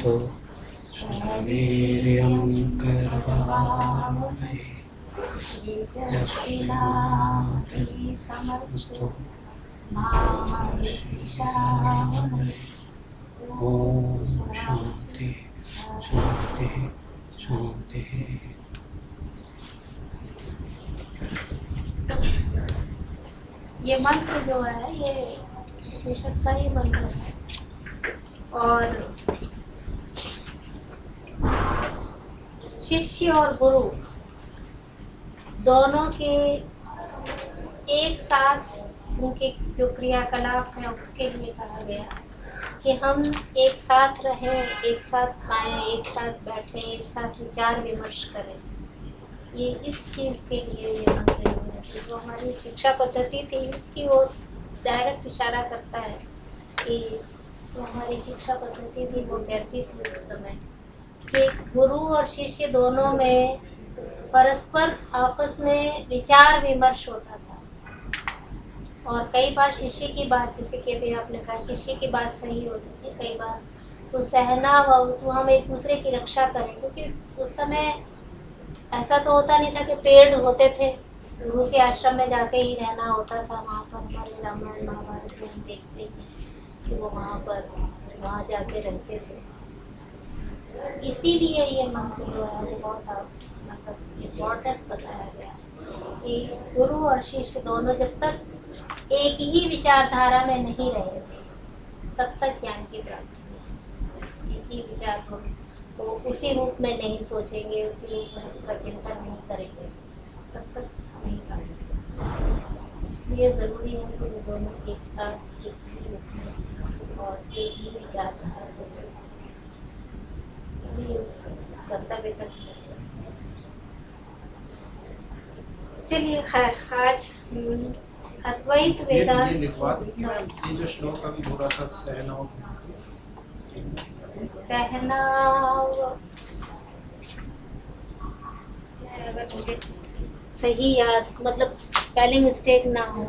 स्तु सवीर्यं करवावहै तेजस्विनावधीतमस्तु मा विद्विषावहै। ओम शांति शांति शांति। ये मंत्र जो है ये उपनिषद का ही मंत्र है और शिष्य और गुरु दोनों के एक साथ उनके जो क्रियाकलाप है उसके लिए कहा गया कि हम एक साथ रहें, एक साथ खाएं, एक साथ बैठें, एक साथ विचार विमर्श करें। ये इस चीज़ के लिए ये मंत्र है। जो हमारी शिक्षा पद्धति थी उसकी ओर डायरेक्ट इशारा करता है कि जो हमारी शिक्षा पद्धति थी वो कैसी थी उस समय कि गुरु और शिष्य दोनों में परस्पर आपस में विचार विमर्श होता था और कई बार शिष्य की बात, जैसे कि अभी आपने कहा शिष्य की बात सही होती थी, कई बार तो सहना व तो हम एक दूसरे की रक्षा करें, क्योंकि उस समय ऐसा तो होता नहीं था कि पेड़ होते थे, गुरु के आश्रम में जाके ही रहना होता था। वहाँ पर हमारे रामायण महाभारत में हम देखते हैं कि वो वहाँ जाके रहते थे। इसीलिए ये मंत्र जो है वो बहुत मतलब इम्पोर्टेंट बताया गया कि गुरु और शिष्य दोनों जब तक एक ही विचारधारा में नहीं रहे तब तक ज्ञान की प्राप्ति नहीं हो सकती। एक ही विचार को उसी रूप में नहीं सोचेंगे, उसी रूप में उसका चिंतन नहीं करेंगे तब तक नहीं प्राप्ति हो सकती। इसलिए ज़रूरी है कि वो दोनों एक साथ एक ही रूप में और एक ही विचारधारा से सोचें, तभी उस कर्तव्य तक पहुँच सकते हैं। चलिए खैर आज अद्वैत वेदांत ये जो श्लोक अभी बोला था सहनाव अगर मुझे सही याद मतलब स्पेलिंग मिस्टेक ना हो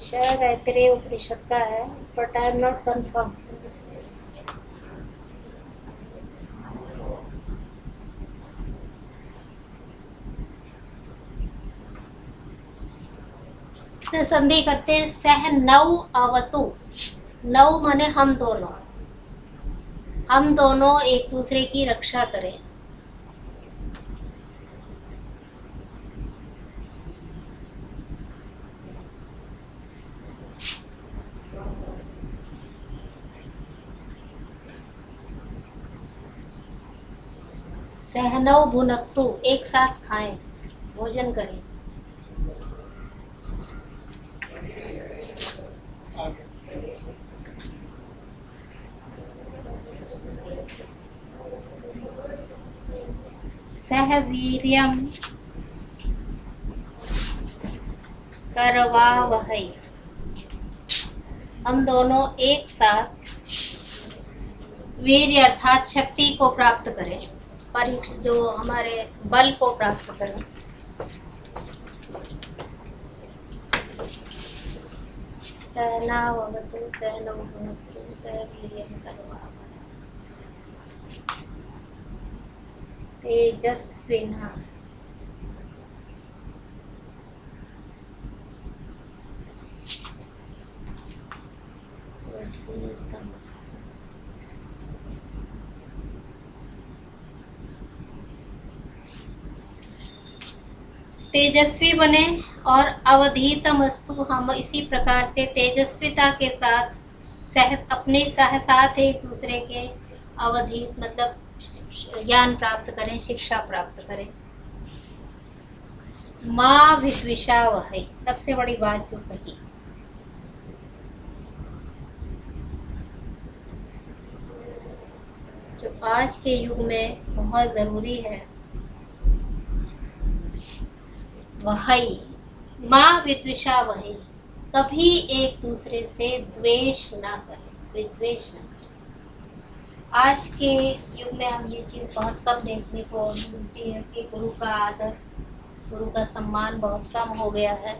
शायद ऐतरेय उपनिषद का है, but I am not confirm. इसमें संधि करते हैं सह नव अवतु। नव माने हम दोनों एक दूसरे की रक्षा करें। सहनव भुनक्तु, एक साथ खाएं, भोजन करें। सह वीर्यं करवावहै, हम दोनों एक साथ वीर्य अर्थात शक्ति को प्राप्त करें, परीक्षा जो हमारे बल को प्राप्त करें। सहनावतु सहनौ भुनक्तु सह वीर्यं करवावहै तेजस्विना तेजस्वी बने और अवधीतमस्तु, हम इसी प्रकार से तेजस्विता के साथ अपने साथ एक दूसरे के अवधीत मतलब ज्ञान प्राप्त करें, शिक्षा प्राप्त करें। माँ विद्विषावहै, सबसे बड़ी बात जो कही, जो आज के युग में बहुत जरूरी है, वही माँ विद्विषावहै, कभी एक दूसरे से द्वेष ना करें, विद्वेष ना करें। आज के युग में हम ये चीज़ बहुत कम देखने को मिलती है कि गुरु का आदर, गुरु का सम्मान बहुत कम हो गया है।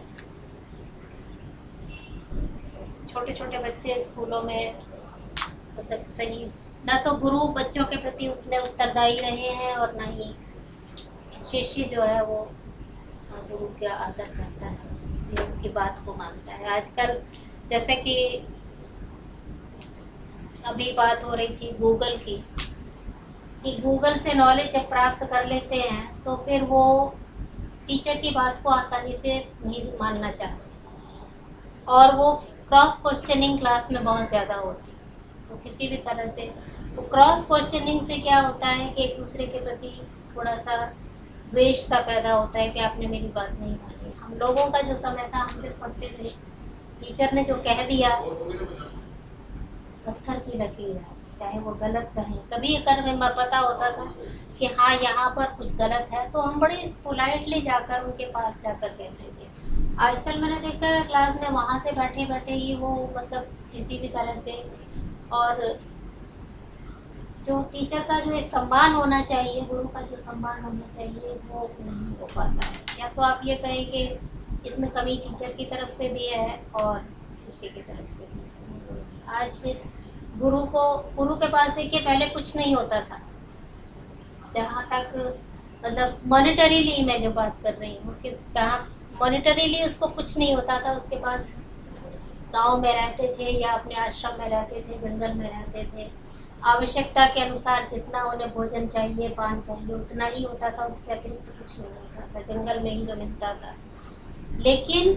छोटे छोटे बच्चे स्कूलों में मतलब सही ना तो गुरु बच्चों के प्रति उतने उत्तरदायी रहे हैं और ना ही शिष्य जो है वो गुरु का आदर करता है, ये उसकी बात को मानता है। आजकल जैसे कि अभी बात हो रही थी गूगल की, कि गूगल से नॉलेज जब प्राप्त कर लेते हैं तो फिर वो टीचर की बात को आसानी से नहीं मानना चाहते और वो क्रॉस क्वेश्चनिंग क्लास में बहुत ज़्यादा होती है। तो किसी भी तरह से वो क्रॉस क्वेश्चनिंग से क्या होता है कि एक दूसरे के प्रति थोड़ा सा द्वेष सा पैदा होता है कि आपने मेरी बात नहीं मानी। हम लोगों का जो समय था, हम जब पढ़ते थे, टीचर ने जो कह दिया पत्थर की लकीर है, चाहे वो गलत कहें। कभी अगर हमें पता होता था कि हाँ यहाँ पर कुछ गलत है तो हम बड़े पोलाइटली जाकर उनके पास जाकर कहते थे। आजकल मैंने देखा है क्लास में वहाँ से बैठे बैठे ही वो मतलब किसी भी तरह से, और जो टीचर का जो एक सम्मान होना चाहिए, गुरु का जो सम्मान होना चाहिए वो नहीं हो पाता है। या तो आप ये कहें कि इसमें कमी टीचर की तरफ से भी है और शिष्य की तरफ से भी है। आज गुरु के पास देखिए पहले कुछ नहीं होता था, जहाँ तक मतलब मॉनिटरीली मैं जो बात कर रही हूँ कि मॉनिटरीली उसको कुछ नहीं होता था। उसके पास गांव में रहते थे या अपने आश्रम में रहते थे, जंगल में रहते थे, आवश्यकता के अनुसार जितना उन्हें भोजन चाहिए, पान चाहिए उतना ही होता था, उससे अतिरिक्त कुछ नहीं होता था, जंगल में ही जो मिलता था। लेकिन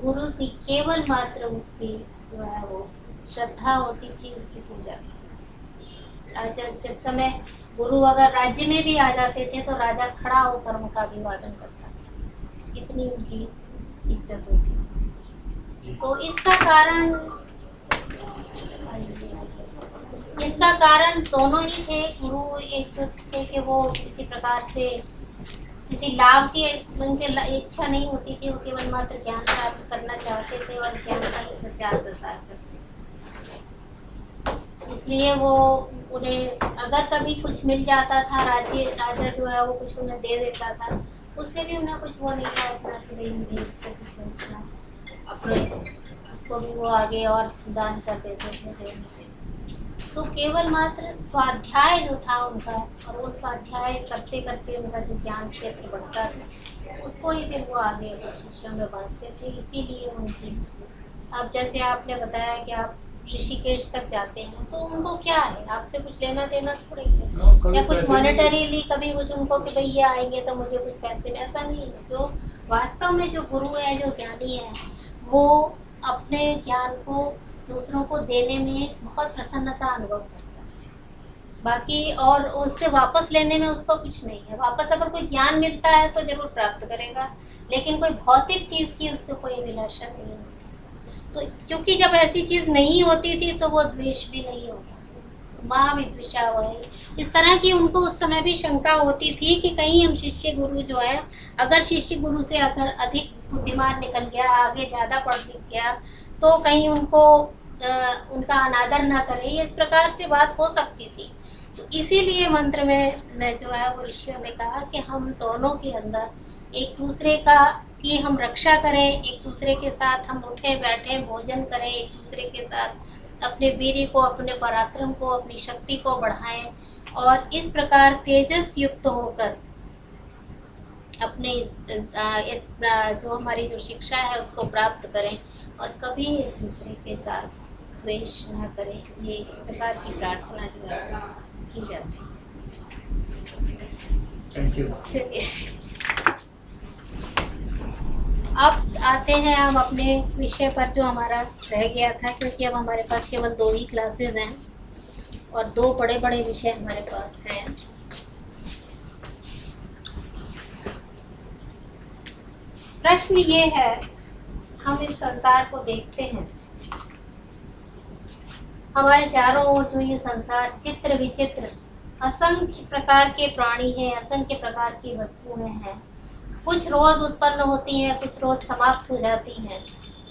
गुरु की केवल मात्र उसकी जो है वो श्रद्धा होती थी, उसकी पूजा की जाती। राजा जिस समय गुरु अगर राज्य में भी आ जाते थे तो राजा खड़ा होकर उनका अभिवादन करता था, इतनी उनकी इज्जत होती। तो इसका कारण दोनों ही थे। गुरु एक जो थे कि वो किसी प्रकार से किसी लाभ की उनके इच्छा नहीं होती थी, वो केवल मात्र ज्ञान प्राप्त करना चाहते थे और ज्ञान का ही प्रचार प्रसार करते थे। इसलिए वो उन्हें अगर कभी कुछ मिल जाता था, राजा जो है वो कुछ उन्हें दे देता था, उससे भी उन्हें कुछ वो नहीं था इतना कि भाई मुझे इससे कुछ नहीं, अपने इसको भी वो आगे और दान कर देते थे। तो केवल मात्र स्वाध्याय जो था उनका, और वो स्वाध्याय करते करते उनका जो ज्ञान क्षेत्र बढ़ता था उसको ही फिर वो आगे अपने शिष्यों में बांटते थे। इसीलिए उनकी, अब जैसे आपने बताया कि आप ऋषिकेश तक जाते हैं तो उनको क्या है, आपसे कुछ लेना देना थोड़ी है, या कुछ मॉनेटरीली कभी कुछ उनको कि भाई ये आएंगे तो मुझे कुछ पैसे में, ऐसा नहीं है। जो वास्तव में जो गुरु है, जो ज्ञानी है, वो अपने ज्ञान को दूसरों को देने में बहुत प्रसन्नता अनुभव करता है। बाकी और उससे वापस लेने में उसको कुछ नहीं है। वापस अगर कोई ज्ञान मिलता है तो जरूर प्राप्त करेगा, लेकिन कोई भौतिक चीज़ की उसको कोई अभिलाषा नहीं होती। तो क्योंकि जब ऐसी चीज़ नहीं होती थी तो वो द्वेष भी नहीं होता, माँ विद्विषा वही। इस तरह की उनको उस समय भी शंका होती थी कि कहीं हम शिष्य गुरु जो है, अगर शिष्य गुरु से अगर अधिक बुद्धिमान निकल गया, आगे ज़्यादा पढ़ लिख गया, तो कहीं उनको उनका अनादर ना करे, इस प्रकार से बात हो सकती थी। तो इसीलिए मंत्र में जो है वो ऋषियों ने कहा कि हम दोनों के अंदर एक दूसरे का की हम रक्षा करें, एक दूसरे के साथ हम उठे बैठे भोजन करें, एक दूसरे के साथ अपने वीर्य को, अपने पराक्रम को, अपनी शक्ति को बढ़ाएं और इस प्रकार तेजस युक्त होकर अपने इस जो हमारी जो शिक्षा है उसको प्राप्त करें और कभी एक दूसरे के साथ द्वेष न करें। ये इस प्रकार की प्रार्थना जो है की जाती है। चलिए अब आते हैं हम अपने विषय पर जो हमारा रह गया था, क्योंकि अब हमारे पास केवल 2 ही क्लासेस हैं और 2 बड़े बड़े विषय हमारे पास हैं। प्रश्न ये है, हम इस संसार को देखते हैं, हमारे चारों ओर जो ये संसार चित्र विचित्र असंख्य प्रकार के प्राणी हैं, असंख्य प्रकार की वस्तुएं हैं, कुछ रोज उत्पन्न होती हैं, कुछ रोज समाप्त हो जाती हैं।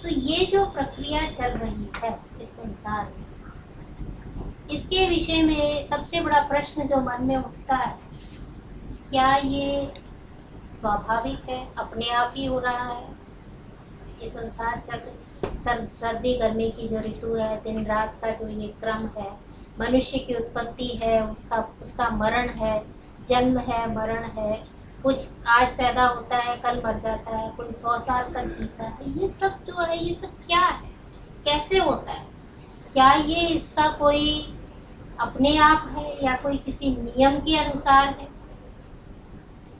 तो ये जो प्रक्रिया चल रही है इस संसार में, इसके विषय में सबसे बड़ा प्रश्न जो मन में उठता है, क्या ये स्वाभाविक है, अपने आप ही हो रहा है? ये संसार चक्र, सर्दी गर्मी की जो ऋतु है, दिन रात का जो ये क्रम है, मनुष्य की उत्पत्ति है, उसका मरण है, जन्म है, मरण है, कुछ आज पैदा होता है, कल मर जाता है, कोई 100 साल तक जीता है, ये सब जो है, ये सब क्या है, कैसे होता है? क्या ये इसका कोई अपने आप है या कोई किसी नियम के अनुसार है?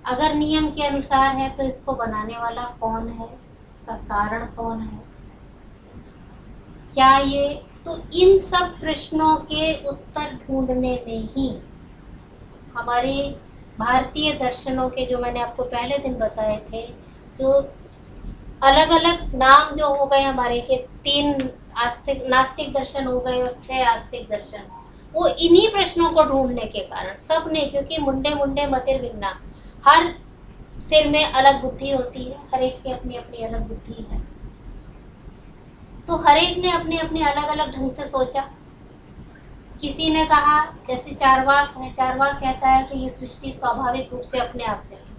अगर नियम के अनुसार है तो इसको बनाने वाला कौन है, इसका कारण कौन है, क्या ये? तो इन सब प्रश्नों के उत्तर ढूंढने में ही हमारे भारतीय दर्शनों के, जो मैंने आपको पहले दिन बताए थे, जो अलग अलग नाम जो हो गए हमारे के, 3 आस्तिक नास्तिक दर्शन हो गए और 6 आस्तिक दर्शन, वो इन्हीं प्रश्नों को ढूंढने के कारण सब ने, क्योंकि मुंडे मुंडे मतिर भिन्ना, हर सिर में अलग बुद्धि होती है, हर एक की अपनी अपनी अलग बुद्धि है, तो हर एक ने अपने अपने अलग अलग ढंग से सोचा। किसी ने कहा, जैसे चारवाक है, चारवाक कहता है कि ये सृष्टि स्वाभाविक रूप से अपने आप चल रही है।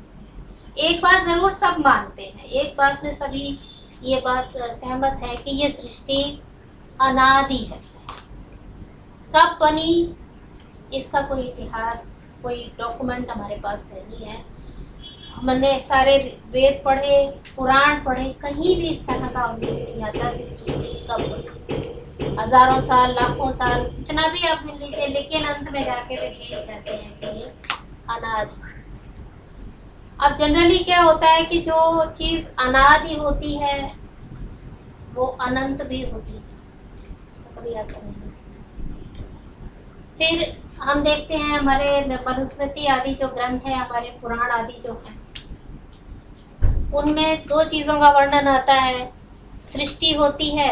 एक बात जरूर सब मानते हैं, एक बात में सभी ये बात सहमत है कि ये सृष्टि अनादि है। कब बनी इसका कोई इतिहास, कोई डॉक्यूमेंट हमारे पास नहीं है। हमने सारे वेद पढ़े, पुराण पढ़े, कहीं भी इस तरह का उल्लेख नहीं आता कि सृष्टि कब बनी। हजारों साल, लाखों साल, कितना भी आप गिन लीजिए, लेकिन अंत में जाके फिर यही कहते हैं कि ये अनादि। अब जनरली क्या होता है कि जो चीज अनादि होती है वो अनंत भी होती है, इसको कभी आता नहीं। फिर हम देखते हैं हमारे मनुस्मृति आदि जो ग्रंथ है, हमारे पुराण आदि जो हैं, उनमें 2 चीज़ों का वर्णन आता है। सृष्टि होती है,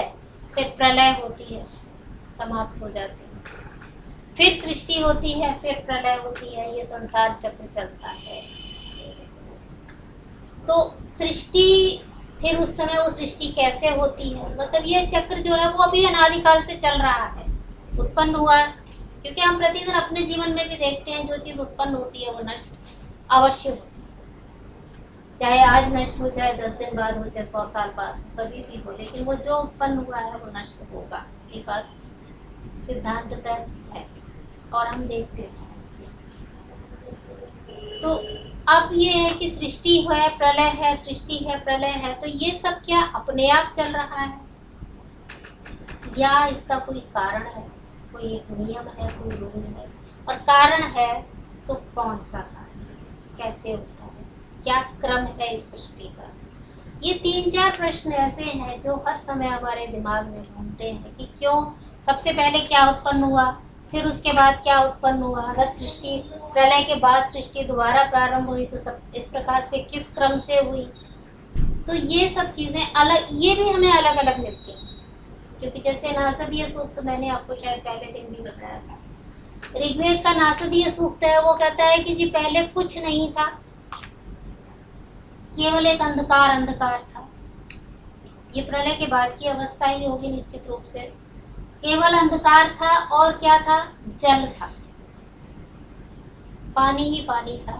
फिर प्रलय होती है, समाप्त हो जाती है, फिर सृष्टि होती है, फिर प्रलय होती है, ये संसार चक्र चलता है। तो सृष्टि, फिर उस समय वो सृष्टि कैसे होती है, मतलब ये चक्र जो है वो अभी अनादिकाल से चल रहा है, उत्पन्न हुआ है। क्योंकि हम प्रतिदिन अपने जीवन में भी देखते हैं, जो चीज़ उत्पन्न होती है वो नष्ट अवश्य होती है, चाहे आज नष्ट हो, चाहे 10 दिन बाद हो, चाहे 100 साल बाद, कभी भी हो, लेकिन वो जो उत्पन्न हुआ है वो नष्ट होगा, ये बात सिद्धांततः है और हम देखते हैं इस चीज़। तो अब ये है कि सृष्टि है, प्रलय है, सृष्टि है, प्रलय है, तो ये सब क्या अपने आप चल रहा है या इसका कोई कारण है, कोई एक नियम है, कोई रूल है? और कारण है तो कौन सा कारण, कैसे होता है, क्या क्रम है इस सृष्टि का? ये 3-4 प्रश्न ऐसे हैं जो हर समय हमारे दिमाग में घूमते हैं कि क्यों, सबसे पहले क्या उत्पन्न हुआ, फिर उसके बाद क्या उत्पन्न हुआ, अगर सृष्टि प्रलय के बाद सृष्टि दोबारा प्रारंभ हुई तो सब इस प्रकार से किस क्रम से हुई? तो ये सब चीज़ें अलग, ये भी हमें अलग अलग मिलती हैं। क्योंकि जैसे नासदीय सूक्त मैंने आपको शायद पहले दिन भी बताया था, ऋग्वेद का नासदीय सूक्त है, वो कहता है कि जी पहले कुछ नहीं था, केवल एक अंधकार अंधकार था। ये प्रलय के बाद की अवस्था ही होगी निश्चित रूप से। केवल अंधकार था और क्या था, जल था, पानी ही पानी था।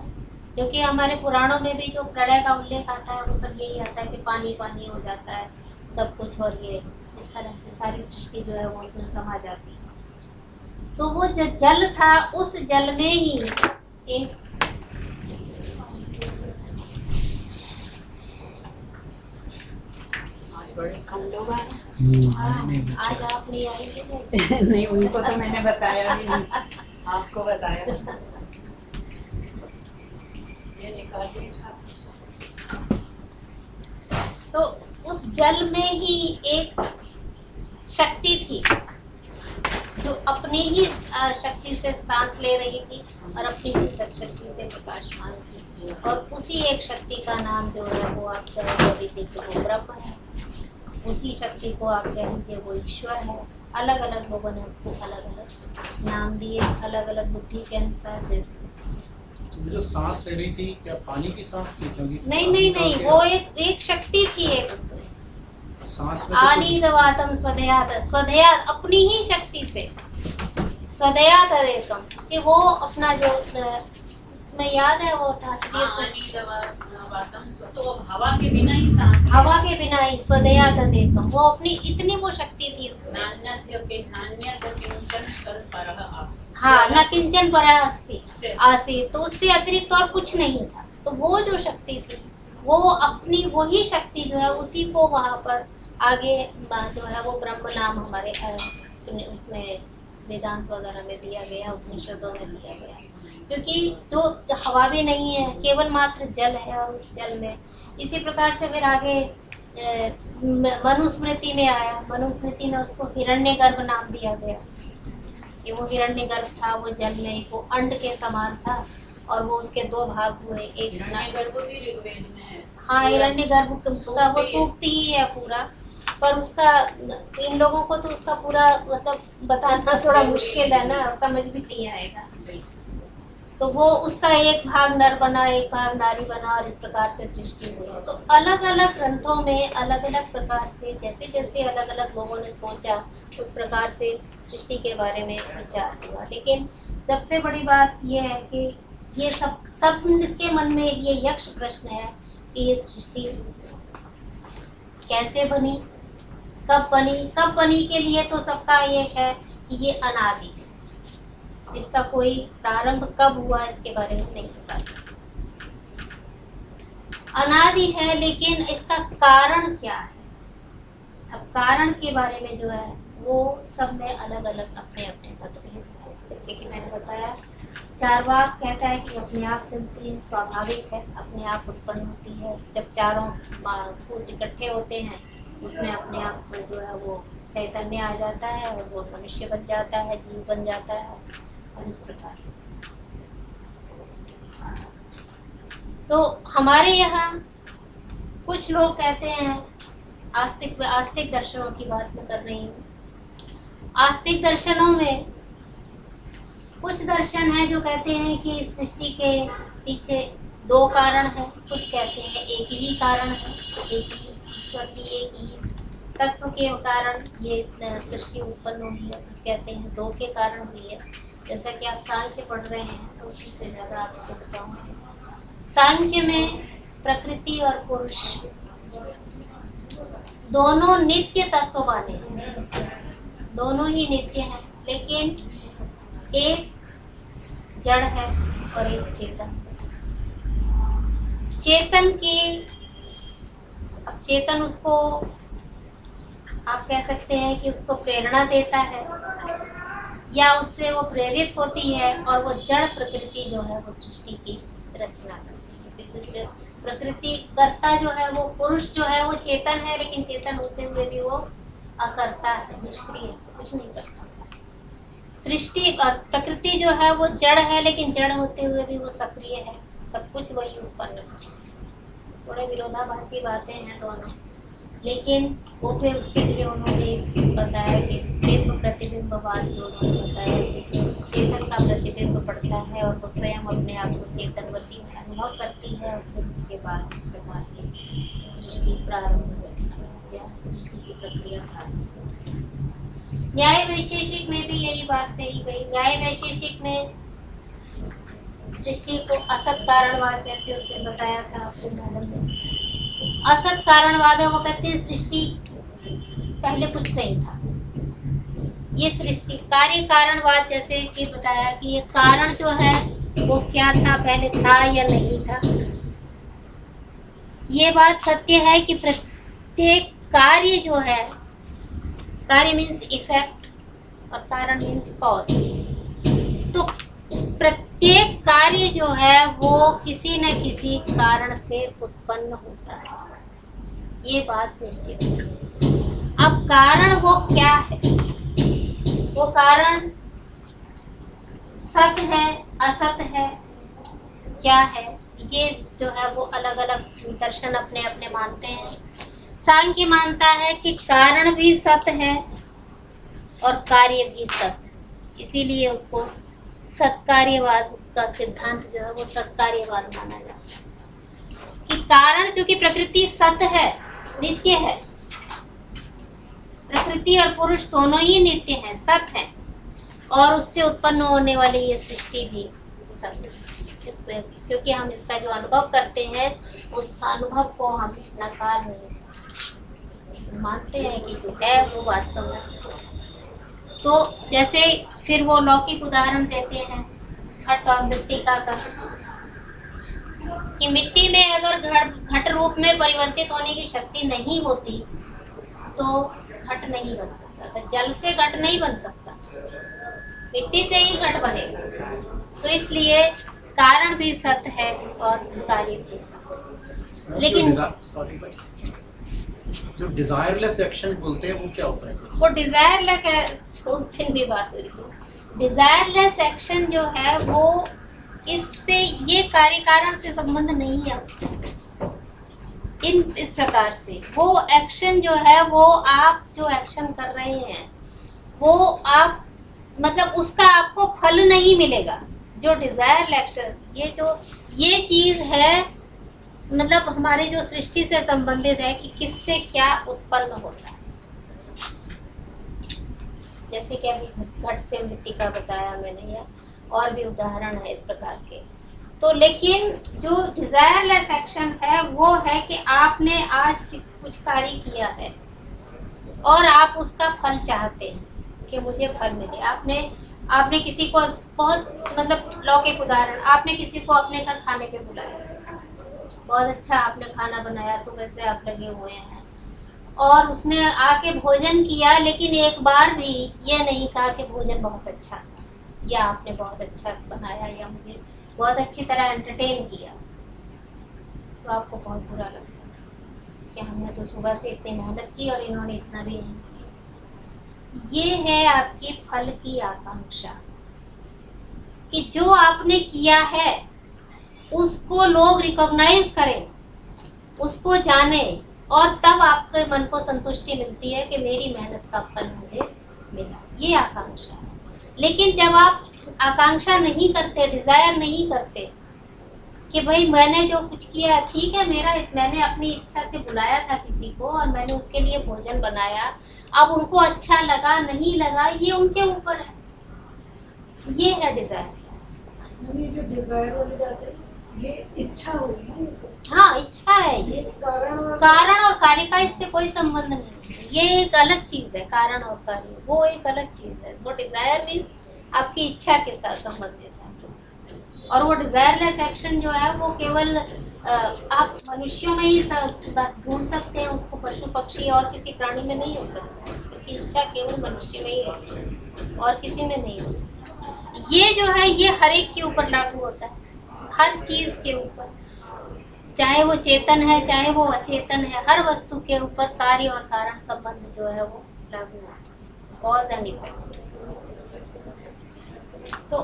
क्योंकि हमारे पुराणों में भी जो प्रलय का उल्लेख आता है वो सब यही आता है कि पानी पानी हो जाता है सब कुछ, और ये इस तरह से सारी सृष्टि जो है वो उसमें समा जाती है। तो वो जो जल था, उस जल में ही एक बड़े कम लोग आए। आज आप नहीं आएंगे नहीं, उनको तो मैंने बताया भी नहीं, आपको बताया। ये निकाल दिया। तो उस जल में ही एक शक्ति थी जो अपनी ही शक्ति से सांस ले रही थी और अपनी ही शक्ति से प्रकाशमान थी, और उसी एक शक्ति का नाम जो है वो आप कह लीजिए वो ब्रह्म है, उसी शक्ति को आप कह लीजिए वो ईश्वर है। अलग अलग लोगों ने उसको अलग अलग नाम दिए, अलग अलग बुद्धि के अनुसार। जैसे तो जो सांस ले रही थी, क्या पानी की सांस थी? क्योंकि नहीं, वो एक शक्ति थी, एक उसमें सांस में आनीदवातम स्वधयात, स्वधयात अपनी ही शक्ति से स्वदया तदेकम, कि वो अपना जो तुम्हें याद है वो था तो हवा के बिना ही सांस हवा के बिना ही स्वदया तदेकम, वो अपनी इतनी वो शक्ति थी उसमें। हाँ, न किंचन परः अस्ति आसीत्, तो उससे अतिरिक्त और कुछ नहीं था। तो वो जो शक्ति थी वो अपनी वही शक्ति जो है उसी को वहाँ पर आगे जो है वो ब्रह्म नाम हमारे उसमें वेदांत वगैरह में दिया गया, उपनिषदों में दिया गया। क्योंकि जो हवा भी नहीं है, केवल मात्र जल है, और उस जल में इसी प्रकार से फिर आगे मनुस्मृति में आया। मनुस्मृति में उसको हिरण्यगर्भ नाम दिया गया कि वो हिरण्यगर्भ था, वो जल में वो अंड के समान था और वो उसके दो भाग हुए। एक हिरण्यगर्भ भी ऋग्वेद में है। हाँ, हिरण्यगर्भ का वो सूक्त ही है पूरा, पर उसका इन लोगों को तो उसका पूरा मतलब बताना थोड़ा मुश्किल है ना, समझ भी नहीं आएगा। तो वो उसका एक भाग नर बना, एक भाग नारी बना, और इस प्रकार से सृष्टि हुई। तो अलग अलग ग्रंथों में अलग अलग प्रकार से जैसे जैसे अलग अलग लोगों ने सोचा उस प्रकार से सृष्टि के बारे में विचार हुआ। लेकिन सबसे बड़ी बात यह है कि ये सब के मन में ये यक्ष प्रश्न है कि ये सृष्टि कैसे बनी, कब बनी के लिए तो सबका ये है कि ये अनादि, इसका कोई प्रारंभ कब हुआ इसके बारे में नहीं पता। अनादि है, लेकिन इसका कारण क्या है? अब कारण के बारे में जो है वो सब में अलग अलग अपने अपने मतभेद है। जैसे कि मैंने बताया, चार्वाक कहता है कि अपने आप चलती है, स्वाभाविक है, अपने आप उत्पन्न होती है। जब चारों भूत इकट्ठे होते हैं उसमें अपने आप जो है वो चैतन्य आ जाता है और वो मनुष्य बन जाता है, जीव बन जाता है, और इस प्रकार से। तो हमारे यहाँ कुछ लोग कहते हैं, आस्तिक दर्शनों की बात मैं कर रही हूँ। आस्तिक दर्शनों में कुछ दर्शन है जो कहते हैं कि सृष्टि के पीछे दो कारण है, कुछ कहते हैं एक ही कारण है, एक ही ईश्वर की एक ही तत्व के कारण ये सृष्टि उत्पन्न हुई है। कुछ कहते हैं दो के कारण हुई है। जैसा कि आप सांख्य पढ़ रहे हैं तो उसी से ज़्यादा आपको बताऊंगी। सांख्य में प्रकृति और पुरुष दोनों नित्य तत्व माने, दोनों ही नित्य हैं, लेकिन एक जड़ है और एक चेतन। चेतन की, अब चेतन उसको आप कह सकते हैं कि उसको प्रेरणा देता है या उससे वो प्रेरित होती है, और वो जड़ प्रकृति जो है वो सृष्टि की रचना करती है। क्योंकि प्रकृति कर्ता जो है वो पुरुष जो है वो चेतन है, लेकिन चेतन होते हुए भी वो अकर्ता है, निष्क्रिय, कुछ नहीं करता। सृष्टि और प्रकृति जो है वो जड़ है, लेकिन जड़ होते हुए भी वो सक्रिय है, सब कुछ वही उत्पन्न करता है। थोड़े विरोधाभासी बातें हैं दोनों, लेकिन वो फिर उसके लिए उन्होंने बताया कि बिंब प्रतिबिंबवाद, जो उन्होंने बताया कि चेतन का प्रतिबिंब पड़ता है और वो स्वयं अपने आप को चेतनवती में अनुभव करती है, और फिर उसके बाद इस प्रकार की सृष्टि प्रारंभ होती है या सृष्टि की प्रक्रिया प्रारंभ होती है। न्याय वैशेषिक में भी यही बात कही गई। न्याय वैशेषिक में सृष्टि को असत कारणवाद जैसे उसे बताया था आपको मैडम ने। असत कारणवाद है, वो कहते हैं सृष्टि पहले कुछ नहीं था। ये सृष्टि कार्य कारणवाद जैसे कि बताया कि ये कारण जो है वो क्या था, पहले था या नहीं था। ये बात सत्य है कि प्रत्येक कार्य जो है, कार्य मीन्स इफेक्ट और कारण मीन्स कॉज, तो प्रत्येक कार्य जो है वो किसी न किसी कारण से उत्पन्न होता है, ये बात निश्चित है। अब कारण वो क्या है? वो कारण सत है, असत है, क्या है? ये जो है वो अलग अलग दर्शन अपने अपने मानते हैं। सांख्य मानता है कि कारण भी सत है और कार्य भी सत है, इसीलिए उसको सत्कार्यवाद, उसका सिद्धांत जो है वो सत्कार्यवाद माना जाता है कि कारण, चूंकि प्रकृति सत है, नित्य है, प्रकृति और पुरुष दोनों ही नित्य हैं, सत हैं, और उससे उत्पन्न होने वाली ये सृष्टि भी सत्य। क्योंकि हम इसका जो अनुभव करते हैं उस अनुभव को हम नकार नहीं सकते, मानते हैं कि जो है वो वास्तव में सत्य है। तो जैसे फिर वो लौकिक उदाहरण देते हैं घट और मृत्तिका का, कि मिट्टी में अगर घट रूप में परिवर्तित होने की शक्ति नहीं होती तो घट नहीं बन सकता था। जल से घट नहीं बन सकता, मिट्टी से ही घट बनेगा। तो इसलिए कारण भी सत्य है और कार्य भी सत्य। लेकिन सॉरी जो डिजायरलेस एक्शन बोलते हैं वो क्या होता है? वो डिजायरलेस, उस दिन भी बात हुई थी, डिजायरलेस एक्शन जो है वो इससे ये कार्य कारण से संबंध नहीं है उसका। इस प्रकार से वो एक्शन जो है वो आप जो एक्शन कर रहे हैं वो आप मतलब उसका आपको फल नहीं मिलेगा। जो डिजायर एक्शन ये चीज है, मतलब हमारी जो सृष्टि से संबंधित है कि किससे क्या उत्पन्न होता है। जैसे कि अभी घट से मृत्तिका बताया मैंने, या और भी उदाहरण है इस प्रकार के। तो लेकिन जो डिजायरलेस एक्शन है वो है कि आपने आज कुछ कार्य किया है और आप उसका फल चाहते हैं कि मुझे फल मिले। आपने किसी को, बहुत मतलब लौकिक उदाहरण, आपने किसी को अपने घर खाने पे बुलाया, बहुत अच्छा आपने खाना बनाया, सुबह से आप लगे हुए हैं और उसने आके भोजन किया, लेकिन एक बार भी ये नहीं कहा कि भोजन बहुत अच्छा था या आपने बहुत अच्छा बनाया या मुझे बहुत अच्छी तरह एंटरटेन किया। तो आपको बहुत बुरा लगता कि हमने तो सुबह से इतनी मेहनत की और इन्होंने इतना भी नहीं किया। ये है आपकी फल की आकांक्षा कि जो आपने किया है उसको लोग रिकॉग्नाइज करें, उसको जाने, और तब आपके मन को संतुष्टि मिलती है कि मेरी मेहनत का फल मुझे मिला। ये आकांक्षा है। लेकिन जब आप आकांक्षा नहीं करते, डिजायर नहीं करते कि भाई मैंने जो कुछ किया ठीक है, मैंने अपनी इच्छा से बुलाया था किसी को और मैंने उसके लिए भोजन बनाया, अब उनको अच्छा लगा नहीं लगा ये उनके ऊपर है। ये है डिजायर। ये जो डिजायर वाली बात है ये इच्छा हुई ना, ये तो हाँ इच्छा है। ये कारण और कार्य का इससे कोई संबंध नहीं, ये एक अलग चीज है। कारण और कार्य वो एक अलग चीज है। वो डिजायर मीन्स आपकी इच्छा के साथ संबंधित है, और वो डिजायरलेस एक्शन जो है वो केवल आप मनुष्यों में ही ढूंढ सकते हैं उसको, पशु पक्षी और किसी प्राणी में नहीं हो सकता, क्योंकि इच्छा केवल मनुष्य में ही होती है और किसी में नहीं होती। ये जो है ये हर एक के ऊपर लागू होता है, हर चीज के ऊपर, चाहे वो चेतन है चाहे वो अचेतन है, हर वस्तु के ऊपर कार्य और कारण संबंध जो है वो लागू होता है, कॉज एंड इफेक्ट। तो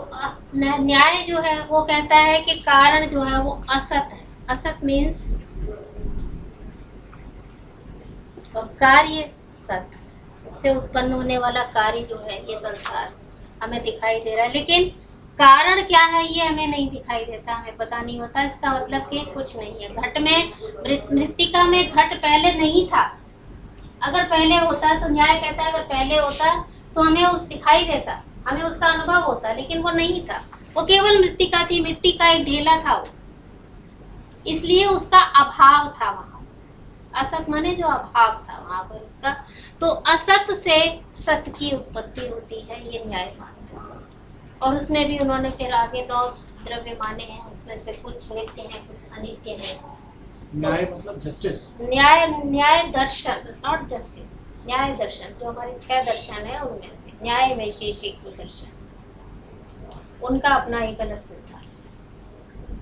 न्याय जो है वो कहता है कि कारण जो है वो असत है। असत मीन्स, और कार्य सत, इससे उत्पन्न होने वाला कार्य जो है ये संसार हमें दिखाई दे रहा है, लेकिन कारण क्या है ये हमें नहीं दिखाई देता, हमें पता नहीं होता। इसका मतलब कि कुछ नहीं है। घट में, मृत्तिका में घट पहले नहीं था। अगर पहले होता तो न्याय कहता है अगर पहले होता तो हमें उस दिखाई देता, हमें उसका अनुभव होता, लेकिन वो नहीं था। वो केवल मृत्तिका थी, मिट्टी का एक ढेला था वो, इसलिए उसका अभाव था वहां। असत माने जो अभाव था वहां पर उसका। तो असत से सत की उत्पत्ति होती है, ये न्याय मानते हैं। और उसमें भी उन्होंने फिर आगे 9 द्रव्य माने हैं, उसमें से कुछ नित्य हैं कुछ अनित्य हैं। न्याय मतलब जस्टिस, न्याय दर्शन, नॉट जस्टिस, न्याय दर्शन जो हमारे 6 दर्शन है उनमें से न्याय में शेष एक दर्शन, उनका अपना एक अलग सिद्धांत,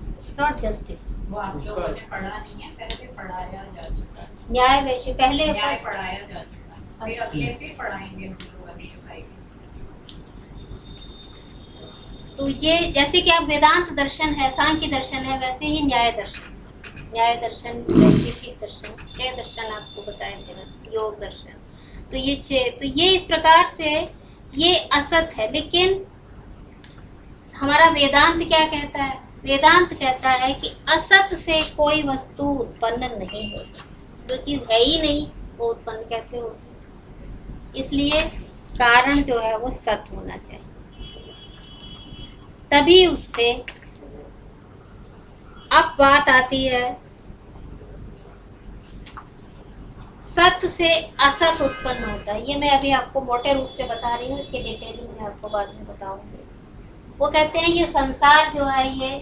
इट्स नॉट जस्टिस। वो आप लोगों ने पढ़ा नहीं है, पहले पढ़ाया जा चुका है। न्याय वैसे पहले न्याय बस पढ़ाया जा चुका है, फिर अगले पे पढ़ाएंगे हम लोग अगली साइकिल। तो ये जैसे कि अब वेदांत दर्शन है, सांख्य दर्शन है, वैसे ही न्याय दर्शन, वैशेषिक दर्शन, 6 दर्शन आपको बताए थे, योग दर्शन। तो ये इस प्रकार से ये असत है। लेकिन हमारा वेदांत क्या कहता है? वेदांत कहता है कि असत से कोई वस्तु उत्पन्न नहीं हो सकती। जो चीज है ही नहीं वो उत्पन्न कैसे होगी? इसलिए कारण जो है वो सत होना चाहिए। तभी उससे अब बात आती है सत से असत उत्पन्न होता है। ये मैं अभी आपको मोटे रूप से बता रही हूँ, इसके डिटेलिंग में आपको बाद में बताऊंगी। वो कहते हैं ये संसार जो है ये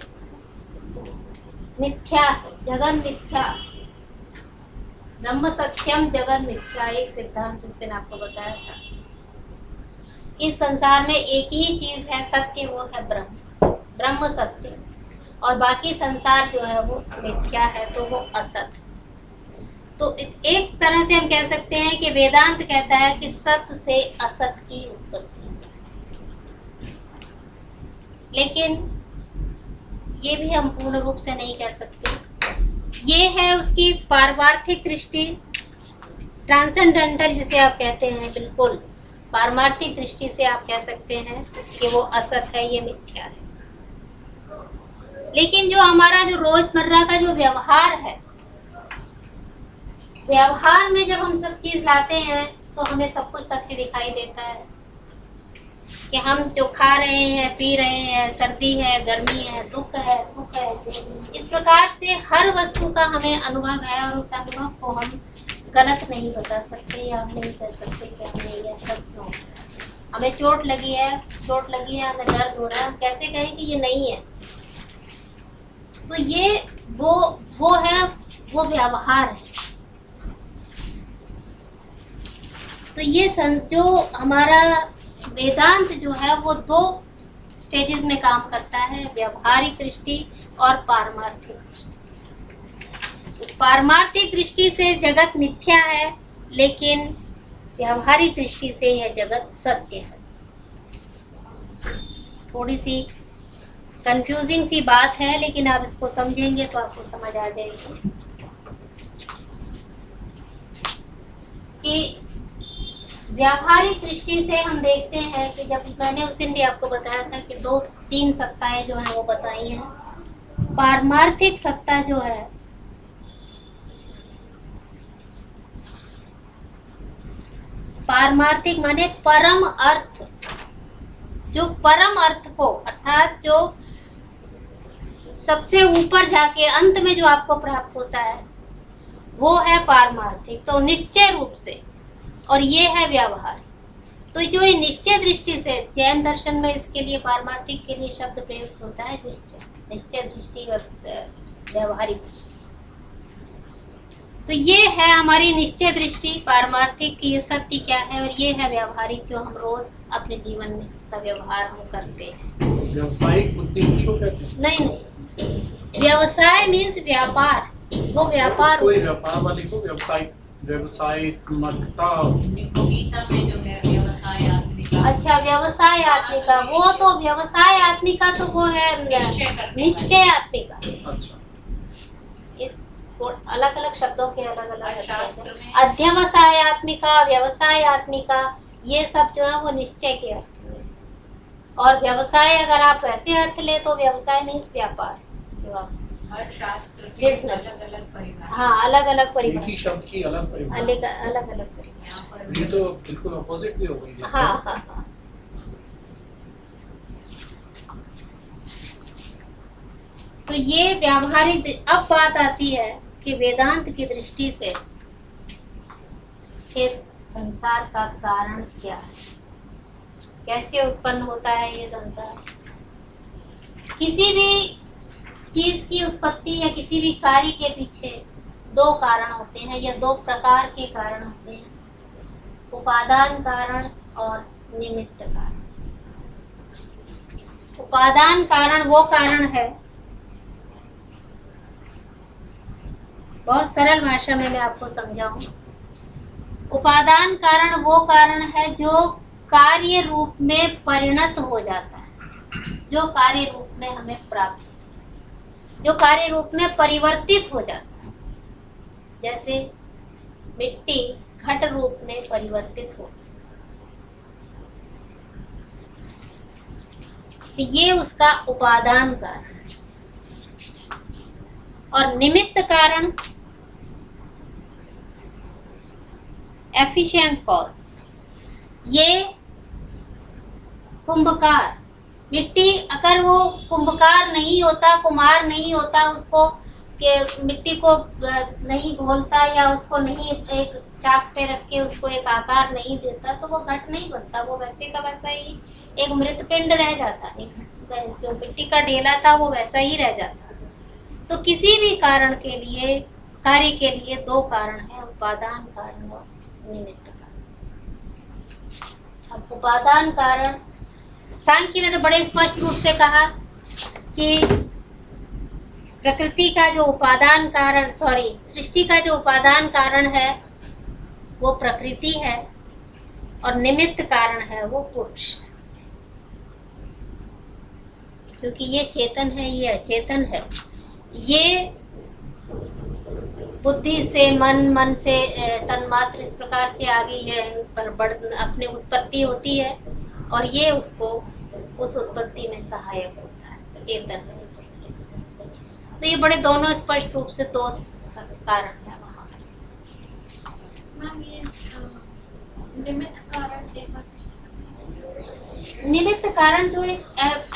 मिथ्या है, जगन मिथ्या, ब्रह्म सत्यम जगन मिथ्या, एक सिद्धांत उस दिन आपको बताया था। इस संसार में एक ही चीज है सत्य, वो है ब्रह्म, ब्रह्म सत्य, और बाकी संसार जो है वो मिथ्या है, तो वो असत। तो एक तरह से हम कह सकते हैं कि वेदांत कहता है कि सत से असत की उत्पत्ति है, लेकिन ये भी हम पूर्ण रूप से नहीं कह सकते। ये है उसकी पारमार्थिक दृष्टि, ट्रांसेंडेंटल जिसे आप कहते हैं, बिल्कुल पारमार्थिक दृष्टि से आप कह सकते हैं कि वो असत है, ये मिथ्या है। लेकिन जो हमारा जो रोजमर्रा का जो व्यवहार है, व्यवहार में जब हम सब चीज लाते हैं तो हमें सब कुछ सत्य दिखाई देता है कि हम जो खा रहे हैं, पी रहे हैं, सर्दी है, गर्मी है, दुख है, सुख है, इस प्रकार से हर वस्तु का हमें अनुभव है, और उस अनुभव को हम गलत नहीं बता सकते, या हम नहीं कह सकते कि हमें यह सब क्यों। हमें चोट लगी है, हमें दर्द हो रहा है, हम कैसे कहें कि ये नहीं है। तो ये वो है, वो व्यवहार है। तो ये जो हमारा वेदांत जो है वो दो स्टेजेस में काम करता है, व्यवहारिक दृष्टि और पारमार्थिक दृष्टि। तो पारमार्थिक दृष्टि से जगत मिथ्या है, लेकिन व्यवहारिक दृष्टि से यह जगत सत्य है। थोड़ी सी कंफ्यूजिंग सी बात है, लेकिन आप इसको समझेंगे तो आपको समझ आ जाएगी कि व्यावहारिक दृष्टि से हम देखते हैं कि जब मैंने उस दिन भी आपको बताया था कि 2-3 सत्ताएं जो हैं वो बताई हैं। पारमार्थिक सत्ता जो है पारमार्थिक माने परम अर्थ, जो परम अर्थ को अर्थात जो सबसे ऊपर जाके अंत में जो आपको प्राप्त होता है वो है पारमार्थिक, तो निश्चय रूप से, और ये है व्यवहार। तो जो ये निश्चय दृष्टि से जैन दर्शन में इसके लिए पारमार्थिक के लिए शब्द प्रयुक्त होता है निश्चय दृष्टि और व्यवहारिक दृष्टि। तो ये है हमारी निश्चय दृष्टि, पारमार्थिक की ये सत्य क्या है, और ये है व्यवहारिक जो हम रोज अपने जीवन में जिसका व्यवहार हम करते हैं। व्यवसायिक बुद्धि इसी को कहते हैं? नहीं, व्यवसाय मीन्स व्यापार, वो व्यापार, कोई व्यापार वाले को व्यवसायिकता। गीता में जो है व्यवसाय आदमी का। अच्छा, व्यवसाय आदमी का, वो तो व्यवसाय आदमी का तो वो है निश्चय आदमी का। अच्छा, इस अलग अलग शब्दों के अलग अलग शास्त्र में अध्यवसाय आदमी का, व्यवसाय आदमी का, ये सब जो है वो निश्चय के अर्थ में। और व्यवसाय अगर आप वैसे अर्थ ले तो व्यवसाय मीन्स व्यापार, जो आप हर शास्त्र के Business। अलग अलग परिभाषा। हाँ, अलग अलग एक ही परिभाषा, शब्द की अलग परिभाषा। अलग अलग परिभाषा। यहाँ पर ये तो बिल्कुल अपोजिट भी हो गई है। हाँ हाँ हाँ। तो ये व्यावहारिक। अब बात आती है कि वेदांत की दृष्टि से फिर संसार का कारण क्या है, कैसे उत्पन्न होता है ये संसार। किसी भी चीज की उत्पत्ति या किसी भी कार्य के पीछे दो कारण होते हैं, या दो प्रकार के कारण होते हैं, उपादान कारण और निमित्त कारण। उपादान कारण वो कारण है, बहुत सरल भाषा में मैं आपको समझाऊं। उपादान कारण वो कारण है जो कार्य रूप में परिणत हो जाता है, जो कार्य रूप में हमें प्राप्त, जो कार्य रूप में परिवर्तित हो जाता है। जैसे मिट्टी घट रूप में परिवर्तित हो, तो ये उसका उपादान कारण है। और निमित्त कारण एफिशिएंट कॉज, ये कुंभकार मिट्टी अगर वो कुंभकार नहीं होता, कुम्हार नहीं होता, उसको के मिट्टी को नहीं घोलता या उसको नहीं एक चाक पे रख के उसको एक आकार नहीं देता, तो वो घट नहीं बनता, वो वैसे का वैसा ही एक मृत पिंड रह जाता। एक जो मिट्टी का ढेला था वो वैसा ही रह जाता। तो किसी भी कारण के लिए, कार्य के लिए दो कारण है, उपादान कारण और निमित्त कारण। अब उपादान कारण सांख्य में तो बड़े स्पष्ट रूप से कहा कि प्रकृति का जो उपादान कारण, सृष्टि का जो उपादान कारण है वो प्रकृति है और निमित्त कारण है वो पुरुष, क्योंकि ये चेतन है, ये अचेतन है। ये बुद्धि से, मन से, तन्मात्र इस प्रकार से आ गई है, पर अपनी उत्पत्ति होती है और ये उसको उस उत्पत्ति में सहायक होता है, चेतन है इसलिए। तो ये बड़े दोनों स्पष्ट रूप से दो कारण है वहाँ। मैम ये निमित्त कारण एक बार फिर से। निमित्त कारण जो एक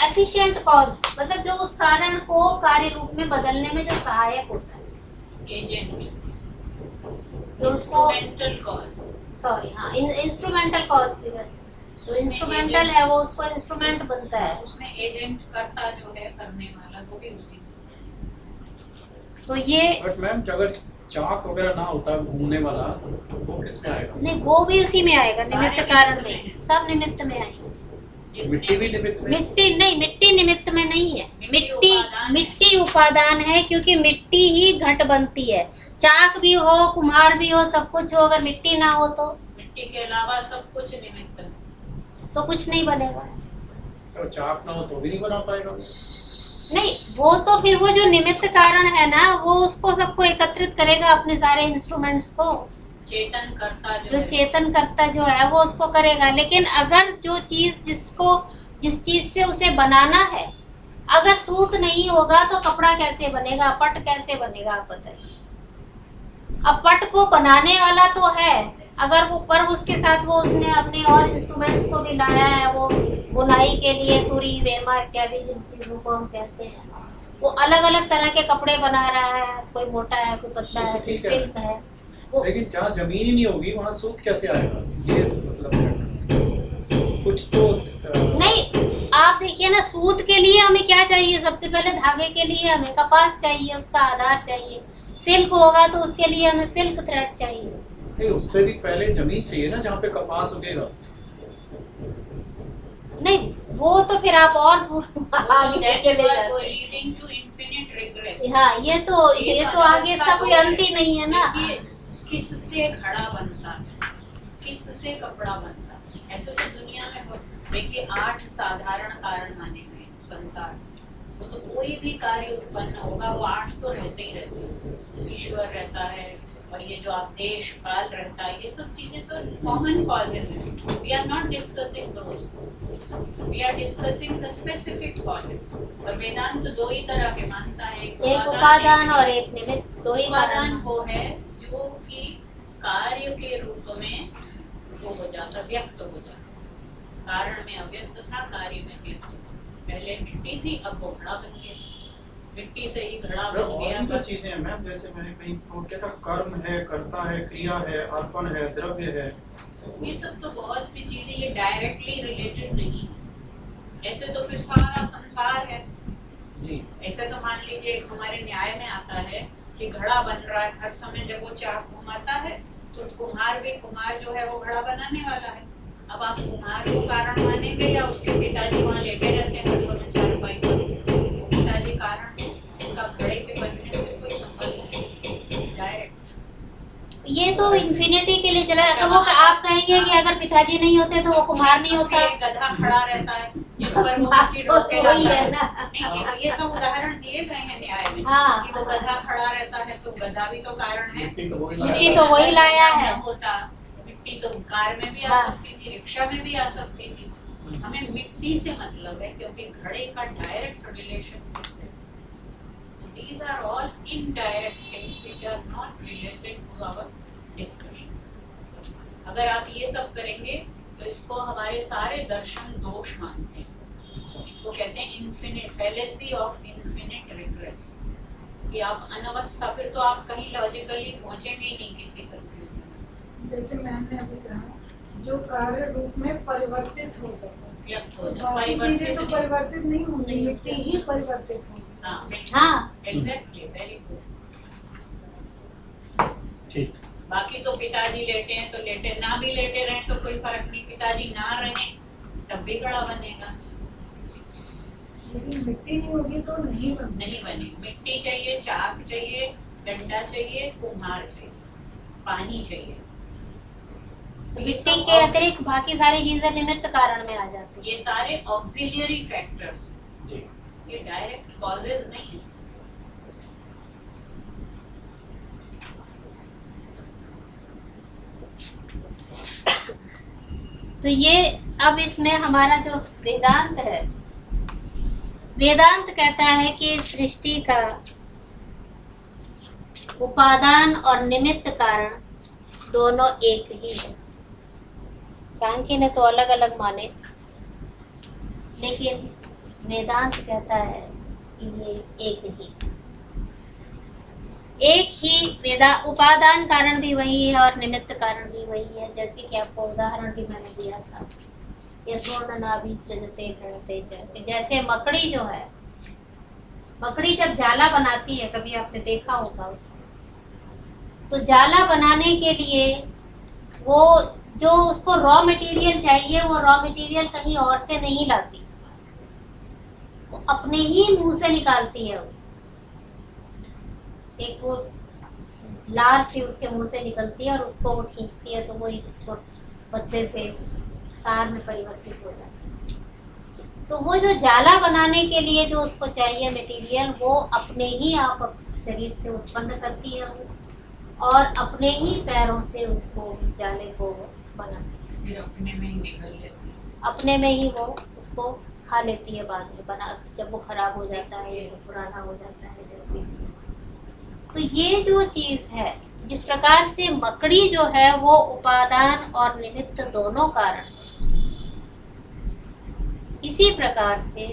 एफिशिएंट कॉज, मतलब जो उस कारण को कार्य रूप में बदलने में जो सहायक होता है, एजेंट, जो उसको इंस्ट्रूमेंटल कॉज, हाँ, इंस्ट्रूमेंटल कॉज, जो इंस्ट्रूमेंटल है वो उसको इंस्ट्रूमेंट बनता है। उसमें एजेंट करता जो है, करने वाला, वो भी उसी। तो ये बट मैम अगर चाक वगैरह ना होता घूमने वाला, वो किस में आएगा? नहीं, वो भी उसी में आएगा, निमित्त सारे कारण निमित्त में, सब निमित्त में आएंगे। मिट्टी भी निमित्त में? मिट्टी नहीं, मिट्टी निमित्त में नहीं है, उपादान है। मिट्टी उपादान है, क्योंकि मिट्टी ही घट बनती है। चाक भी हो, कुम्हार भी हो, सब कुछ हो, अगर मिट्टी ना हो तो मिट्टी के अलावा सब कुछ निमित्त है। तो कुछ नहीं बनेगा। तो चाक ना हो तो भी नहीं बना पाएगा? नहीं, वो तो फिर वो जो निमित्त कारण है ना, वो उसको सबको एकत्रित करेगा, अपने सारे इंस्ट्रूमेंट्स को। चेतन करता जो चेतन करता जो है वो उसको करेगा। लेकिन अगर जो चीज जिस चीज से उसे बनाना है, अगर सूत नहीं होगा तो कपड़ा कैसे बनेगा, पट कैसे बनेगा, आप बताइए। अब पट को बनाने वाला तो है, अगर वो पर उसके साथ वो उसने अपने और इंस्ट्रूमेंट्स को भी लाया है, वो बुनाई के लिए तुरी, वेमा इत्यादि जिन चीजों को हम कहते हैं, वो अलग अलग तरह के कपड़े बना रहा है, कोई मोटा है, कोई पतला है, कोई सिल्क है। लेकिन जहाँ जमीन ही नहीं होगी वहाँ सूत कैसे आएगा? ये मतलब कुछ तो नहीं, आप देखिए ना, सूत के लिए हमें क्या चाहिए? सबसे पहले धागे के लिए हमें कपास चाहिए, उसका आधार चाहिए। सिल्क होगा तो उसके लिए हमें सिल्क थ्रेड चाहिए। नहीं, उससे भी पहले जमीन चाहिए ना जहाँ पे कपास उगेगा। नहीं, वो तो फिर आप और आगे चले जाते हैं। Leading to infinite regress. हाँ, ये तो आगे इसका कोई अंत ही नहीं है ना। किससे घड़ा बनता है, किससे कपड़ा बनता है? ऐसे तो दुनिया में देखिए 8 साधारण कारण माने हुए संसार, वो तो कोई भी कार्य उत्पन्न होगा वो 8 तो रहते ही रहते हैं। ईश्वर रहता है और ये जो आप देश काल रहता है, ये सब चीजें तो कॉमन कॉजेज हैं। We are not discussing those, we are discussing the specific causes. और वेदांत तो 2 ही तरह के मानता है, एक उपादान और एक निमित्त, 2 ही उपादान कारण। वो है जो कि कार्य के रूप में वो हो जाता, व्यक्त हो जाता। कारण में अव्यक्त था, कार्य में व्यक्त था। पहले मिट्टी थी, अब वो घड़ा बन गया, मिट्टी से ही घड़ा बन गया। और चीजें हैं मैम, जैसे मैंने कहीं नोट किया था, कर्म है, कर्ता है, क्रिया है, अर्पण है, द्रव्य है। ये सब तो बहुत सी चीजें ये डायरेक्टली रिलेटेड नहीं है। ऐसे तो फिर सारा संसार है जी। ऐसे तो मान लीजिए हमारे न्याय में आता है कि घड़ा बन रहा है, हर समय जब वो चाक घुमाता है तो कुम्हार जो है वो घड़ा बनाने वाला है। अब आप कुम्हार को कारण मानेंगे या उसके पिताजी वहाँ लेटे रहते हैं हर समय चारपाई पर, पिताजी कारण है, उनका घड़े के बनने से कोई संबंध नहीं डायरेक्ट। ये तो इन्फिनिटी के लिए चला। अगर वो आप कहेंगे कि अगर पिताजी नहीं होते तो वो कुम्हार नहीं होता, एक गधा खड़ा रहता है जिस पर वो मिट्टी तो ढोके वही लाता है ना। नहीं, ये सब उदाहरण दिए गए हैं न्याय में। हाँ। कि वो गधा खड़ा रहता है तो गधा भी तो कारण है, मिट्टी तो वही मिट्टी तो वही लाया है। होता मिट्टी तो कार में भी आ हाँ। सकती थी, रिक्शा में भी आ सकती थी। हमें मिट्टी से मतलब है क्योंकि घड़े का डायरेक्ट रिलेशन इससे। These are all indirect things which are not related to our discussion. अगर आप ये सब करेंगे तो इसको हमारे सारे दर्शन दोष मानते हैं। इसको कहते हैं infinite fallacy of infinite regress, कि आप अनवस्था, फिर तो आप कहीं लॉजिकली पहुंचेंगे ही नहीं किसी कंक्लूजन। जैसे मैंने अभी कहा, जो कार्य रूप में परिवर्तित हो गए, व्यक्त हो बाकी चीजें तो परिवर्तित नहीं होंगी, मिट्टी ही परिवर्तित होगी। हाँ एग्जैक्टली, वेरी गुड। ठीक। बाकी तो पिताजी लेटे हैं तो लेटे, ना भी लेटे रहें तो कोई फर्क नहीं, पिताजी ना रहें तब भी घड़ा बनेगा। लेकिन मिट्टी नहीं होगी तो नहीं बन सकती। नहीं बनेगी। मिट्टी चाहिए, चाक चाहिए, डंडा चाहिए, कुम्हार चाहिए, पानी चाहिए। तो ये मिट्टी सब के अतिरिक्त बाकी सारी चीजें निमित्त कारण में आ जाती है। ये सारे ऑक्सिलियरी फैक्टर्स, जी। ये डायरेक्ट कॉजेज नहीं है। तो ये अब इसमें हमारा जो वेदांत है, वेदांत कहता है कि सृष्टि का उपादान और निमित्त कारण दोनों एक ही है। सांख्य ने तो अलग अलग माने, लेकिन वेदांत कहता है कि ये एक ही उपादान कारण भी वही है और निमित्त कारण भी वही है। जैसे कि आपको उदाहरण भी मैंने दिया था, यशोर्णनाभि सृजते गणते च। जैसे मकड़ी जो है, मकड़ी जब जाला बनाती है, कभी आपने देखा होगा उसको, तो जाला बनाने के लिए वो जो उसको रॉ मटेरियल चाहिए, वो रॉ मटेरियल कहीं और से नहीं लाती, वो अपने ही मुंह से निकालती है उसको। एक वो लार सी उसके मुंह से निकलती है और उसको वो खींचती है, तो वो एक छोटे पत्ते से तार में परिवर्तित हो जाता है। तो वो जो जाला बनाने के लिए जो उसको चाहिए मटेरियल, वो अपने ही आप शरीर से उत्पन्न करती है और अपने ही पैरों से उसको, उस जाले को बनाती है, फिर अपने में ही निकल लेती है। अपने में ही वो उसको खा लेती है बाद में, बना जब वो खराब हो जाता है या पुराना हो जाता है जैसे। तो ये जो चीज है, जिस प्रकार से मकड़ी जो है वो उपादान और निमित्त दोनों कारण है, इसी प्रकार से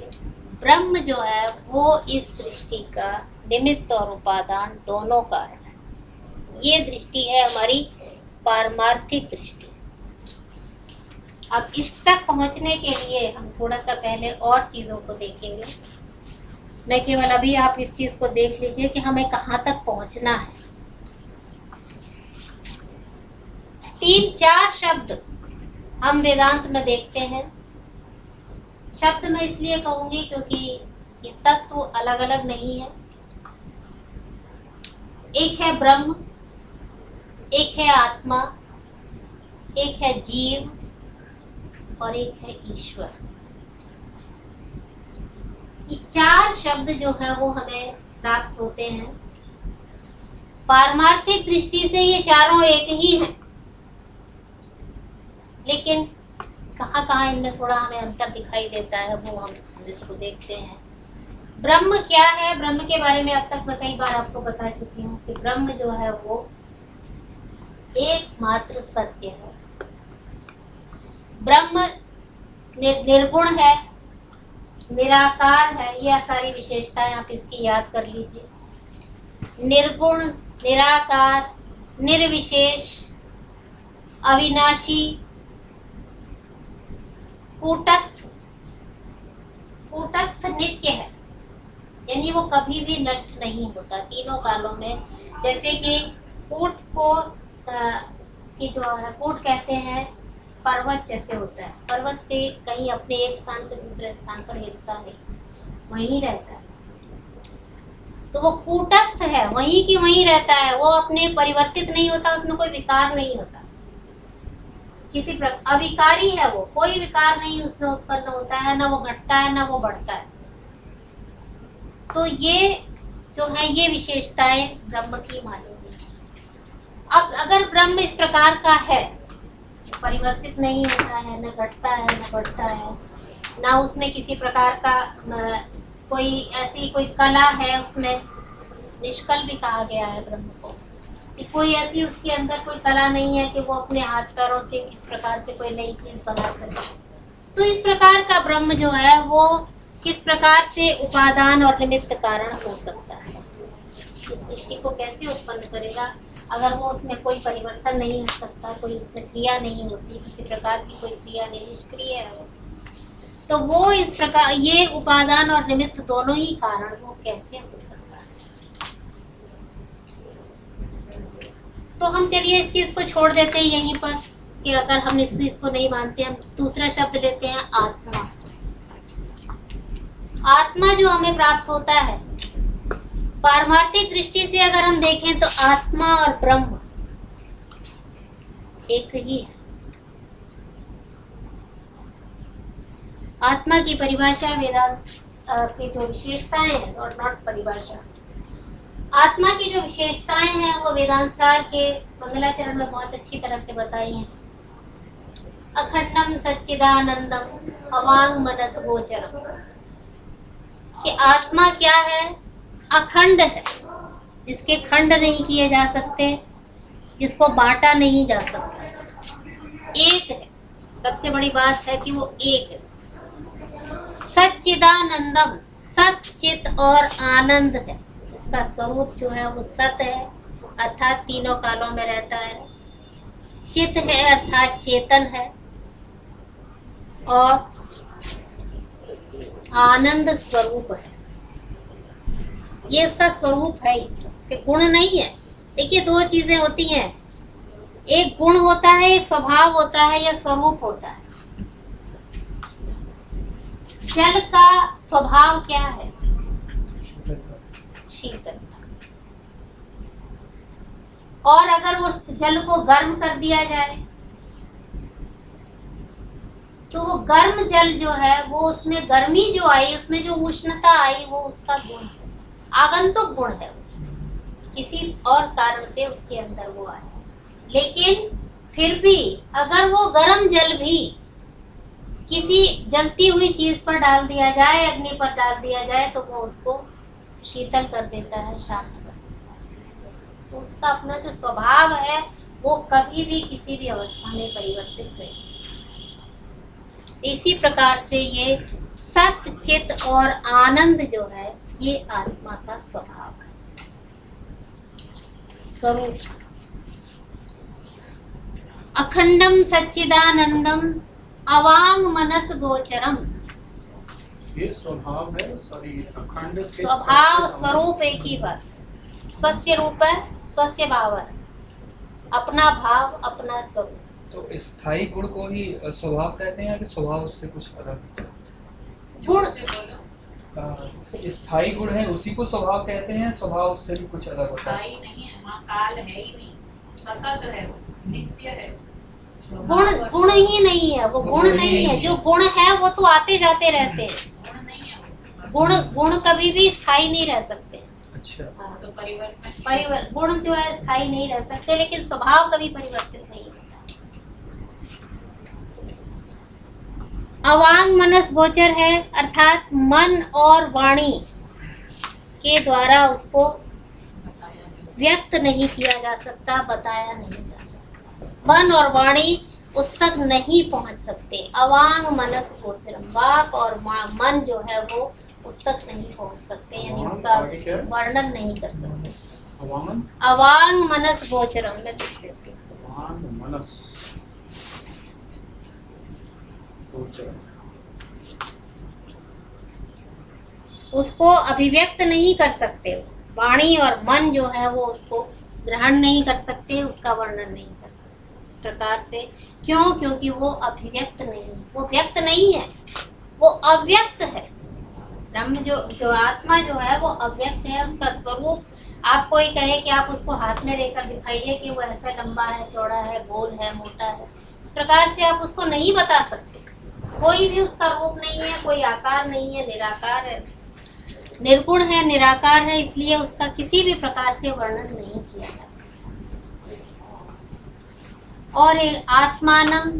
ब्रह्म जो है वो इस सृष्टि का निमित्त और उपादान दोनों कारण है। ये दृष्टि है हमारी पारमार्थिक दृष्टि। अब इस तक पहुंचने के लिए हम थोड़ा सा पहले और चीजों को देखेंगे। मैं केवल अभी आप इस चीज को देख लीजिए कि हमें कहाँ तक पहुंचना है। 3-4 शब्द हम वेदांत में देखते हैं। शब्द मैं इसलिए कहूंगी क्योंकि ये तत्व अलग अलग नहीं है। एक है ब्रह्म, एक है आत्मा, एक है जीव और एक है ईश्वर। ये 4 शब्द जो है वो हमें प्राप्त होते हैं। पारमार्थिक दृष्टि से ये चारों एक ही हैं, लेकिन कहाँ कहाँ इनमें थोड़ा हमें अंतर दिखाई देता है, वो हम जिसको देखते हैं। ब्रह्म क्या है? ब्रह्म के बारे में अब तक मैं कई बार आपको बता चुकी हूँ कि ब्रह्म जो है वो एकमात्र सत्य है। ब्रह्म निर्गुण है, निराकार है। ये सारी विशेषताएं आप इसकी याद कर लीजिए। निर्गुण, निराकार, निर्विशेष, अविनाशी, कूटस्थ। कूटस्थ नित्य है, यानी वो कभी भी नष्ट नहीं होता तीनों कालों में। जैसे कि कूट को की जो है कूट कहते हैं, पर्वत जैसे होता है। पर्वत के कहीं अपने एक स्थान से दूसरे स्थान पर हिलता नहीं, वहीं रहता है। तो वो कूटस्थ है, वहीं की वहीं रहता है, वो अपने परिवर्तित नहीं होता, उसमें कोई विकार नहीं होता। किसी प्रकार अविकारी है वो, कोई विकार नहीं उसमें उत्पन्न होता है, ना वो घटता है ना वो बढ़ता है। तो ये जो है ये विशेषताएं ब्रह्म की मालूम है। अब अगर ब्रह्म इस प्रकार का है, परिवर्तित नहीं होता है, न घटता है न बढ़ता है, ना उसमें किसी प्रकार का कोई ऐसी कोई कला है, उसमें निष्कल भी कहा गया है ब्रह्म को, कि कोई ऐसी उसके अंदर कोई कला नहीं है कि वो अपने हाथ पैरों से किस प्रकार से कोई नई चीज बना सके। तो इस प्रकार का ब्रह्म जो है वो किस प्रकार से उपादान और निमित्त कारण हो सकता है? इस सृष्टि को कैसे उत्पन्न करेगा अगर वो उसमें कोई परिवर्तन नहीं हो सकता, कोई उसमें क्रिया नहीं होती, किसी प्रकार की कोई क्रिया नहीं, निष्क्रिय है वो। तो वो इस प्रकार ये उपादान और निमित्त दोनों ही कारण वो कैसे हो सकता है? तो हम चलिए इस चीज को छोड़ देते हैं यहीं पर कि अगर हम इस चीज को नहीं मानते, हम दूसरा शब्द लेते हैं आत्मा। आत्मा जो हमें प्राप्त होता है, पारमार्थिक दृष्टि से अगर हम देखें तो आत्मा और ब्रह्म एक ही है। आत्मा की परिभाषा वेदांत की जो विशेषताएं हैं, और नॉट परिभाषा, आत्मा की जो विशेषताएं हैं वो वेदांत सार के मंगलाचरण में बहुत अच्छी तरह से बताई हैं। अखंडम सच्चिदानंदम अवांग मनस गोचरम, कि आत्मा क्या है? अखंड है, जिसके खंड नहीं किए जा सकते, जिसको बांटा नहीं जा सकता, एक है। सबसे बड़ी बात है कि वो एक है। सच्चिदानंदम, सच्चित और आनंद है, उसका स्वरूप जो है वो सत है अर्थात तीनों कालों में रहता है, चित है अर्थात चेतन है, और आनंद स्वरूप है। ये उसका स्वरूप है, इसके गुण नहीं है। देखिए दो चीजें होती हैं, एक गुण होता है, एक स्वभाव होता है या स्वरूप होता है। जल का स्वभाव क्या है? शीतलता। और अगर वो जल को गर्म कर दिया जाए तो वो गर्म जल जो है वो उसमें गर्मी जो आई, उसमें जो उष्णता आई, वो उसका गुण है, आगंतुक गुण है, किसी और कारण से उसके अंदर वो आए। लेकिन फिर भी अगर वो गर्म जल भी किसी जलती हुई चीज पर डाल दिया जाए, अग्नि पर डाल दिया जाए, तो वो उसको शीतल कर देता है, शांत कर देता है। तो उसका अपना जो स्वभाव है वो कभी भी किसी भी अवस्था में परिवर्तित नहीं। इसी प्रकार से ये सत, चित और आनंद जो है ये आत्मा का स्वभाव है, स्वरूप। अखंडम सच्चिदानंदम अवांग मनस गोचरम, ये स्वभाव है, सॉरी अखंड स्वभाव स्वरूप एक ही बात। स्वस्य रूप है, स्वस्य भाव है, अपना भाव, अपना स्वरूप। तो स्थायी गुण को ही स्वभाव कहते हैं कि स्वभाव उससे कुछ अलग? गुण से बोलो, स्थायी गुण है उसी को स्वभाव कहते हैं, स्वभाव उससे भी कुछ अलग होता है? स्थायी नहीं है, वहाँ काल है ही नहीं, सतत है, नित्य है। गुण गुण ही नहीं है, वो गुण नहीं है। जो गुण है वो तो आते जाते रहते हैं। गुण नहीं है, गुण गुण कभी भी स्थायी नहीं रह सकते। अच्छा, हाँ, तो परिवर्तन गुण जो है स्थायी नहीं रह सकते, लेकिन स्वभाव कभी परिवर्तित नहीं होता। अवांग मनस गोचर है, अर्थात मन और वाणी के द्वारा उसको व्यक्त नहीं किया जा सकता, बताया नहीं जा सकता। मन और वाणी उस तक नहीं पहुंच सकते। अवांग मनस गोचरम, वाक और मन जो है वो उस तक नहीं पहुंच सकते, यानी उसका वर्णन नहीं कर सकते। अवांग मनस गोचरम में लिख देती हूँ। अवांग मनस गोचर, उसको अभिव्यक्त नहीं कर सकते। वाणी और मन जो है वो उसको ग्रहण नहीं कर सकते, उसका वर्णन नहीं कर सकते। इस प्रकार से क्यों? क्योंकि वो अभिव्यक्त नहीं, वो व्यक्त नहीं है, वो अव्यक्त है। ब्रह्म जो आत्मा जो है वो अव्यक्त है। उसका स्वरूप आप कोई कहे कि आप उसको हाथ में लेकर दिखाइए कि वो ऐसा लंबा है, चौड़ा है, गोल है, मोटा है, इस प्रकार से आप उसको नहीं बता सकते। कोई भी उसका रूप नहीं है, कोई आकार नहीं है, निराकार है, निर्गुण है, निराकार है, इसलिए उसका किसी भी प्रकार से वर्णन नहीं किया जा सकता। और आत्मानम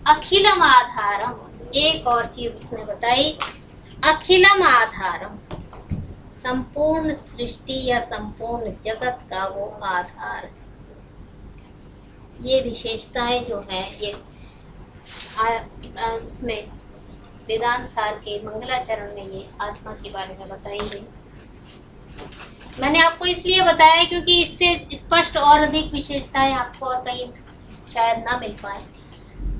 अखिलम आधारम, एक और चीज उसने बताई, अखिलम आधारम, संपूर्ण सृष्टि या संपूर्ण जगत का वो आधार है। ये विशेषताएं जो है ये उसमें वेदांत सार के मंगलाचरण में ये आत्मा के बारे में बताई गई। मैंने आपको इसलिए बताया क्योंकि इससे स्पष्ट और अधिक विशेषताएं आपको और कहीं शायद ना मिल पाए।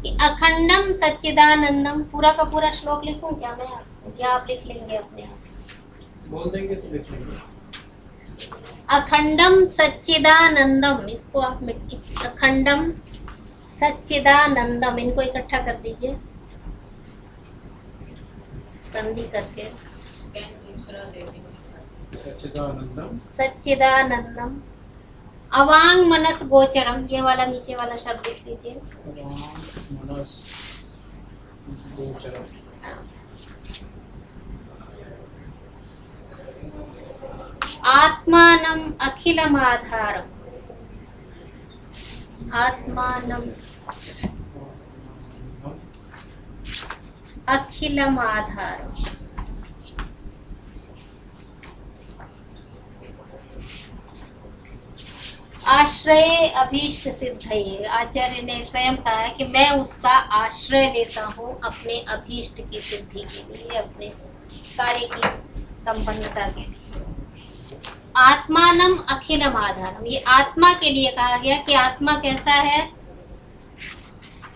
कि अखंडम सच्चिदानंदम, पूरा का पूरा श्लोक लिखूं क्या मैं आपको, या आप लिख लेंगे अपने आप? बोल देंगे तो लिख लेंगे। अखंडम सच्चिदानंदम, इसको आप अखंडम सच्चिदानंदम, इनको इकट्ठा कर दीजिए संधि करके। पेन दूसरा दे देंगे। सच्चिदानंदम सच्चिदानंदम अवांग मनस गोचरम, ये वाला नीचे वाला शब्द लिख लीजिए। मनस गोचरम। आत्मानम अखिलम आधारम, आत्मानम अखिलम आधारम। आश्रय अभीष्ट सिद्ध है। आचार्य ने स्वयं कहा है कि मैं उसका आश्रय लेता हूँ अपने अभीष्ट की सिद्धि के लिए, अपने कार्य की संपन्नता के लिए। आत्मानम अखिलम आधारम, ये आत्मा के लिए कहा गया कि आत्मा कैसा है?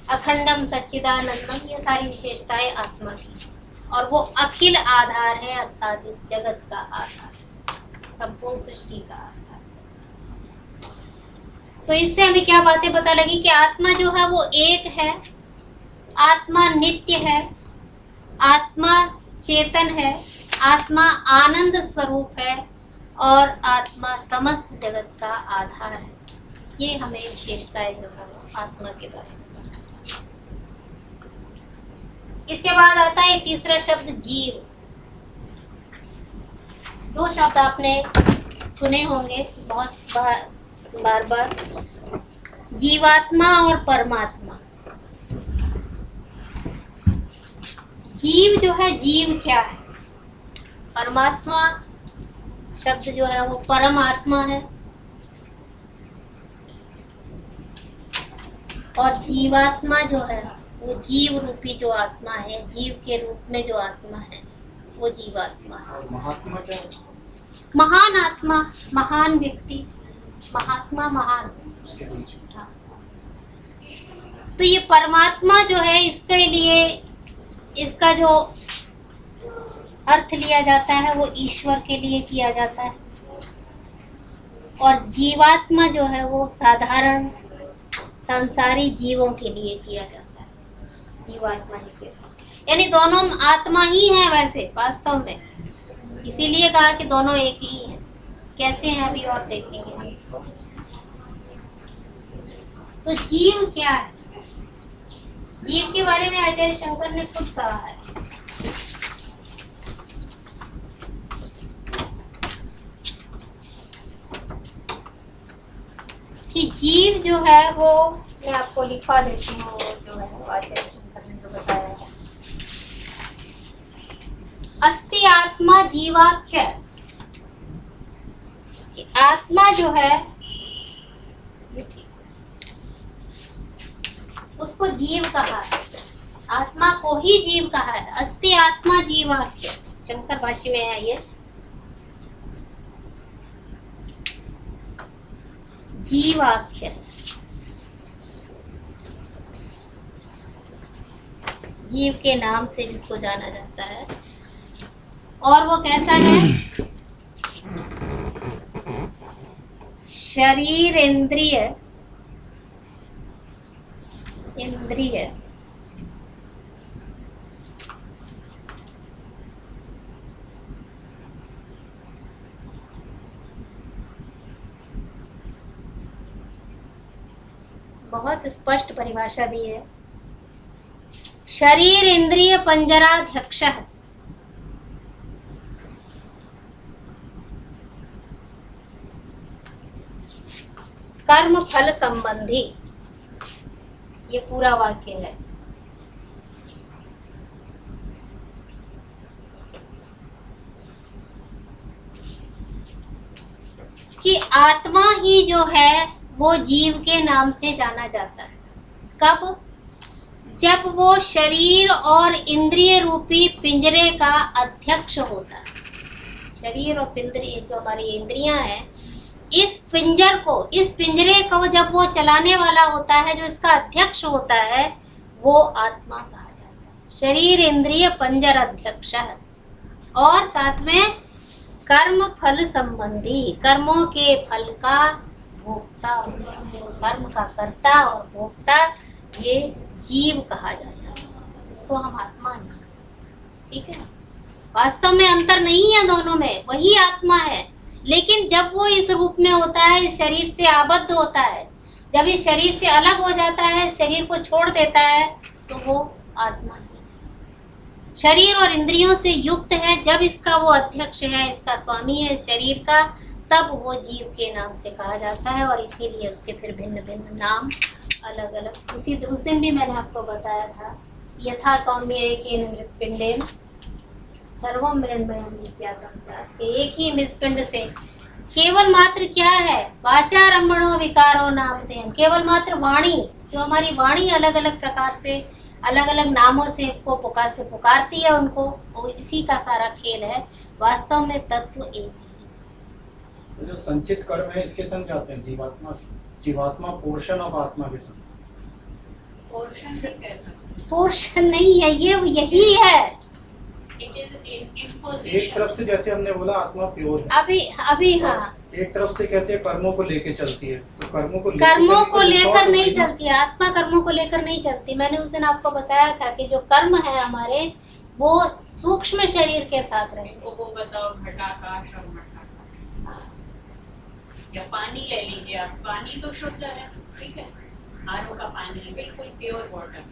अखंडम सच्चिदानंदम, ये सारी विशेषताएं आत्मा की, और वो अखिल आधार है, अर्थात इस जगत का आधार, संपूर्ण सृष्टि का आधार। तो इससे हमें क्या बातें पता लगी कि आत्मा जो है वो एक है, आत्मा नित्य है, आत्मा चेतन है, आत्मा आनंद स्वरूप है, और आत्मा समस्त जगत का आधार है। ये हमें विशेषताएं जो है आत्मा के बारे में। इसके बाद आता है तीसरा शब्द जीव। दो शब्द आपने सुने होंगे बहुत बार बार, जीवात्मा और परमात्मा। जीव जो है, जीव क्या है? परमात्मा शब्द जो है वो परमात्मा है, और जीवात्मा जो है वो जीव रूपी जो आत्मा है, जीव के रूप में जो आत्मा है वो जीवात्मा है। और महात्मा क्या है? महान आत्मा, महान व्यक्ति, महात्मा महान। उसके बीच में। हाँ। तो ये परमात्मा जो है, इसके लिए इसका जो अर्थ लिया जाता है वो ईश्वर के लिए किया जाता है, और जीवात्मा जो है वो साधारण संसारी जीवों के लिए किया जाता है। जीवात्मा ही से, यानी दोनों आत्मा ही है वैसे वास्तव में, इसीलिए कहा कि दोनों एक ही हैं। कैसे हैं अभी और देखेंगे हम इसको। तो जीव क्या है? जीव के बारे में आचार्य शंकर ने खुद कहा है कि जीव जो है वो, मैं आपको लिखवा देती हूँ, जो है वो आचार्य शंकर ने जो बताया है। अस्ति आत्मा जीवाख्य, कि आत्मा जो है उसको जीव कहा है, आत्मा को ही जीव कहा है। अस्ति आत्मा जीवाख्य, शंकर भाष्य में है ये। जीवाख्य, जीव के नाम से जिसको जाना जाता है, और वो कैसा है? शरीर इंद्रिय, इंद्रिय बहुत स्पष्ट परिभाषा दी है। शरीर इंद्रिय पंजराध्यक्ष, कर्म फल संबंधी, ये पूरा वाक्य है। कि आत्मा ही जो है वो जीव के नाम से जाना जाता है। कब? जब वो शरीर और इंद्रिय रूपी पिंजरे का अध्यक्ष होता है। शरीर और पिंजरे जो हमारी इंद्रियां हैं, इस पिंजरे को जब वो चलाने वाला होता है, जो इसका अध्यक्ष होता है, वो आत्मा कहा जाता है। शरीर इंद्रिय पंजर अध्यक्ष है। और साथ में कर्म फल संबंधी, कर्मों के फल का भोक्ता, और कर्म का कर्ता और भोक्ता, ये जीव कहा जाता है। उसको हम आत्मा नहीं कहते, ठीक है। वास्तव में अंतर नहीं है दोनों में, वही आत्मा है। लेकिन जब वो इस रूप में होता है, इस शरीर से आबद्ध होता है, जब इस शरीर से अलग हो जाता है, शरीर को छोड़ देता है, तो वो आत्मा है। शरीर और इंद्रियों से युक्त है, जब इसका वो अध्यक्ष है, इसका स्वामी है इस शरीर का, तब वो जीव के नाम से कहा जाता है। और इसीलिए उसके फिर भिन्न भिन्न नाम अलग अलग। उस दिन भी मैंने आपको बताया था, यथा सौम्य एकेन मृत्पिंडेन सर्वम मृण्मयम् नित्यात्म सार। एक ही मृतपिंड से केवल मात्र क्या है, वाचारंभणो विकारो नामधेयम्, केवल मात्र वाणी, जो हमारी वाणी अलग अलग प्रकार से अलग अलग नामों से को पुकारती है उनको, वो इसी का सारा खेल है। वास्तव में तत्व एक ही है। जो संचित कर्म है इसके संग जाते हैं जीवात्मा पोर्शन ऑफ आत्मा के संग। पोर्शन नहीं है, ये यही है। एक तरफ से जैसे हमने बोला आत्मा प्योर है, अभी हाँ, एक तरफ से कहते हैं कर्मों को लेके चलती है, तो कर्मों को लेकर नहीं चलती है। आत्मा कर्मों को लेकर नहीं चलती। मैंने उस दिन आपको बताया था कि जो कर्म है हमारे, वो सूक्ष्म शरीर के साथ रहते हैं। वो बताओ, घटाकाश और मठाकाश, या पानी ले लीजिए आप, पानी तो शुद्ध है, ठीक है, आरओ का पानी है, बिल्कुल प्योर वाटर।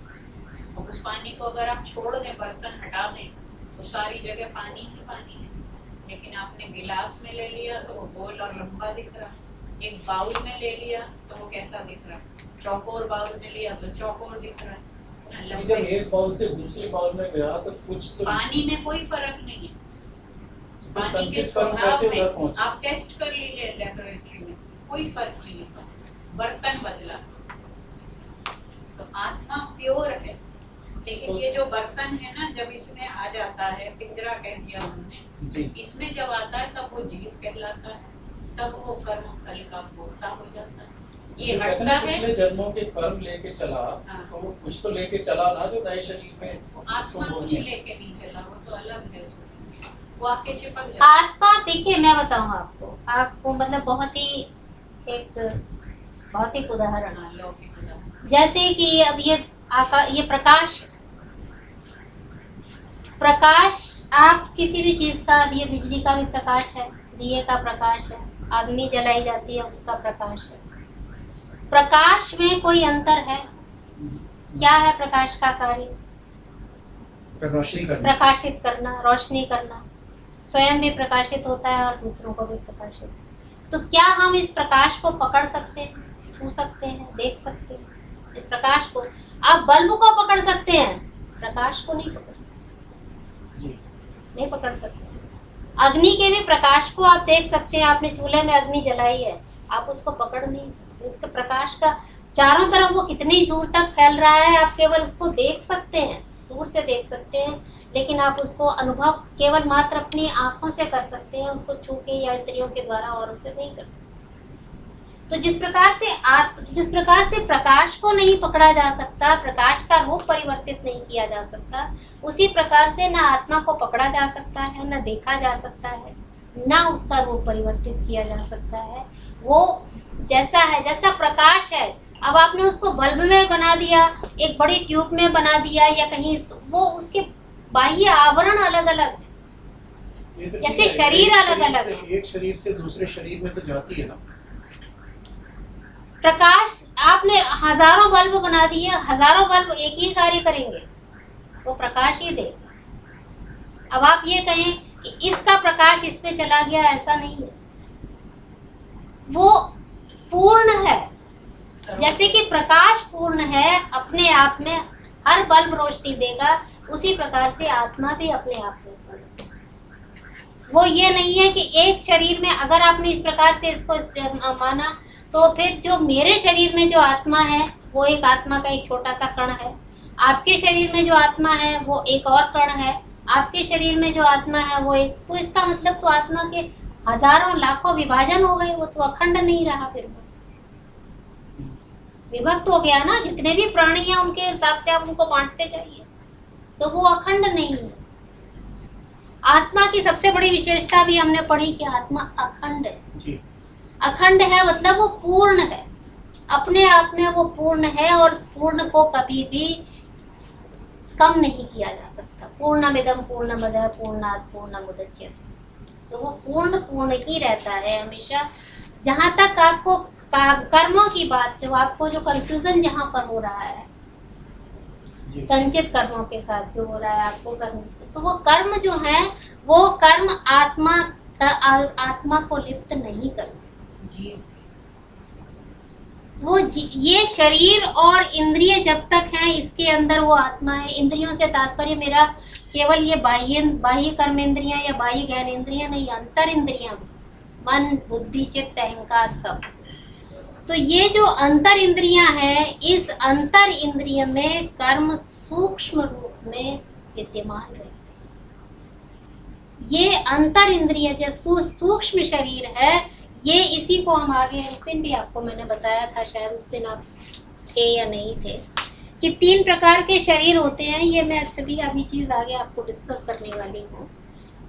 और उस पानी को अगर आप छोड़ दें, बर्तन हटा दें, तो सारी जगह पानी ही पानी है। लेकिन आपने गिलास में ले लिया तो वो गोल और लंबा दिख रहा, एक बाउल में ले लिया तो वो कैसा दिख रहा, चौकोर बाउल में लिया तो चौकोर दिख रहा है। जब एक बाउल से दूसरे बाउल में गया तो कुछ तो पानी में कोई फर्क नहीं है, पानी के संचित कर्म स्वभाव कैसे में उधर पहुंचे? आप टेस्ट कर लीजिए लेबोरेटरी में, कोई फर्क नहीं है, बर्तन बदला। तो आत्मा प्योर है, लेकिन ये जो बर्तन है ना, जब इसमें आ जाता है, पिंजरा कह दिया हमने, इसमें जब आता है तब वो जीव कहलाता है, तब वो कर्म फल का भोक्ता हो जाता है। ये हटता है, पिछले जन्मों के कर्म लेके चला, हाँ। तो वो कुछ तो लेके चला ना, जो नए शरीर में आत्मा कुछ लेके नहीं चला, वो तो अलग है, वो आपके चिपक जाता है। आत्मा, देखिए मैं बताऊं आपको मतलब बहुत ही भौतिक उदाहरण। हाँ, लौकिक उदाहरण। जैसे कि अब ये प्रकाश, आप किसी भी चीज का, अब ये बिजली का भी प्रकाश है, दिए का प्रकाश है, अग्नि जलाई जाती है उसका प्रकाश है। प्रकाश में कोई अंतर है? क्या है प्रकाश का कार्य? प्रकाशित करना, रोशनी करना। स्वयं भी प्रकाशित होता है और दूसरों को भी प्रकाशित। तो क्या हम इस प्रकाश को पकड़ सकते हैं, छू सकते हैं, देख सकते हैं? इस प्रकाश को आप बल्ब को पकड़ सकते हैं, प्रकाश को नहीं पकड़ सकते, नहीं पकड़ सकते। अग्नि के भी प्रकाश को आप देख सकते हैं, आपने चूल्हे में अग्नि जलाई है, आप उसको पकड़ नहीं सकते। उसके प्रकाश का चारों तरफ वो कितनी दूर तक फैल रहा है, आप केवल उसको देख सकते हैं, दूर से देख सकते हैं, लेकिन आप उसको अनुभव केवल मात्र अपनी आंखों से कर सकते हैं, उसको छू के या इंद्रियों के द्वारा और उसे नहीं कर सकते। तो जिस प्रकार से प्रकाश को नहीं पकड़ा जा सकता, प्रकाश का रूप परिवर्तित नहीं किया जा सकता, उसी प्रकार से ना आत्मा को पकड़ा जा सकता है, ना देखा जा सकता है, ना उसका रूप परिवर्तित किया जा सकता है। वो जैसा है, जैसा प्रकाश है। अब आपने उसको बल्ब में बना दिया, एक बड़ी ट्यूब में बना दिया या कहीं, वो उसके बाह्य आवरण अलग अलग है, जैसे शरीर अलग अलग है। एक शरीर से दूसरे शरीर में तो जाती है ना प्रकाश। आपने हजारों बल्ब बना दिए, हजारों बल्ब एक ही कार्य करेंगे, वो प्रकाश ही दे। अब आप ये कहें कि इसका प्रकाश इस पे चला गया, ऐसा नहीं है, वो पूर्ण है। जैसे कि प्रकाश पूर्ण है अपने आप में, हर बल्ब रोशनी देगा, उसी प्रकार से आत्मा भी अपने आप में पूर्ण है। वो ये नहीं है कि एक शरीर में, अगर आपने इस प्रकार से इसको माना, तो फिर जो मेरे शरीर में जो आत्मा है, वो एक आत्मा का एक छोटा सा कण है, आपके शरीर में जो आत्मा है वो एक और कण है, आपके शरीर में जो आत्मा है वो एक, तो इसका मतलब तो आत्मा के हजारों लाखों विभाजन हो गए, वो तो अखंड नहीं रहा, फिर वो विभक्त हो गया ना। जितने भी प्राणी हैं उनके हिसाब से आप उनको बांटते जाइए, तो वो अखंड नहीं है। आत्मा की सबसे बड़ी विशेषता भी हमने पढ़ी कि आत्मा अखंड है। जी। अखंड है मतलब वो पूर्ण है, अपने आप में वो पूर्ण है, और उस पूर्ण को कभी भी कम नहीं किया जा सकता। पूर्णमिदं पूर्णमदः पूर्णात् पूर्णमुदच्यते, तो वो पूर्ण पूर्ण ही रहता है हमेशा। जहाँ तक आपको कर्मों की बात, जो आपको जो कंफ्यूजन जहाँ पर हो रहा है जी। संचित कर्मों के साथ जो हो रहा है आपको कर्म, तो वो कर्म जो है वो कर्म आत्मा को लिप्त नहीं करते। जी। वो ये शरीर और इंद्रिय जब तक हैं इसके अंदर वो आत्मा है। इंद्रियों से तात्पर्य मेरा केवल ये बाह्य कर्म इंद्रियां या बाह्य ज्ञान इंद्रियां नहीं, अंतर इंद्रियां, मन बुद्धि चित्त अहंकार सब। तो ये जो अंतर इंद्रियां हैं, इस अंतर इंद्रिय में कर्म सूक्ष्म रूप में विद्यमान रहते हैं। ये अंतर इंद्रिय जो सूक्ष्म शरीर है, ये इसी को हम आगे उस दिन भी आपको मैंने बताया था, शायद उस दिन आप थे या नहीं थे, कि 3 प्रकार के शरीर होते हैं। ये मैं सभी अभी चीज आगे आपको डिस्कस करने वाली हूँ।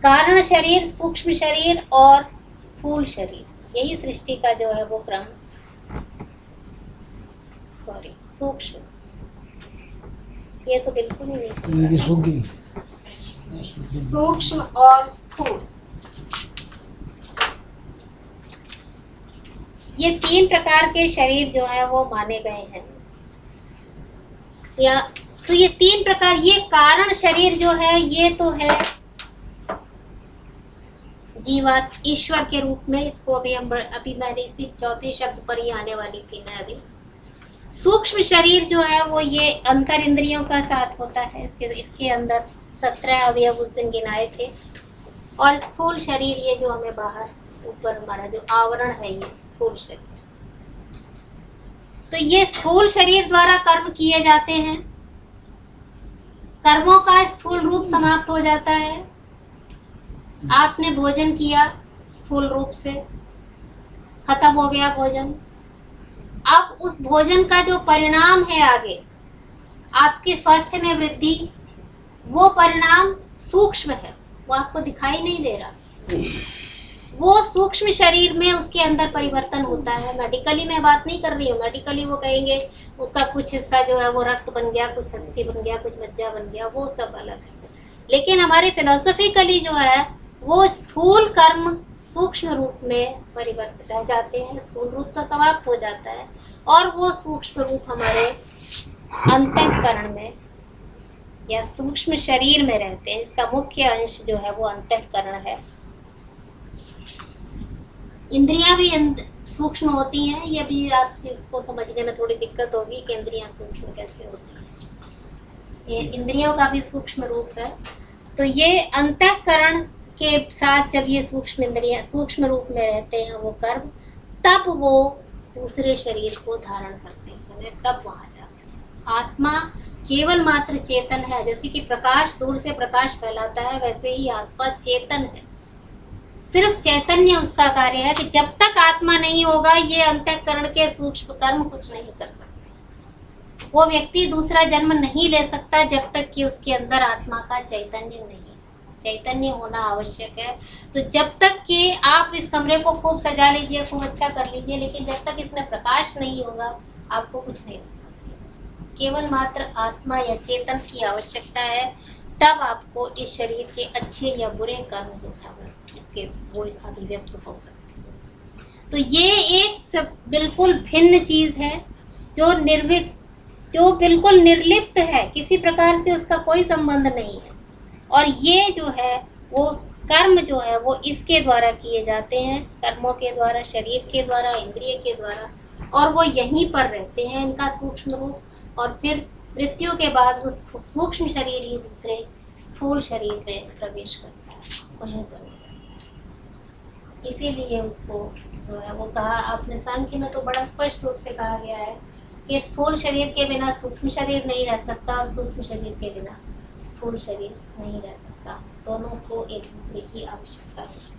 कारण शरीर, सूक्ष्म शरीर और स्थूल शरीर। यही सृष्टि का जो है वो क्रम, सॉरी सूक्ष्म, ये तो बिल्कुल ही नहीं चल रहा। सूक्ष्म और स्थूल, ये 3 प्रकार के शरीर जो है वो माने गए हैं। या तो ये 3 प्रकार, ये कारण शरीर जो है ये तो है जीवात ईश्वर के रूप में, इसको अभी मैंने इसी चौथे शब्द पर ही आने वाली थी मैं अभी। सूक्ष्म शरीर जो है वो ये अंतर इंद्रियों का साथ होता है, इसके अंदर 17 अवयव उस दिन गिनाए थे। और स्थूल शरीर ये जो हमें बाहर ऊपर हमारा जो आवरण है, ये स्थूल शरीर। तो ये स्थूल शरीर द्वारा कर्म किए जाते हैं। कर्मों का स्थूल रूप समाप्त हो जाता है। आपने भोजन किया, स्थूल रूप से खत्म हो गया भोजन। अब उस भोजन का जो परिणाम है आगे आपके स्वास्थ्य में वृद्धि, वो परिणाम सूक्ष्म है, वो आपको दिखाई नहीं दे रहा। वो सूक्ष्म शरीर में उसके अंदर परिवर्तन होता है। मेडिकली मैं बात नहीं कर रही हूँ, मेडिकली वो कहेंगे उसका कुछ हिस्सा जो है वो रक्त बन गया, कुछ अस्थि बन गया, कुछ मज्जा बन गया, वो सब अलग है। लेकिन हमारे फिलोसफिकली जो है वो स्थूल कर्म सूक्ष्म रूप में परिवर्तित रह जाते हैं। स्थूल रूप तो समाप्त हो जाता है और वो सूक्ष्म रूप हमारे अंतःकरण में या सूक्ष्म शरीर में रहते हैं। इसका मुख्य अंश जो है वो अंतःकरण है। इंद्रियां भी सूक्ष्म होती हैं, ये भी आप चीज को समझने में थोड़ी दिक्कत होगी कि इंद्रियां सूक्ष्म कैसे होती हैं। ये इंद्रियों का भी सूक्ष्म रूप है। तो ये अंतःकरण के साथ जब ये सूक्ष्म इंद्रियां सूक्ष्म रूप में रहते हैं वो कर्म, तब वो दूसरे शरीर को धारण करते समय तब वहां जाते हैं। आत्मा केवल मात्र चेतन है। जैसे कि प्रकाश दूर से प्रकाश फैलाता है, वैसे ही आत्मा चेतन है। सिर्फ चैतन्य उसका कार्य है कि जब तक आत्मा नहीं होगा ये अंतःकरण के सूक्ष्म कर्म कुछ नहीं कर सकते। वो व्यक्ति दूसरा जन्म नहीं ले सकता जब तक कि उसके अंदर आत्मा का चैतन्य नहीं। चैतन्य होना आवश्यक है। तो जब तक कि आप इस कमरे को खूब सजा लीजिए, खूब अच्छा कर लीजिए, लेकिन जब तक इसमें प्रकाश नहीं होगा आपको कुछ नहीं होगा। केवल मात्र आत्मा या चेतन की आवश्यकता है, तब आपको इस शरीर के अच्छे या बुरे कर्म जो है इसके वो अभिव्यक्त हो सकते हैं। तो ये एक बिल्कुल भिन्न चीज है जो बिल्कुल निर्लिप्त है, किसी प्रकार से उसका कोई संबंध नहीं है। और ये जो है वो कर्म जो है वो इसके द्वारा किए जाते हैं, कर्मों के द्वारा, शरीर के द्वारा, इंद्रिय के द्वारा, और वो यहीं पर रहते हैं इनका सूक्ष्म रूप। और फिर मृत्यु के बाद वो सूक्ष्म शरीर ही दूसरे स्थूल शरीर में प्रवेश करता है, वहीं पर हो जाता है। इसीलिए उसको जो है वो कहा, आपने सांख्य में तो बड़ा स्पष्ट रूप से कहा गया है कि स्थूल शरीर के बिना सूक्ष्म शरीर नहीं रह सकता और सूक्ष्म शरीर के बिना स्थूल शरीर नहीं रह सकता। दोनों को एक दूसरे की आवश्यकता है।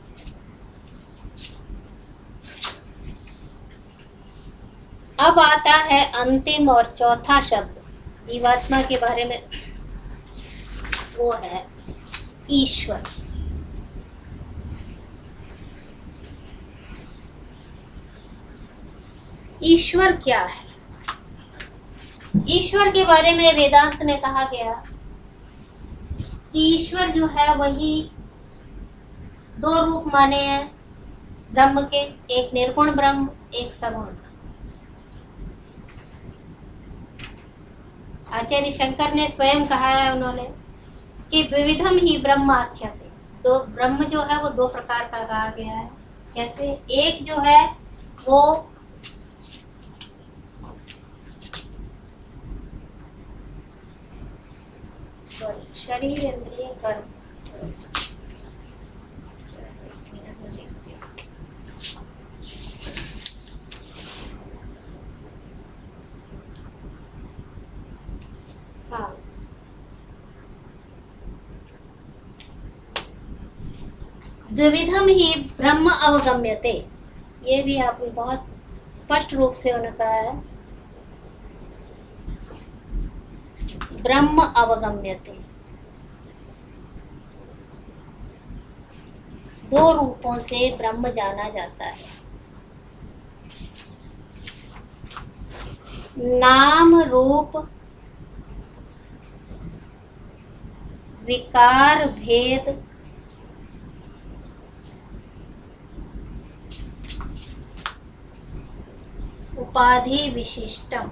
अब आता है अंतिम और चौथा शब्द जीवात्मा के बारे में, वो है ईश्वर। ईश्वर क्या है? ईश्वर के बारे में वेदांत में कहा गया कि ईश्वर जो है वही दो रूप माने हैं ब्रह्म के, एक निर्गुण ब्रह्म, एक सगुण ब्रह्म। आचार्य शंकर ने स्वयं कहा है उन्होंने कि द्विविधम ही ब्रह्म आख्याते। तो ब्रह्म जो है वो दो प्रकार का कहा गया है। कैसे? एक जो है वो शरीर इंद्रिय कर्म, हाँ, द्विविधम ही ब्रह्म अवगम्यते। ये भी आपने बहुत स्पष्ट रूप से उन्होंने कहा है, ब्रह्म अवगम्यते। दो रूपों से ब्रह्म जाना जाता है, नाम रूप विकार भेद उपाधि विशिष्टम।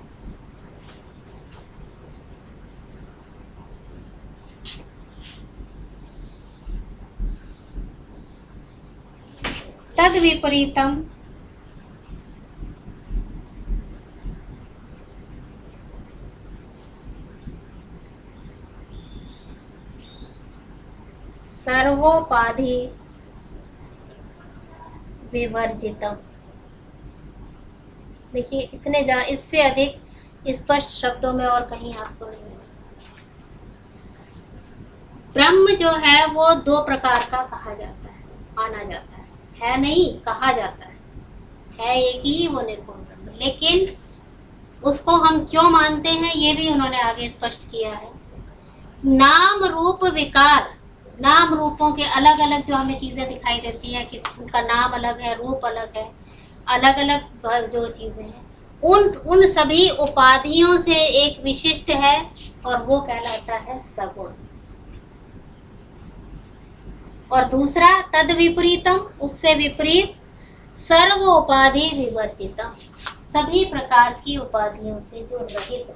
तद विपरीतम सर्वोपाधि विवर्जितम। देखिए इतने इससे अधिक स्पष्ट शब्दों में और कहीं आपको नहीं मिल सकता। ब्रह्म जो है वो दो प्रकार का कहा जाता है, माना जाता है नहीं, कहा जाता है एक ही वो निर्गुण ब्रह्म। लेकिन उसको हम क्यों मानते हैं ये भी उन्होंने आगे स्पष्ट किया है। नाम रूप विकार, नाम रूपों के अलग अलग जो हमें चीजें दिखाई देती हैं, कि उनका नाम अलग है, रूप अलग है, अलग अलग जो चीजें हैं, उन सभी उपाधियों से एक विशिष्ट है और वो कहलाता है सगुण। और दूसरा तद विपरीतम, उससे विपरीत सर्व उपाधि विवर्जितम, सभी प्रकार की उपाधियों से जो रहित,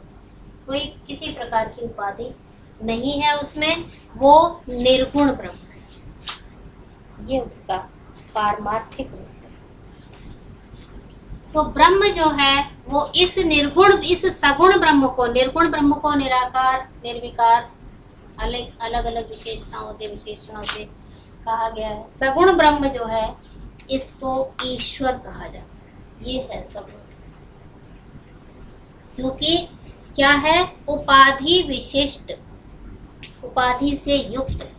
कोई किसी प्रकार की उपाधि नहीं है उसमें, वो निर्गुण ब्रह्म है। ये उसका पारमार्थिक रूप है। तो ब्रह्म जो है वो इस निर्गुण, इस सगुण ब्रह्म को, निर्गुण ब्रह्म को निराकार निर्विकार अलग अलग विशेषताओं से विशेषणों से कहा गया है। सगुण ब्रह्म जो है इसको ईश्वर कहा जाता है। ये है सगुण, क्योंकि क्या है? उपाधि विशिष्ट, उपाधि से युक्त।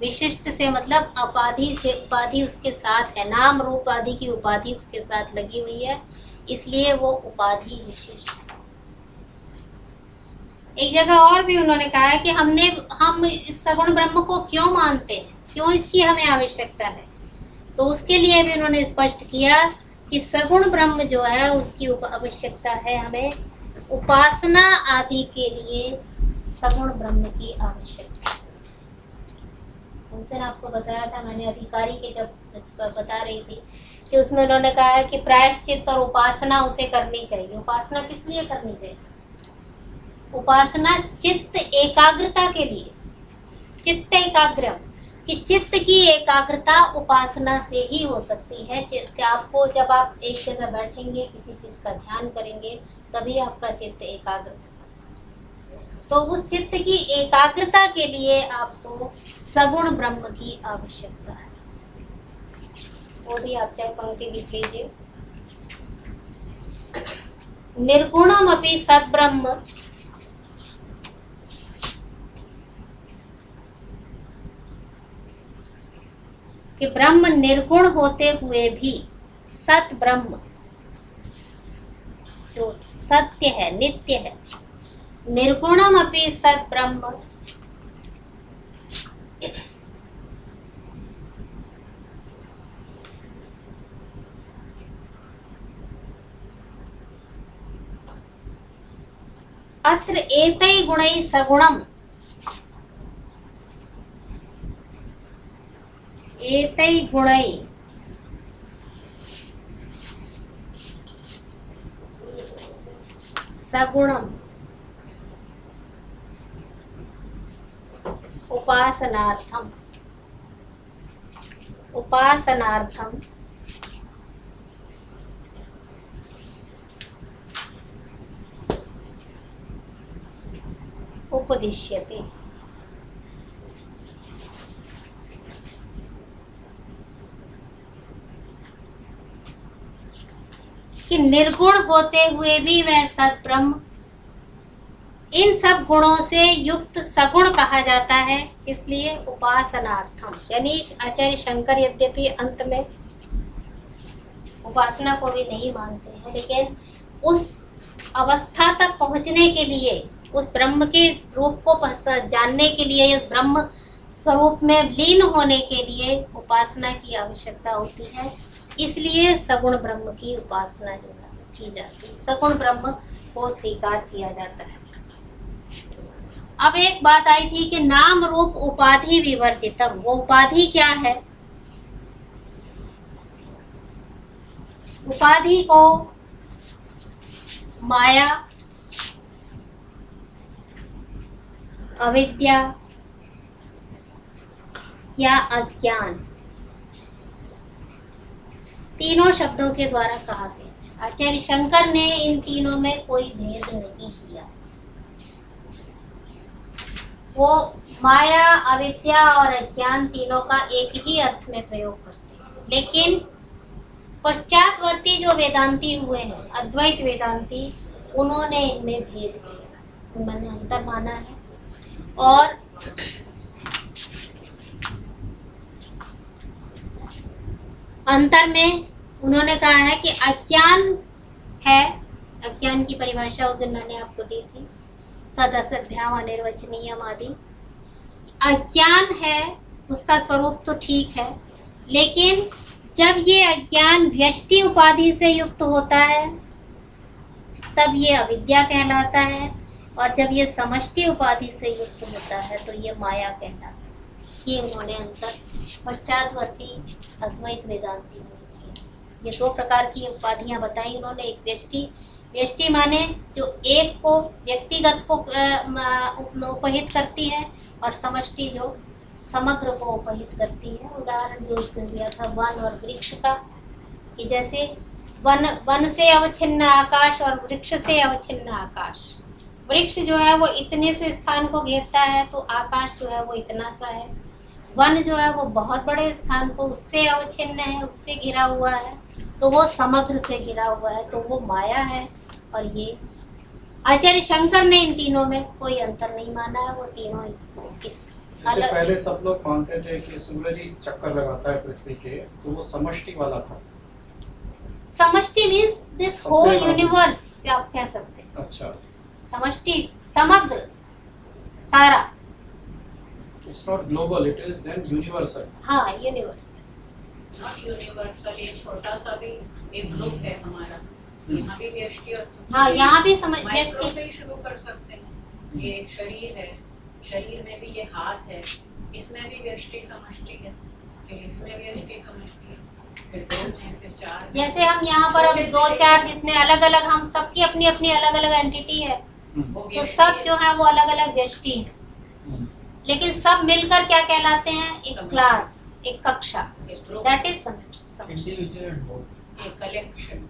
विशिष्ट से मतलब उपाधि से, उपाधि उसके साथ है, नाम रूप आदि की उपाधि उसके साथ लगी हुई है, इसलिए वो उपाधि विशिष्ट है। एक जगह और भी उन्होंने कहा है कि हम इस सगुण ब्रह्म को क्यों मानते हैं, क्यों इसकी हमें आवश्यकता है। तो उसके लिए भी उन्होंने स्पष्ट किया कि सगुण ब्रह्म जो है उसकी आवश्यकता है हमें उपासना आदि के लिए, सगुण ब्रह्म की आवश्यकता है। उस दिन आपको बताया था मैंने, अधिकारी के जब इस पर बता रही थी कि उसमें उन्होंने कहा है कि प्रायश्चित और उपासना उसे करनी चाहिए। उपासना किस लिए करनी चाहिए? उपासना चित्त एकाग्रता के लिए, चित्त एकाग्रम, कि चित्त की एकाग्रता उपासना से ही हो सकती है। आपको जब आप एक जगह बैठेंगे, किसी चीज का ध्यान करेंगे, तभी आपका चित्त एकाग्र हो सकता है। तो उस चित्त की एकाग्रता के लिए आपको सगुण ब्रह्म की आवश्यकता है। वो भी आप चाहे पंक्ति लिख लीजिए। निर्गुणमपि सद्ब्रह्म कि ब्रह्म निर्गुण होते हुए भी सत ब्रह्म जो सत्य है, नित्य है, निर्गुणमपि सत ब्रह्म अत्र एतै गुणैः सगुणम् एतै गुणैः सगुणम् उपासनार्थम उपदिश्यते। कि निर्गुण होते हुए भी वह सद्ब्रह्म इन सब गुणों से युक्त सगुण कहा जाता है, इसलिए उपासनार्थम। यानी आचार्य शंकर यद्यपि अंत में उपासना को भी नहीं मानते हैं, लेकिन उस अवस्था तक पहुंचने के लिए, उस ब्रह्म के रूप को जानने के लिए, उस ब्रह्म स्वरूप में लीन होने के लिए उपासना की आवश्यकता होती है। इसलिए सगुण ब्रह्म की उपासना जो है की जाती है, सगुण ब्रह्म को स्वीकार किया जाता है। अब एक बात आई थी कि नाम रूप उपाधि विवर्जितम, वो उपाधि क्या है? उपाधि को माया, अविद्या या अज्ञान तीनों शब्दों के द्वारा कहा गया। आचार्य शंकर ने इन तीनों में कोई भेद नहीं किया। वो माया, अविद्या और अज्ञान तीनों का एक ही अर्थ में प्रयोग करते हैं, लेकिन पश्चातवर्ती जो वेदांती हुए हैं, अद्वैत वेदांती, उन्होंने इनमें भेद किया, उन्होंने अंतर माना है। और अंतर में उन्होंने कहा है कि अज्ञान है, अज्ञान की परिभाषा उस दिन मैंने आपको दी थी, सदसद्भ्याम अनिर्वचनीयम आदि। अज्ञान है, उसका स्वरूप तो ठीक है, लेकिन जब ये अज्ञान व्यष्टि उपाधि से युक्त होता है तब ये अविद्या कहलाता है, और जब ये समष्टि उपाधि से युक्त होता है तो ये माया कहलाता है। ये उन्होंने अंतर पश्चातवर्ती अद्वैत वेदांती में किया। ये दो प्रकार की उपाधियां बताई उन्होंने। एक व्यष्टि माने जो एक को, व्यक्तिगत को उपहित करती है, और समष्टि जो समग्र को उपहित करती है। उदाहरण जो उसने दिया था वन और वृक्ष का, कि जैसे वन से अवच्छिन्न आकाश और वृक्ष से अवच्छिन्न आकाश। वृक्ष जो है वो इतने से स्थान को घेरता है, तो आकाश जो है वो इतना सा है। वन जो है वो बहुत बड़े स्थान को उससे अवच्छिन्न है, उससे घिरा हुआ है, तो वो समग्र से घिरा हुआ है, तो वो माया है। और ये आचार्य शंकर ने इन तीनों में कोई अंतर नहीं माना है, वो तीनों इसको जैसे पहले सब लोग मानते थे कि सूरज ही चक्कर लगाता है पृथ्वी के, तो वो समष्टि वाला था। समष्टि मीन्स दिस होल यूनिवर्स आप कह सकते हैं। अच्छा, समष्टि समग्र सारा। It's not global, it is then universal. हाँ, यूनिवर्सल। नॉट यूनिवर्सल, ये छोटा सा भी एक ग्रुप है हमारा। यहाँ भी व्यष्टि और हाँ, यहाँ भी समझ व्यष्टि व्यष्टि से ही शुरू कर सकते हैं। ये एक शरीर है, शरीर में भी ये हाथ है, इसमें भी व्यष्टि समष्टि है, फिर इसमें व्यष्टि समष्टि है, फिर दो में, फिर चार में। जैसे हम यहाँ पर अब दो चार जितने अलग अलग, हम सबकी अपनी अपनी अलग अलग एंटिटी है, वो तो व्यष्टि सब है। जो है वो अलग अलग व्यष्टि है, लेकिन सब मिलकर क्या कहलाते हैं? एक क्लास, एक कक्षा। एक ग्रुप, दैट इज समष्टि, एक कलेक्शन।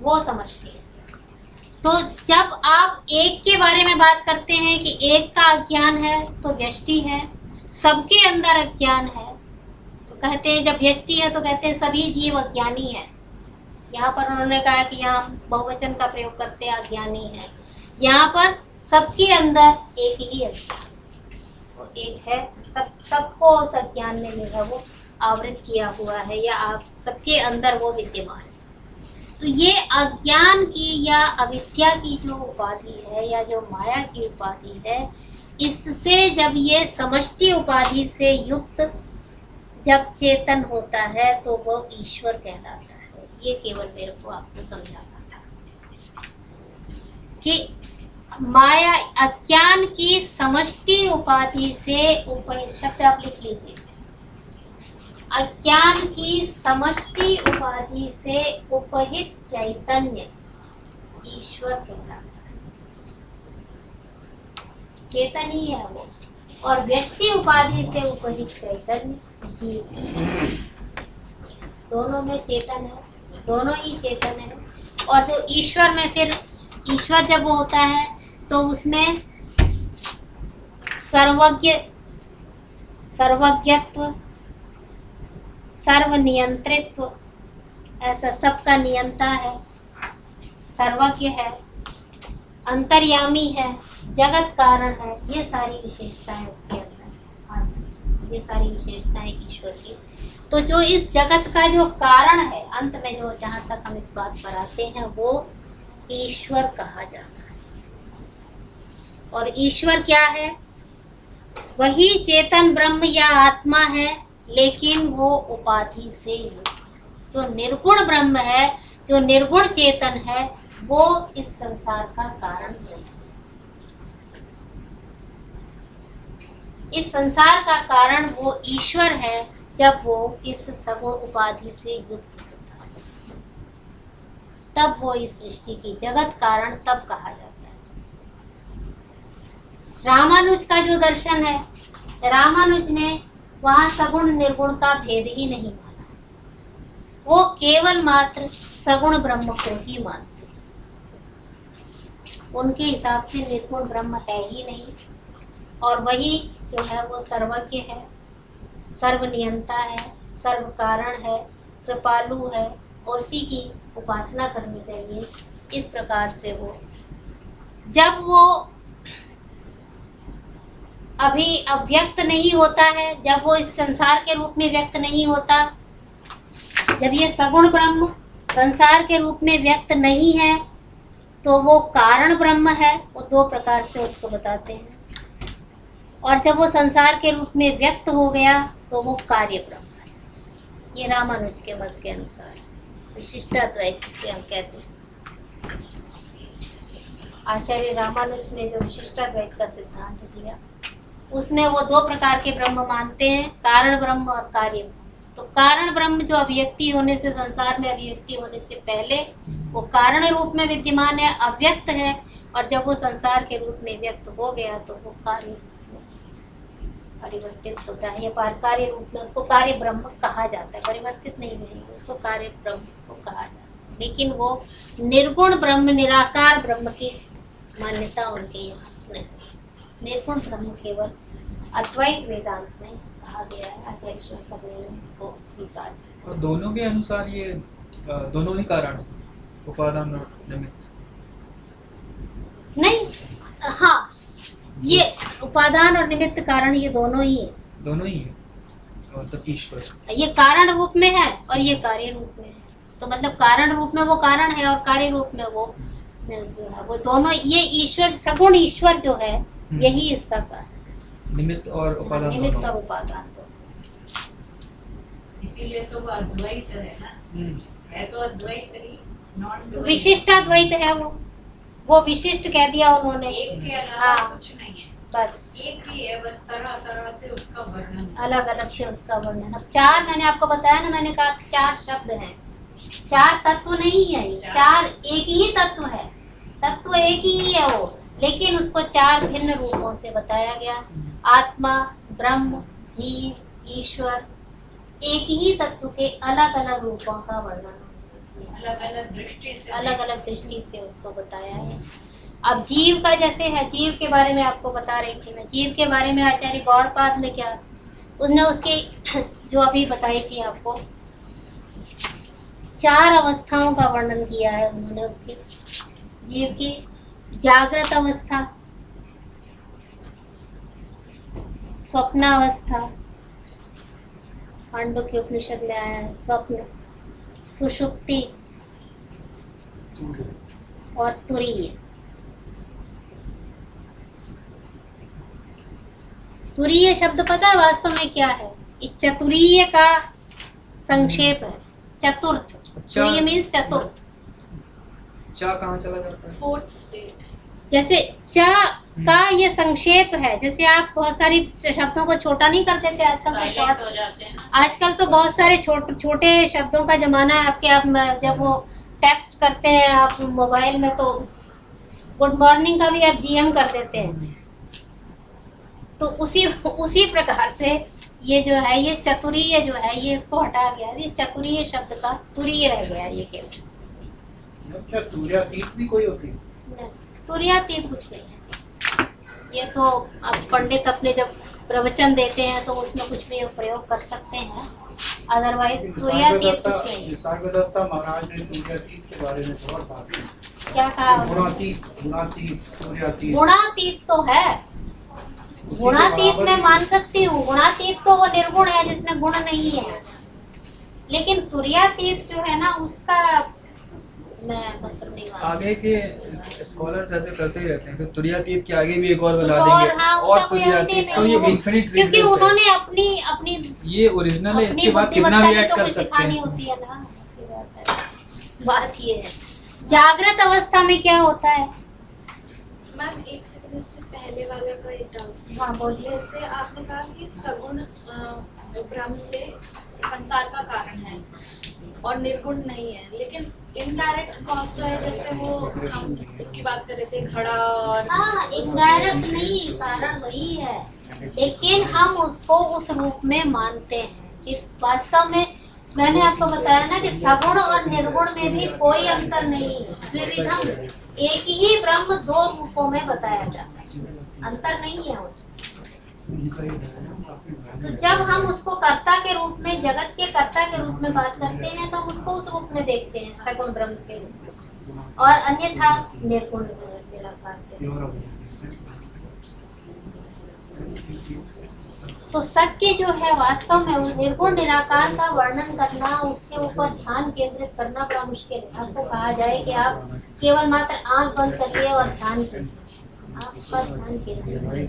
वो समष्टि है। तो जब आप एक के बारे में बात करते हैं कि एक का अज्ञान है तो व्यष्टि है, सबके अंदर अज्ञान है, तो कहते हैं जब व्यष्टि है तो कहते हैं सभी जीव अज्ञानी है। यहाँ पर उन्होंने कहा कि यहाँ हम बहुवचन का प्रयोग करते हैं, अज्ञानी है। यहाँ पर सबके अंदर एक ही अज्ञान, वो एक है, सबको उस अज्ञान ने जो है वो आवृत किया हुआ है, या आप सबके अंदर वो विद्यमान है। तो ये अज्ञान की या अविद्या की जो उपाधि है, या जो माया की उपाधि है, इससे जब ये समष्टि उपाधि से युक्त जब चेतन होता है तो वो ईश्वर कहलाता है। ये केवल मेरे को आपको समझाना था कि माया अज्ञान की समष्टि उपाधि से शब्द आप लिख लीजिए, अज्ञान की समष्टि उपाधि से उपहित चैतन्य ईश्वर कहलाता है। चेतन ही है वो, और व्यष्टि उपाधि से उपहित चैतन्य जीव। दोनों में चेतन है, दोनों ही चेतन है। और जो ईश्वर में, फिर ईश्वर जब वो होता है तो उसमें सर्वज्ञत्व, सर्वनियंत्रित्व, ऐसा सबका नियंता है, सर्वज्ञ है, अंतर्यामी है, जगत कारण है। ये सारी विशेषताएं उसके अंदर, ये सारी विशेषताएं ईश्वर की। तो जो इस जगत का जो कारण है, अंत में जो जहाँ तक हम इस बात पर आते हैं, वो ईश्वर कहा जाता है। और ईश्वर क्या है? वही चेतन ब्रह्म या आत्मा है, लेकिन वो उपाधि से युक्त है। जो निर्गुण ब्रह्म है, जो निर्गुण चेतन है, वो इस संसार का कारण नहीं। इस संसार का कारण वो ईश्वर है, जब वो इस सगुण उपाधि से युक्त होता है, तब वो इस सृष्टि की जगत कारण तब कहा जाता है। रामानुज का जो दर्शन है, रामानुज ने वहाँ सगुण निर्गुण का भेद ही नहीं माना, वो केवल मात्र सगुण ब्रह्म को ही मानते। उनके हिसाब से निर्गुण ब्रह्म है ही नहीं, और वही जो है वो सर्वज्ञ है, सर्वनियंता है, सर्व कारण है, कृपालु है, और उसी की उपासना करनी चाहिए। इस प्रकार से वो जब वो अभी अव्यक्त नहीं होता है, जब वो इस संसार के रूप में व्यक्त नहीं होता, जब ये सगुण ब्रह्म संसार के रूप में व्यक्त नहीं है, तो वो कारण ब्रह्म है। वो दो प्रकार से उसको बताते हैं। और जब वो संसार के रूप में व्यक्त हो गया, तो वो कार्य ब्रह्म है। ये रामानुज के मत के अनुसार विशिष्टाद्वैत जिसे हम कहते हैं। आचार्य रामानुज ने जो विशिष्टाद्वैत का सिद्धांत दिया, उसमें वो दो प्रकार के ब्रह्म मानते हैं, कारण ब्रह्म और कार्य ब्रह्म। तो कारण ब्रह्म जो अभिव्यक्ति होने से, संसार में अभिव्यक्ति होने से पहले वो कारण रूप में विद्यमान है, अव्यक्त है, और जब वो संसार के रूप में व्यक्त हो गया, तो वो कार्य परिवर्तित होता है, या कार्य रूप में उसको कार्य ब्रह्म कहा जाता है। परिवर्तित नहीं रहेगी, उसको कार्य ब्रह्म इसको कहा जाता है। लेकिन वो निर्गुण ब्रह्म, निराकार ब्रह्म की मान्यता उनके यहाँ नहीं। निर्गुण ब्रह्म केवल अद्वैत वेदांत में कहा गया है। आचार्य शंकर ने इसको स्वीकार किया। और दोनों के अनुसार ये दोनों ही कारण, उपादान और निमित्त नहीं, हाँ, ये उपादान और निमित्त कारण ये दोनों ही है। दोनों ही है, मतलब ईश्वर ये कारण रूप में है और ये कार्य रूप में है। तो मतलब कारण रूप में वो कारण है, और कार्य रूप में वो जो है वो दोनों, ये ईश्वर सगुण ईश्वर जो है, यही इसका कारण। निमित्त और उपादान, निमित्त और उपादान। इसीलिए तो वो अद्वैत है ना, है तो अद्वैत ही, नॉन विशिष्टाद्वैत है वो विशिष्ट कह दिया उन्होंने। एक के अलावा हाँ, कुछ नहीं है, बस एक ही है, बस तरह तरह से उसका वर्णन, अलग अलग से उसका वर्णन। अब चार, मैंने आपको बताया ना, मैंने कहा चार शब्द हैं, चार तत्व नहीं है ये, चार एक ही तत्व है, तत्व एक ही है वो, लेकिन उसको चार भिन्न रूपों से बताया गया। आत्मा, ब्रह्म, जीव, ईश्वर, एक ही तत्व के अलग अलग रूपों का वर्णन, अलग अलग दृष्टि से, अलग अलग दृष्टि से उसको बताया है। अब जीव का जैसे है, जीव के बारे में आपको बता रही थी मैं, जीव के बारे में आचार्य गौड़पाद ने क्या, उसने उसके जो अभी बताई थी आपको, 4 अवस्थाओं का वर्णन किया है उन्होंने उसकी जीव की। जागृत अवस्था, स्वप्नावस्था, पांडुक्य उपनिषद में आया है स्वप्न, सुषुप्ति और तुरीय। तुरीय शब्द पता है वास्तव में क्या है? इस चतुरीय का संक्षेप है, चतुर्थ। तुरीय मीन्स चतुर्थ। चा कहाँ चला जाता है? Fourth state. जैसे च का ये संक्षेप है। जैसे आप बहुत सारी शब्दों को छोटा नहीं करते थे, आजकल तो साइलेंट शॉर्ट, हो जाते हैं ना। आजकल तो बहुत सारे छोटे शब्दों का जमाना है आपके। आप जब वो टेक्स्ट करते हैं आप मोबाइल में तो गुड मॉर्निंग का भी आप जीएम कर देते हैं। तो उसी प्रकार से ये जो है, ये चतुरीय जो है, ये इसको हटा गया, ये चतुरीय शब्द का तुरीय रह गया ये केवल। क्या तुर्यातीत भी कोई होती है? नहीं, तुरीयातीत कुछ नहीं है। ये तो अब पंडित अपने जब प्रवचन देते हैं तो उसमें कुछ भी प्रयोग कर सकते हैं, अदरवाइज तुरीयातीत कुछ नहीं है। निसर्गदत्ता महाराज ने तुर्यातीत के बारे में बहुत बात की। क्या कहा? गुणातीत, तुर्यातीत। गुणातीत तो है, गुणातीत मैं मान सकती हूँ। गुणातीत तो वो निर्गुण है जिसमें गुण नहीं है, लेकिन तुरीयातीत जो है ना उसका मैं मतलब नहीं मानती। आगे के स्कॉलर्स ऐसे करते ही रहते हैं, फिर तुरीयातीत के आगे भी एक और कुछ बना और, देंगे हाँ, और उसका कोई अंत ही तुरीयातीत, तो नहीं ये है। इन्फिनिट क्योंकि उन्होंने अपनी ये ओरिजिनल है, अपनी इसके बाद कितना बुद्धिमत्ता भी की ऐड तो कर कुछ सकते सिखानी हैं। होती है ना, ऐसी बात है। बात ये है जागृत अवस्था में क्या होता है। मैम एक सेकंड, इससे पहले वाला का एक डाउट। हाँ बोलिए। जैसे आपने कहा कि सगुण ब्रह्म से संसार का कारण है और निर्गुण नहीं है, लेकिन इनडायरेक्ट कॉज तो है। जैसे वो हम उसकी बात कर रहे थे घड़ा और हाँ, इनडायरेक्ट नहीं, कारण वही है, लेकिन हम उसको उस रूप में मानते हैं कि वास्तव में मैंने आपको बताया ना कि सगुण और निर्गुण में भी कोई अंतर नहीं। द्विविधम, एक ही ब्रह्म दो रूपों में बताया जाता है, अंतर नहीं है उसमें। तो जब हम उसको कर्ता के रूप में, जगत के कर्ता के रूप में बात करते हैं तो हम उसको उस रूप में देखते हैं, सगुण ब्रह्म के रूप में, और अन्यथा निर्गुण निराकार के रूप में। तो सत्य जो है वास्तव में उस निर्गुण निराकार का वर्णन करना, उसके ऊपर ध्यान केंद्रित करना बड़ा मुश्किल है। आपको कहा जाए कि आप केवल मात्र आंख बंद करिए और ध्यान कीजिए, आपका ध्यान केंद्रित करिए।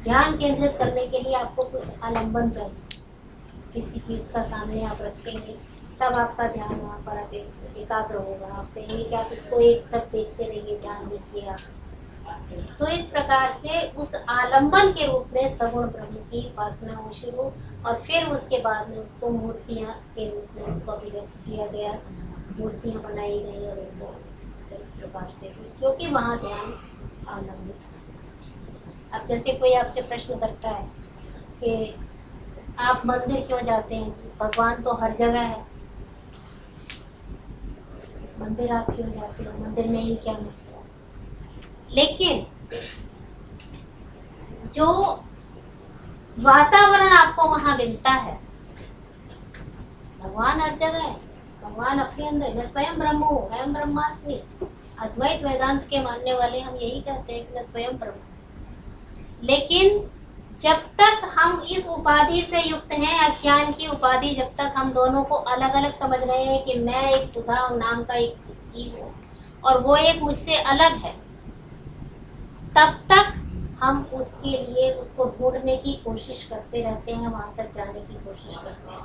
ध्यान केंद्रित करने के लिए आपको कुछ आलम्बन चाहिए, किसी चीज का सामने आप रखेंगे तब आपका ध्यान वहाँ पर आप एकाग्र होगा। आप कहेंगे कि आप इसको एक तरफ देखते रहिए, ध्यान दीजिए आप इसको। तो इस प्रकार से उस आलंबन के रूप में सगुण ब्रह्म की उपासना हो शुरू, और फिर उसके बाद में उसको मूर्तियाँ के रूप में उसको अभिव्यक्त किया गया, मूर्तियाँ बनाई गई और उनको इस प्रकार से भी, क्योंकि वहाँ ध्यान आलंबित। अब जैसे कोई आपसे प्रश्न करता है कि आप मंदिर क्यों जाते हैं, भगवान तो हर जगह है, मंदिर आप क्यों जाते हो, मंदिर में ही क्या मिलता है। लेकिन जो वातावरण आपको वहां मिलता है, भगवान हर जगह है, भगवान अपने अंदर, मैं स्वयं ब्रह्म हूँ, अहम ब्रह्मास्मि। अद्वैत वेदांत के मानने वाले हम यही कहते हैं कि मैं स्वयं ब्रह्म हूँ। लेकिन जब तक हम इस उपाधि से युक्त हैं, अज्ञान की उपाधि, जब तक हम दोनों को अलग अलग समझ रहे हैं कि मैं एक सुधा नाम का एक जीव हूँ और वो एक मुझसे अलग है, तब तक हम उसके लिए उसको ढूंढने की कोशिश करते रहते हैं, वहां तक जाने की कोशिश करते हैं।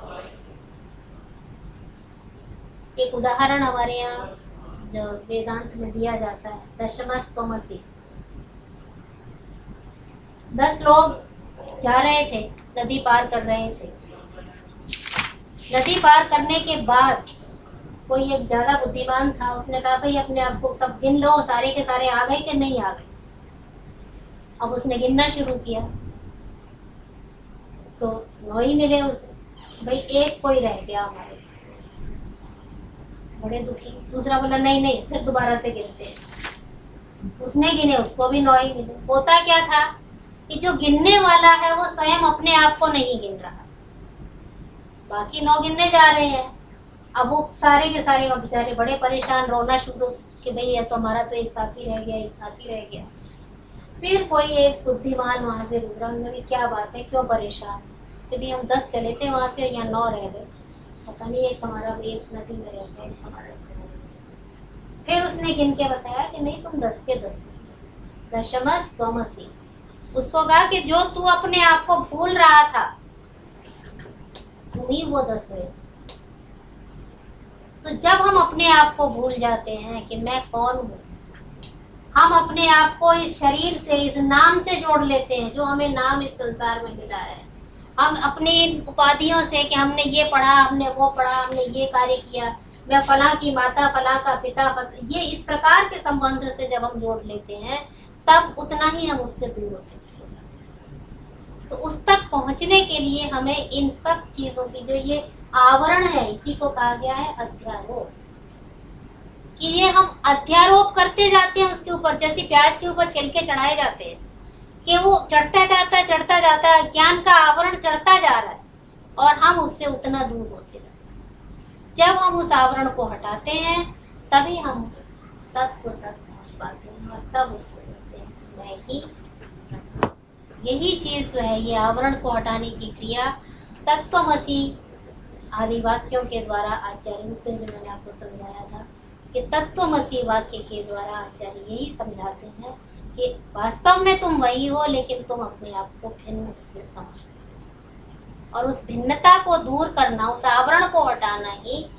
एक उदाहरण हमारे यहाँ जो वेदांत में दिया जाता है, दशमस्तमसि। 10 लोग जा रहे थे, नदी पार कर रहे थे। नदी पार करने के बाद कोई एक ज्यादा बुद्धिमान था, उसने कहा भाई अपने आप को सब गिन लो, सारे के सारे आ गए कि नहीं आ गए। अब उसने गिनना शुरू किया तो 9 ही मिले उसे, भाई एक कोई रह गया हमारे से। बड़े दुखी। दूसरा बोला नहीं नहीं, फिर दोबारा से गिनते। उसने गिने, उसको भी 9 ही मिले। होता क्या था कि जो गिनने वाला है वो स्वयं अपने आप को नहीं गिन रहा, बाकी 9 गिनने जा रहे हैं। अब वो सारे के सारे अब बेचारे बड़े परेशान, रोना शुरू कि भाई ये तो हमारा तो एक साथी रह गया, एक साथी रह गया। फिर कोई एक बुद्धिमान वहाँ से गुजरा, उन्होंने भी क्या बात है, क्यों परेशान, कि भाई हम 10 चले थे वहाँ से, यहाँ 9 रह गए, पता नहीं एक हमारा एक नदी में रह गया, एक हमारा। फिर उसने गिन के बताया कि नहीं तुम 10 के 10 दशमस त्वमसि। उसको कहा कि जो तू अपने आप को भूल रहा था तुम ही वो 10वें। तो जब हम अपने आप को भूल जाते हैं कि मैं कौन हूँ, हम अपने आप को इस शरीर से, इस नाम से जोड़ लेते हैं जो हमें नाम इस संसार में मिला है। हम अपनी उपाधियों से कि हमने ये पढ़ा, हमने वो पढ़ा, हमने ये कार्य किया, मैं फला की माता, फला का पिता, ये इस प्रकार के संबंध से जब हम जोड़ लेते हैं तब उतना ही हम उससे दूर होते चले जाते हैं। तो उस तक पहुंचने के लिए हमें इन सब चीजों की जो ये आवरण है, इसी को कहा गया है अध्यारोप। कि ये हम अध्यारोप करते जाते हैं उसके ऊपर, जैसे प्याज के ऊपर छिलके चढ़ाए जाते हैं कि वो चढ़ता जाता है, ज्ञान का आवरण चढ़ता जा रहा है और हम उससे उतना दूर होते जाते हैं। जब हम उस आवरण को हटाते हैं तभी हम उस तत्व तक पहुंच पाते हैं और तब उसको कहते हैं मैं ही। यही चीज जो है, ये आवरण को हटाने की क्रिया तत्वमसि आदि वाक्यों के द्वारा आचार्य, उस दिन जो मैंने आपको समझाया था कि तत्वमसि वाक्य के द्वारा आचार्य यही समझाते हैं कि वास्तव में तुम वही हो, लेकिन तुम अपने आप को भिन्न से समझते हो। और उस भिन्नता को दूर करना, उस आवरण को हटाना ही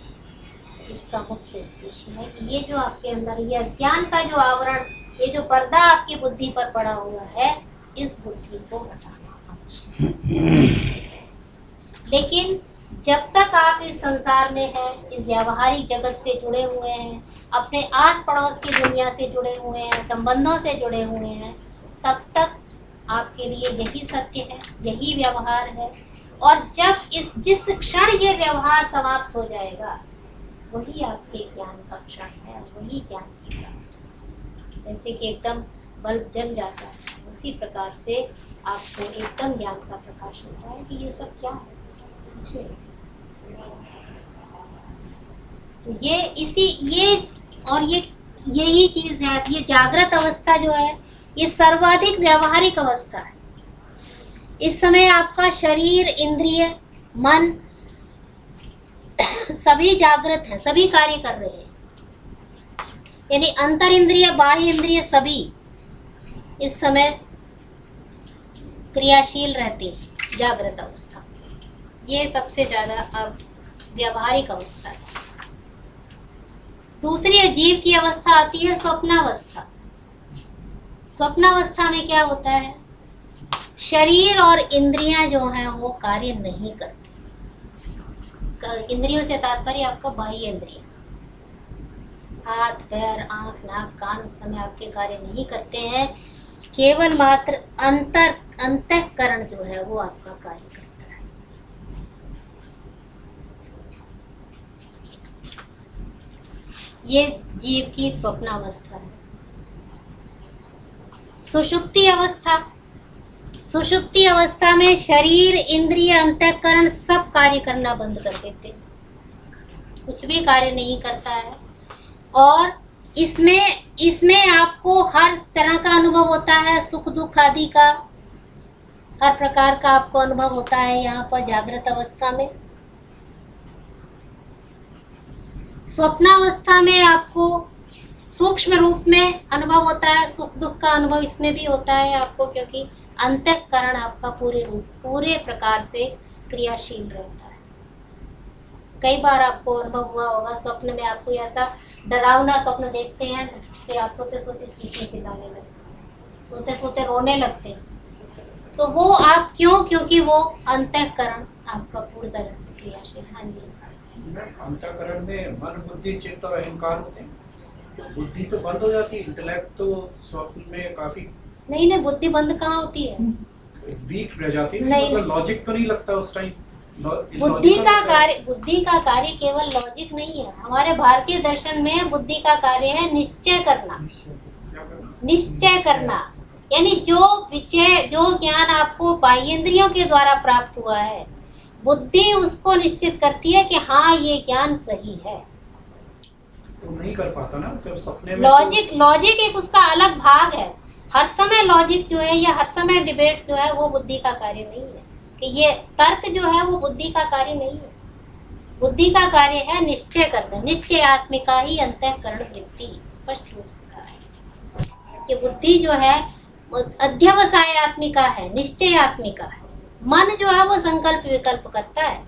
इसका मुख्य उद्देश्य है कि ये जो आपके अंदर ये अज्ञान का जो आवरण, ये जो पर्दा आपकी बुद्धि पर पड़ा हुआ है, इस बुद्धि को हटाना आवश्यक है। लेकिन जब तक आप इस संसार में हैं, इस व्यावहारिक जगत से जुड़े हुए हैं, अपने आस पड़ोस की दुनिया से जुड़े हुए हैं, संबंधों से जुड़े हुए हैं, तब तक आपके लिए यही सत्य है, यही व्यवहार है। और जब जिस क्षण ये व्यवहार समाप्त हो जाएगा, वही आपके ज्ञान का क्षण है, वही ज्ञान की प्राप्ति। जैसे कि एकदम बल्ब जल जाता है, उसी प्रकार से आपको एकदम ज्ञान का प्रकाश होता है कि ये सब क्या है। तो यही चीज है। ये जागृत अवस्था जो है, ये सर्वाधिक व्यावहारिक अवस्था है। इस समय आपका शरीर, इंद्रिय, मन सभी जागृत है, सभी कार्य कर रहे हैं। यानी अंतर इंद्रिय, बाह्य इंद्रिय सभी इस समय क्रियाशील रहती है जागृत अवस्था। ये सबसे ज्यादा अब व्यावहारिक अवस्था है। दूसरी जीव की अवस्था आती है स्वप्नावस्था। स्वप्नावस्था में क्या होता है, शरीर और इंद्रियां जो हैं वो कार्य नहीं करती। इंद्रियों से तात्पर्य आपका बाह्य इंद्रिय, हाथ, पैर, आंख, नाक, कान उस समय आपके कार्य नहीं करते हैं। केवल मात्र अंतःकरण जो है वो आपका कार्य करता है। ये जीव की स्वप्नावस्था है। सुषुप्ति अवस्था, सुषुप्ति अवस्था में शरीर, इंद्रिय, अंतःकरण सब कार्य करना बंद कर देते, कुछ भी कार्य नहीं करता है। और इसमें आपको हर तरह का अनुभव होता है, सुख दुख आदि का हर प्रकार का आपको अनुभव होता है यहाँ पर जागृत अवस्था में। स्वप्नावस्था में आपको सूक्ष्म रूप में अनुभव होता है, सुख दुख का अनुभव इसमें भी होता है आपको, क्योंकि अंतःकरण आपका पूरे प्रकार से क्रियाशील रहता है। कई बार आपको अनुभव हुआ होगा, स्वप्न में आपको ऐसा डरावना स्वप्न देखते हैं कि आप सोते सोते चीखने चिल्लाने लगते, सोते सोते रोने लगते हैं। तो वो आप क्यों, क्योंकि वो अंतःकरण आपका पूरी तरह से क्रियाशील। हाँ जी, अंतःकरण में मन, बुद्धि, चित्त और अहंकार होते हैं। तो बुद्धि तो बंद हो जाती है, इंटेलेक्ट तो स्वप्न में काफी नहीं, बुद्धि बंद कहाँ होती है, वीक रह जाती है। नहीं, मतलब लॉजिक तो नहीं लगता उस टाइम। बुद्धि का कार्य केवल लॉजिक नहीं है। हमारे भारतीय दर्शन में बुद्धि का कार्य है निश्चय करना। निश्चय करना यानी जो विषय, जो ज्ञान आपको बाह्येंद्रियों के द्वारा प्राप्त हुआ है, बुद्धि उसको निश्चित करती है कि हाँ ये ज्ञान सही है। तो नहीं कर पाता ना जब सपने में लॉजिक एक उसका अलग भाग है। हर समय लॉजिक जो है या हर समय डिबेट जो है वो बुद्धि का कार्य नहीं है, कि ये तर्क जो है वो बुद्धि का कार्य नहीं है। बुद्धि का कार्य है निश्चय करना। निश्चय आत्मिका ही अंतःकरण वृत्ति, स्पष्ट रूप से कहा है कि बुद्धि जो है अध्यवसाय आत्मिका है, निश्चय आत्मिका है। मन जो है वो संकल्प विकल्प करता है,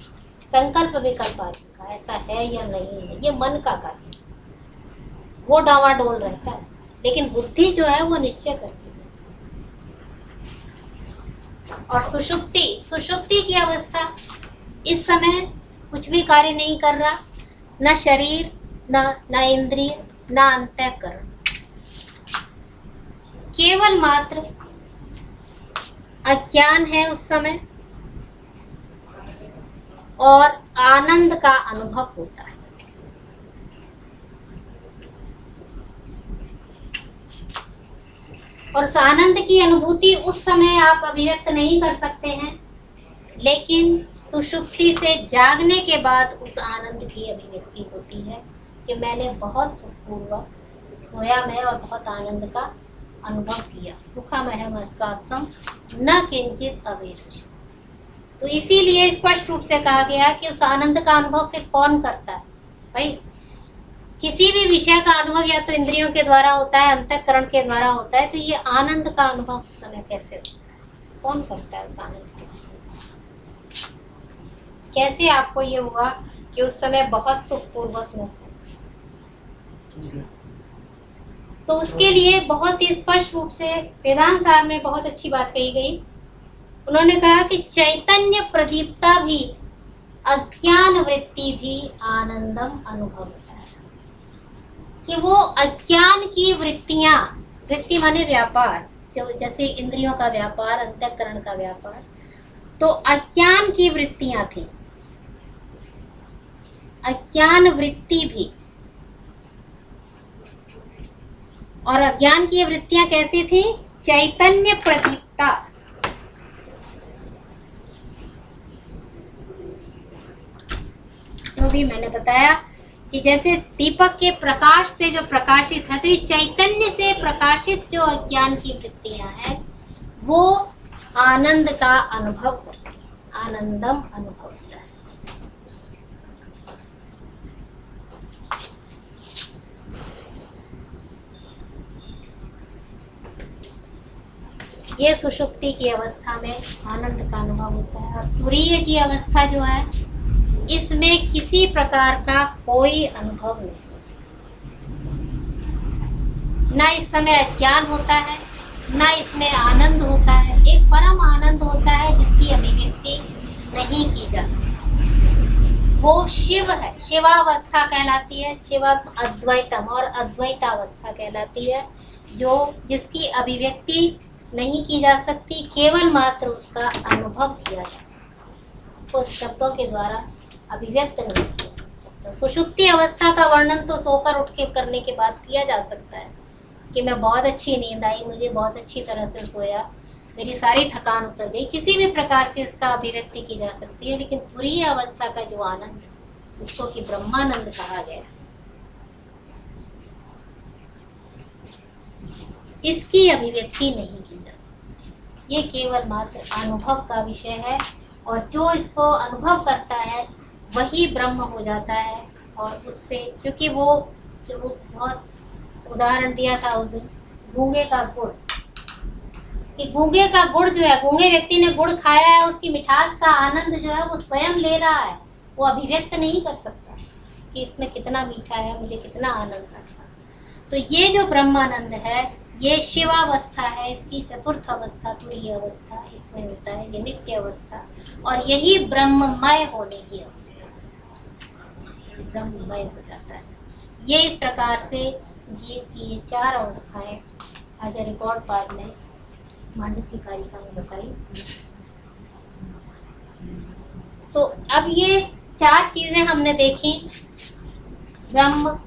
संकल्प विकल्प आत्मिका, ऐसा है या नहीं है, ये मन का कार्य है, वो डावाडोल रहता है। लेकिन बुद्धि जो है वो निश्चय करती है। और सुषुप्ति की अवस्था, इस समय कुछ भी कार्य नहीं कर रहा, न शरीर न इंद्रिय न अंतःकरण, केवल मात्र अज्ञान है उस समय और आनंद का अनुभव होता है। और उस आनंद की अनुभूति उस समय आप अभिव्यक्त नहीं कर सकते हैं, लेकिन सुषुप्ति से जागने के बाद उस आनंद की अभिव्यक्ति होती है कि मैंने बहुत सुखपूर्वक सोया मैं और बहुत आनंद का अनुभव किया। सुखमहम अस्वाप्सम न किंचित अवेरज। तो इसीलिए स्पष्ट रूप से कहा गया कि उस आनंद का अनुभव फिर कौन करता है भाई। किसी भी विषय का अनुभव या तो इंद्रियों के द्वारा होता है, अंतःकरण के द्वारा होता है, तो ये आनंद का अनुभव उस समय कैसे होता है, कौन करता है उस आनंद को? कैसे आपको ये हुआ कि उस समय बहुत सुखपूर्वक न सो? तो उसके लिए बहुत ही स्पष्ट रूप से वेदांत सार में बहुत अच्छी बात कही गई। उन्होंने कहा कि चैतन्य प्रदीप्ता भी अज्ञान वृत्ति भी आनंदम अनुभवता है। कि वो अज्ञान की वृत्तियां, वृत्ति माने व्यापार, जो जैसे इंद्रियों का व्यापार, अंतःकरण का व्यापार, तो अज्ञान की वृत्तियां थी, अज्ञान वृत्ति भी। और अज्ञान की वृत्तियां कैसी थी? चैतन्य प्रदीप्ता। जो भी मैंने बताया कि जैसे दीपक के प्रकाश से जो प्रकाशित है, तो ये चैतन्य से प्रकाशित जो अज्ञान की वृत्तियां हैं वो आनंद का अनुभव करती है, आनंदम अनुभव होता है। ये सुषुप्ति की अवस्था में आनंद का अनुभव होता है। और तुरीय की अवस्था जो है, इसमें किसी प्रकार का कोई अनुभव नहीं, ना इस समय अज्ञान होता है, ना इसमें आनंद होता है। एक परम आनंद होता है जिसकी अभिव्यक्ति नहीं की जा सकती। वो शिव है, शिवावस्था कहलाती है, शिव अद्वैतम और अद्वैतावस्था कहलाती है, जो जिसकी अभिव्यक्ति नहीं की जा सकती, केवल मात्र उसका अनुभव किया जा सकता, उसको शब्दों के द्वारा अभिव्यक्त नहीं किया जा सकता। सुषुप्ति अवस्था का वर्णन तो सोकर उठ के करने के बाद किया जा सकता है कि मैं बहुत अच्छी नींद आई, मुझे बहुत अच्छी तरह से सोया, मेरी सारी थकान उतर गई, किसी भी प्रकार से इसका अभिव्यक्ति की जा सकती है। लेकिन तुरीय अवस्था का जो आनंद, उसको कि ब्रह्मानंद कहा गया, इसकी अभिव्यक्ति नहीं की जा सकती। ये केवल मात्र अनुभव का विषय है, और जो इसको अनुभव करता है वही ब्रह्म हो जाता है। और उससे, क्योंकि वो जो बहुत उदाहरण दिया था उस दिन, गूंगे का गुड़, कि गूंगे का गुड़ जो है, गूंगे व्यक्ति ने गुड़ खाया है, उसकी मिठास का आनंद जो है वो स्वयं ले रहा है, वो अभिव्यक्त नहीं कर सकता कि इसमें कितना मीठा है, मुझे कितना आनंद आता। तो ये जो ब्रह्मानंद है, ये शिवावस्था है, इसकी चतुर्थ अवस्था तुरीय अवस्था इसमें होता है, ये नित्य अवस्था, और यही ब्रह्ममय होने की अवस्था, ब्रह्ममय हो जाता है। ये इस प्रकार से जीव की ये चार अवस्थाएं आचार्य रिकॉर्ड पाद ने मांडुक्य कारिका में बताई। तो अब ये चार चीजें हमने देखी, ब्रह्म,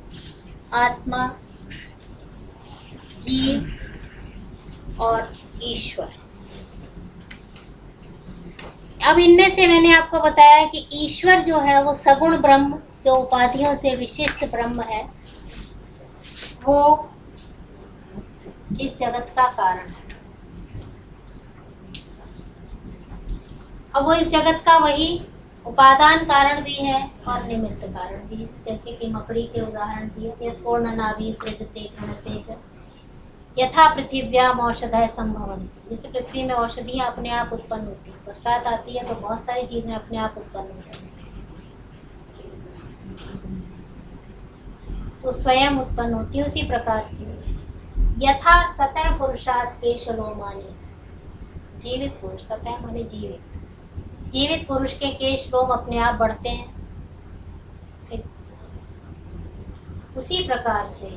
आत्मा, जीव और ईश्वर। अब इनमें से मैंने आपको बताया कि ईश्वर जो है वो सगुण ब्रह्म, जो उपाधियों से विशिष्ट ब्रह्म है, वो इस जगत का कारण है। अब वो इस जगत का वही उपादान कारण भी है और निमित्त कारण भी है। जैसे कि मकड़ी के उदाहरण दिए, यथपूर्ण नाभि सृजते घृणतेज यथा पृथिव्याम औषधय संभवन्ति। जैसे पृथ्वी में औषधियाँ अपने आप उत्पन्न होती है, बरसात आती है तो बहुत सारी चीजें अपने आप उत्पन्न हो जाती हैं, तो स्वयं उत्पन्न होती है। उसी प्रकार से यथा सतह पुरुषात् केशलोमानि, जीवित पुरुष, सतह माने जीवित, जीवित पुरुष के केश लोम अपने आप बढ़ते हैं। उसी प्रकार से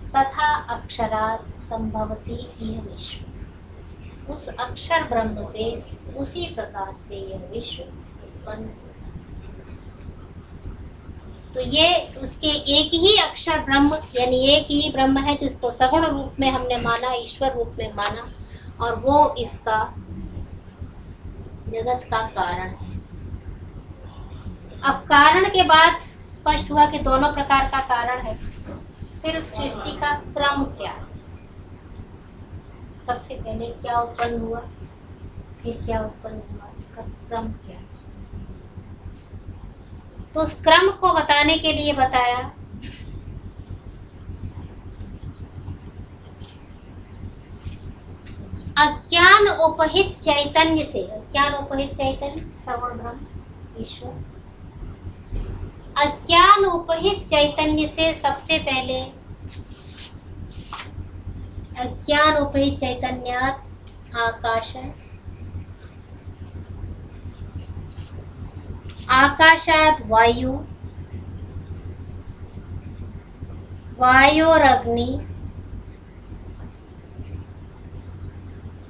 तथा अक्षरात् संभवति यह विश्व, उस अक्षर ब्रह्म से उसी प्रकार से यह विश्व उत्पन्न हुआ। तो ये उसके एक ही अक्षर ब्रह्म, यानी एक ही ब्रह्म है जिसको सगुण रूप में हमने माना, ईश्वर रूप में माना, और वो इसका जगत का कारण है। अब कारण के बाद स्पष्ट हुआ कि दोनों प्रकार का कारण है। फिर उस सृष्टि का क्रम क्या है? सबसे पहले क्या उत्पन्न हुआ, फिर क्या उत्पन्न हुआ, इसका क्रम क्या है? तो उस क्रम को बताने के लिए बताया अज्ञान उपहित चैतन्य से, अज्ञान उपहित चैतन्य सगुण ब्रह्म ईश्वर, अज्ञान उपहित चैतन्य से सबसे पहले अज्ञान उपहित चैतन्यात् आकाश है, आकाशात् वायु, वायोरग्नि,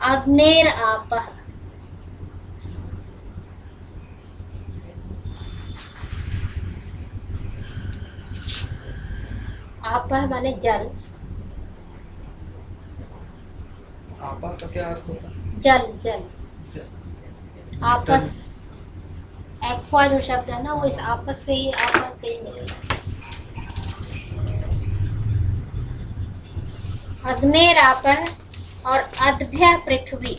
अग्नेर आपः, आपः माने जल, आपा का क्या अर्थ होता है? जल जल, आपस, एक्वा जो शब्द है ना वो इस आपस से ही, आपस से ही मिलेगा। अग्नेर आपः और अद्भ्य पृथ्वी,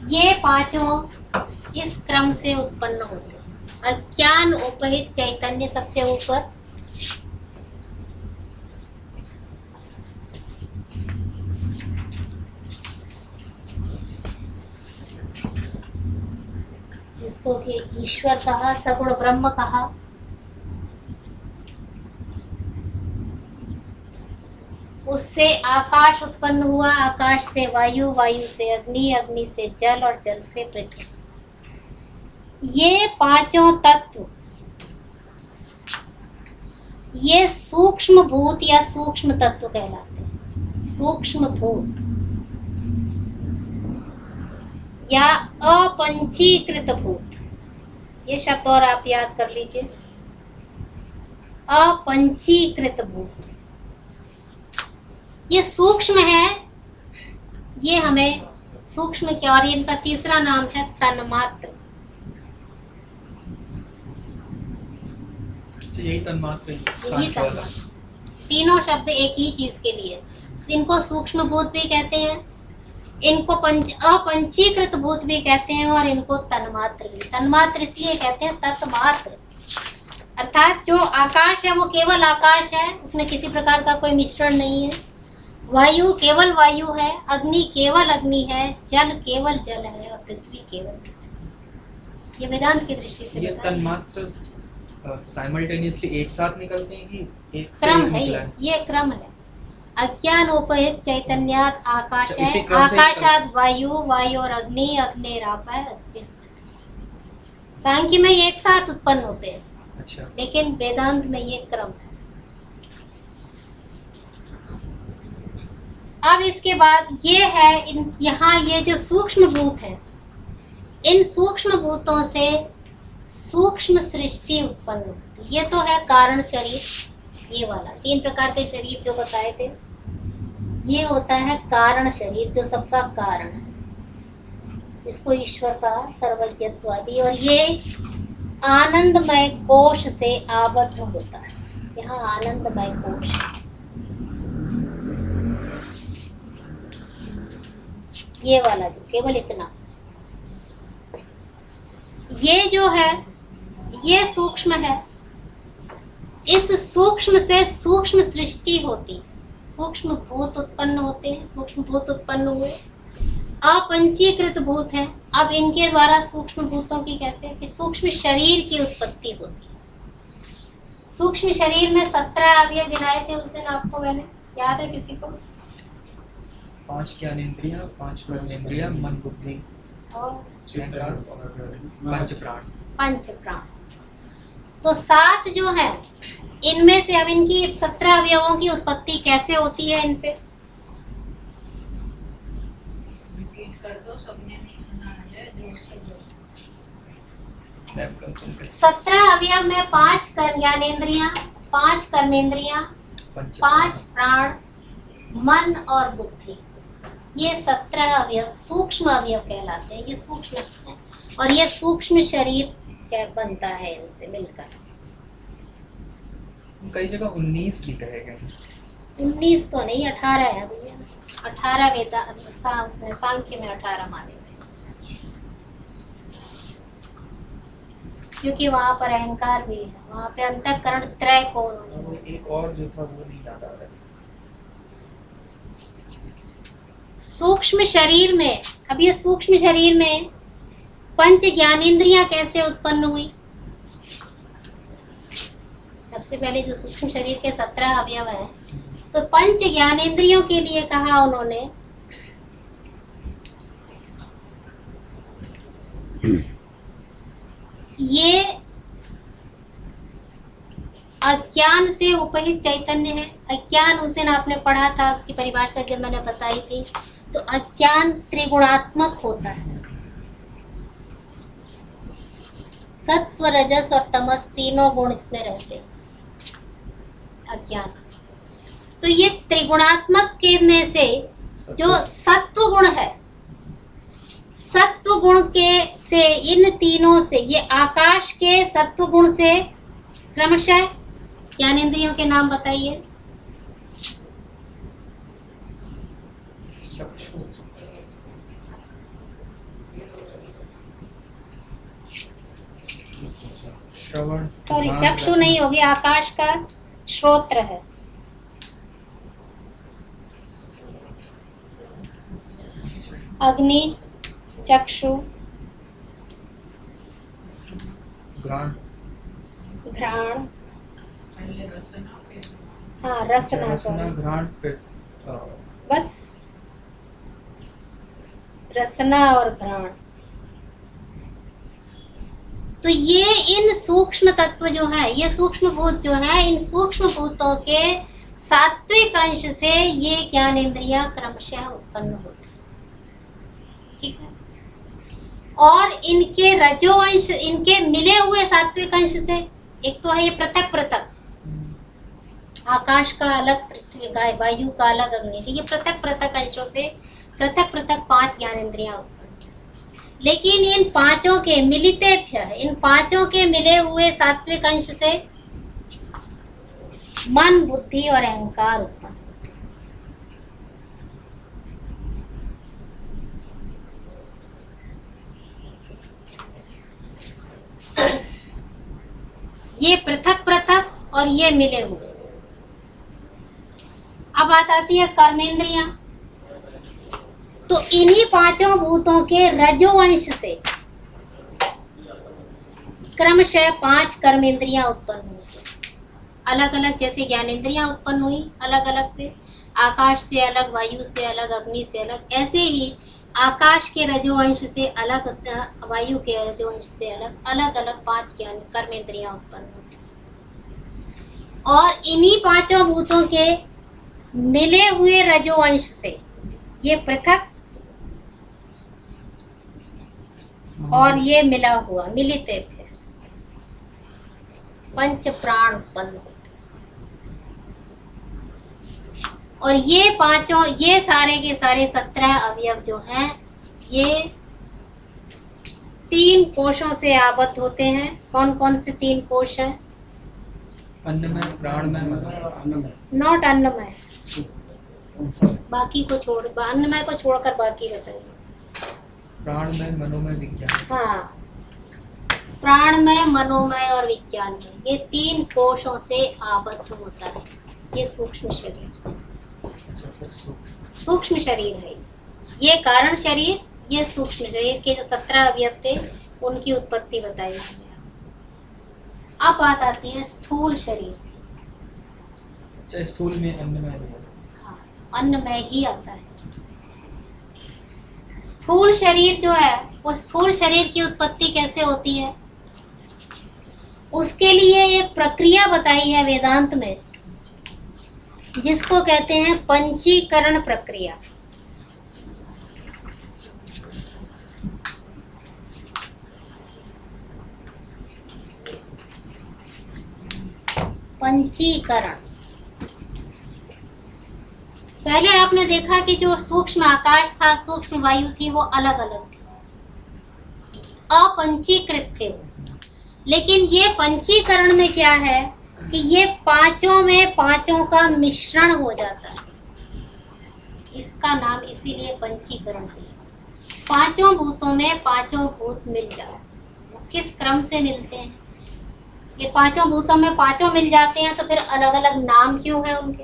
ये पांचों इस क्रम से उत्पन्न होते हैं। अज्ञान उपहित चैतन्य सबसे ऊपर, जिसको कि ईश्वर कहा, सगुण ब्रह्म कहा। उससे आकाश उत्पन्न हुआ, आकाश से वायु, वायु से अग्नि, अग्नि से जल और जल से पृथ्वी। ये पांचों तत्व ये सूक्ष्म भूत या सूक्ष्म तत्व कहलाते हैं। सूक्ष्म भूत या अपंचीकृत भूत, ये शब्द और आप याद कर लीजिए। अपंचीकृत भूत ये सूक्ष्म है, ये हमें सूक्ष्म क्या, और इनका तीसरा नाम है तन्मात्र। यही तन्मात्र, यही तन्मात्र, तीनों शब्द एक ही चीज के लिए। इनको सूक्ष्म भूत भी कहते हैं, इनको अपंचीकृत भूत भी कहते हैं, और इनको तन्मात्र भी। तन्मात्र इसलिए कहते हैं तत्मात्र, अर्थात जो आकाश है वो केवल आकाश है, उसमें किसी प्रकार का कोई मिश्रण नहीं है। वायु केवल वायु है, अग्नि केवल अग्नि है, जल केवल जल है, और पृथ्वी केवल पृथ्वी। ये वेदांत की दृष्टि से ये तन्मात्र साइमल्टेनियसली एक साथ निकलते हैं कि एक से क्रम एक है, निकला है? ये क्रम है। अज्ञान उपहित चैतन्यात् आकाश अच्छा, इसी है, क्रम से आकाशात् वायु, वायु और अग्नि, अग्निरापः अद्भ्य। सांख्य में ये एक साथ उत्पन्न होते हैं, अच्छा, लेकिन वेदांत में ये क्रम है। अब इसके बाद ये है यहाँ ये जो सूक्ष्म भूत है, इन सूक्ष्म भूतों से सूक्ष्म सृष्टि उत्पन्न होती है। ये तो है कारण शरीर, ये वाला 3 प्रकार के शरीर जो बताए थे, ये होता है कारण शरीर जो सबका कारण है। इसको ईश्वर का सर्वज्ञत्वादी, और ये आनंदमय कोश से आबद्ध होता है। यहाँ आनंदमय कोश, ये वाला जो केवल इतना, ये जो है ये सूक्ष्म है। इस सूक्ष्म से सूक्ष्म सृष्टि होती, सूक्ष्म भूत उत्पन्न होते हैं। सूक्ष्म भूत उत्पन्न हुए, अपंचीकृत भूत हैं। अब इनके द्वारा सूक्ष्म भूतों की कैसे, कि सूक्ष्म शरीर की उत्पत्ति होती है। सूक्ष्म शरीर में 17 अवयव गिनाए थे उस दिन आपको, मैंने, याद है किसी को? 5 ज्ञानेंद्रियां, 5 कर्मेंद्रियां, मन, बुद्धि और अहंकार और पंच प्राण। पंच प्राण। तो 7 जो है, इनमें से अब इनकी 17 अवयवों की उत्पत्ति कैसे होती है इनसे? रिपीट कर दो, सबने नहीं सुना है, जोर से बोलो। 17 अवयव में 5 ज्ञानेंद्रियां, 5 कर्मेंद्रियां, 5 प्राण, मन और बुद्धि, ये 17 अवयव सूक्ष्म अवयव कहलाते हैं। ये सूक्ष्म है, और ये सूक्ष्म शरीर बनता है इनसे मिलकर। कई जगह 19 भी कहे गए। 19 तो नहीं, 18 है भैया। 18 वेदा में, सांख्य में 18 माने गए, क्योंकि वहां पर अहंकार भी है, वहां पे अंतःकरण त्रय को उन्होंने। एक और जो था वो नहीं याद आ रहा। सूक्ष्म शरीर में, अब ये सूक्ष्म शरीर में पंच ज्ञानेंद्रियां कैसे उत्पन्न हुई? सबसे पहले जो सूक्ष्म शरीर के 17 अवयव हैं, तो पंच ज्ञानेंद्रियों के लिए कहा उन्होंने ये अज्ञान से उपहित चैतन्य है। अज्ञान उस दिन आपने पढ़ा था, उसकी परिभाषा जब मैंने बताई थी, तो अज्ञान त्रिगुणात्मक होता है। सत्व, रजस और तमस तीनों गुण इसमें रहते हैं अज्ञान। तो ये त्रिगुणात्मक के में से जो सत्व गुण है, सत्व गुण के से, इन तीनों से, ये आकाश के सत्व गुण से क्रमशः ज्ञानेंद्रियों के नाम बताइए। श्रवण, सॉरी, चक्षु नहीं होगी, आकाश का श्रोत्र है। अग्नि, चक्षु, घ्राण, घ्राण, पहले रसना, फिर हाँ रसना, रसना, घ्राण, फिर बस रसना और घ्राण। तो ये इन सूक्ष्म तत्व जो है, ये सूक्ष्म भूत जो है, इन सूक्ष्म भूतों के सात्विक अंश से ये ज्ञानेंद्रियां क्रमशः उत्पन्न होती, ठीक है। और इनके रजो अंश, इनके मिले हुए सात्विक अंश से, एक तो है ये पृथक पृथक, आकाश का अलग, पृथ्वी, वायु का अलग, अग्नि, ये पृथक पृथक अंशों से पृथक पृथक 5 ज्ञानेंद्रियां उत्पन्न। लेकिन इन पांचों के मिलितेभ्य, इन पांचों के मिले हुए सात्विक अंश से मन, बुद्धि और अहंकार उत्पन्न होते हैं। ये पृथक पृथक और ये मिले हुए। अब बात आती है कर्मेंद्रियां। तो इन्हीं पांचों भूतों के रजोवंश से क्रमशः 5 कर्मेंद्रियां उत्पन्न हुई, अलग अलग, जैसे ज्ञानेंद्रियां उत्पन्न हुई अलग अलग से, आकाश से अलग, वायु से अलग, अग्नि से अलग, ऐसे ही आकाश के रजोवंश से अलग, वायु के रजोवंश से अलग, अलग अलग 5 ज्ञान कर्मेंद्रियां उत्पन्न होती। और इन्हीं पांचों भूतों के मिले हुए रजोवंश से ये पृथक और ये मिला हुआ, मिलित है। पंच प्राण उत्पन्न होते। और ये पांचों, ये सारे के सारे 17 अवयव जो हैं, ये 3 कोशों से आबद्ध होते हैं। कौन कौन से 3 कोश हैं? अन्नमय, प्राणमय, मनोमय। नॉट अन्नमय, बाकी को छोड़, अन्नमय को छोड़कर बाकी बताइए। प्राणमय, मनोमय, विज्ञान। हाँ, प्राणमय, मनोमय और विज्ञानमय, ये 3 कोशों से आबद्ध होता है ये सूक्ष्म शरीर। अच्छा सर, सूक्ष्म। सूक्ष्म शरीर है ये। कारण शरीर, ये सूक्ष्म शरीर के जो 17 अवयव थे उनकी उत्पत्ति बताई हमने। अब बात आती है स्थूल शरीर की। अच्छा, स्थूल में अन्नमय है। हाँ, अन्नमय ही आता है। स्थूल शरीर जो है, वो स्थूल शरीर की उत्पत्ति कैसे होती है, उसके लिए एक प्रक्रिया बताई है वेदांत में, जिसको कहते हैं पंचीकरण प्रक्रिया। पंचीकरण। पहले आपने देखा कि जो सूक्ष्म आकाश था, सूक्ष्म वायु थी, वो अलग अलग थी, अपंचीकृत थे वो। लेकिन ये पंचीकरण में क्या है कि ये पांचों में पांचों का मिश्रण हो जाता है। इसका नाम इसीलिए पंचीकरण है। पांचों भूतों में पांचों भूत मिल जाए। किस क्रम से मिलते हैं? ये पांचों भूतों में पांचों मिल जाते हैं, तो फिर अलग अलग नाम क्यों है उनके?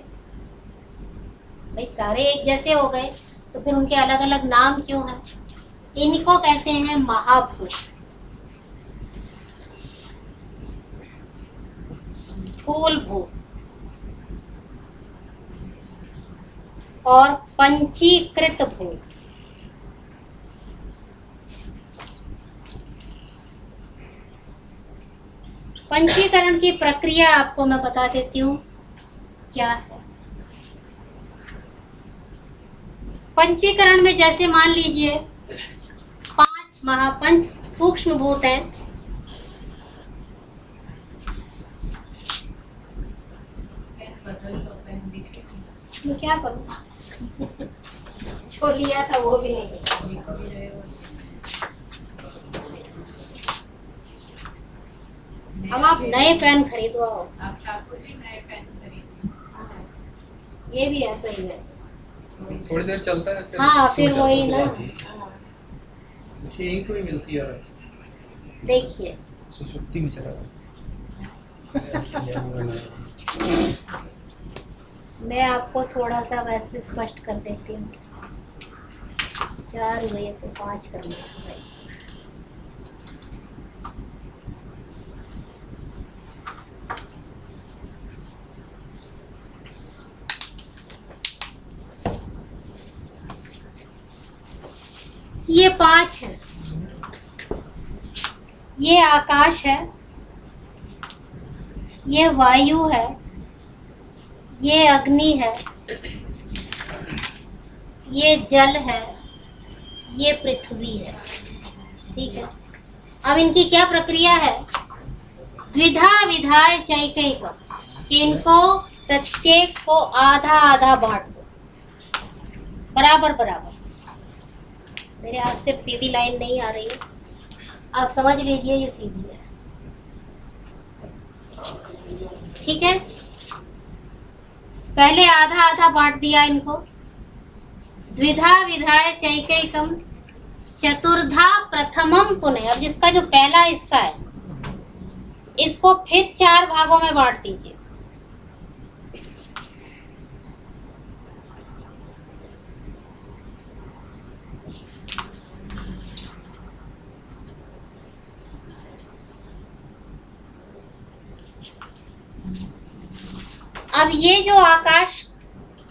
भाई सारे एक जैसे हो गए, तो फिर उनके अलग अलग नाम क्यों हैं? इनको कहते हैं महाभूत। स्थूल भूत और पंचीकृत भूत। पंचीकरण की प्रक्रिया आपको मैं बता देती हूँ क्या है। पंचीकरण में जैसे मान लीजिए 5 महापंच सूक्ष्म भूत हैं। मैं क्या करूँ, जो लिया था वो भी नहीं। अब आप नए पेन खरीदो। आप ठाकुर जी नए पेन खरीदो। ये भी ऐसा ही है। थोड़ी देर चलता है फिर हाँ, फिर सूख वही जाता ना। है। इसी इंक भी मिलती है देखिए, सुसुप्ति में चला गया। मैं आपको थोड़ा सा वैसे स्पष्ट कर देती हूँ। 4 हुए तो 5 करना है। ये 5 है। ये आकाश है, ये वायु है, ये अग्नि है, ये जल है, ये पृथ्वी है। ठीक है। अब इनकी क्या प्रक्रिया है? द्विधा विधाय चैकैकम, कि इनको प्रत्येक को आधा आधा बांट दो, बराबर बराबर। मेरे हाथ से सीधी लाइन नहीं आ रही है, आप समझ लीजिए ये सीधी है। ठीक है। पहले आधा आधा बांट दिया इनको। द्विधा विधाय चैकैकम चतुर्धा प्रथमम पुनः। अब जिसका जो पहला हिस्सा है, इसको फिर 4 भागों में बांट दीजिए। अब ये जो आकाश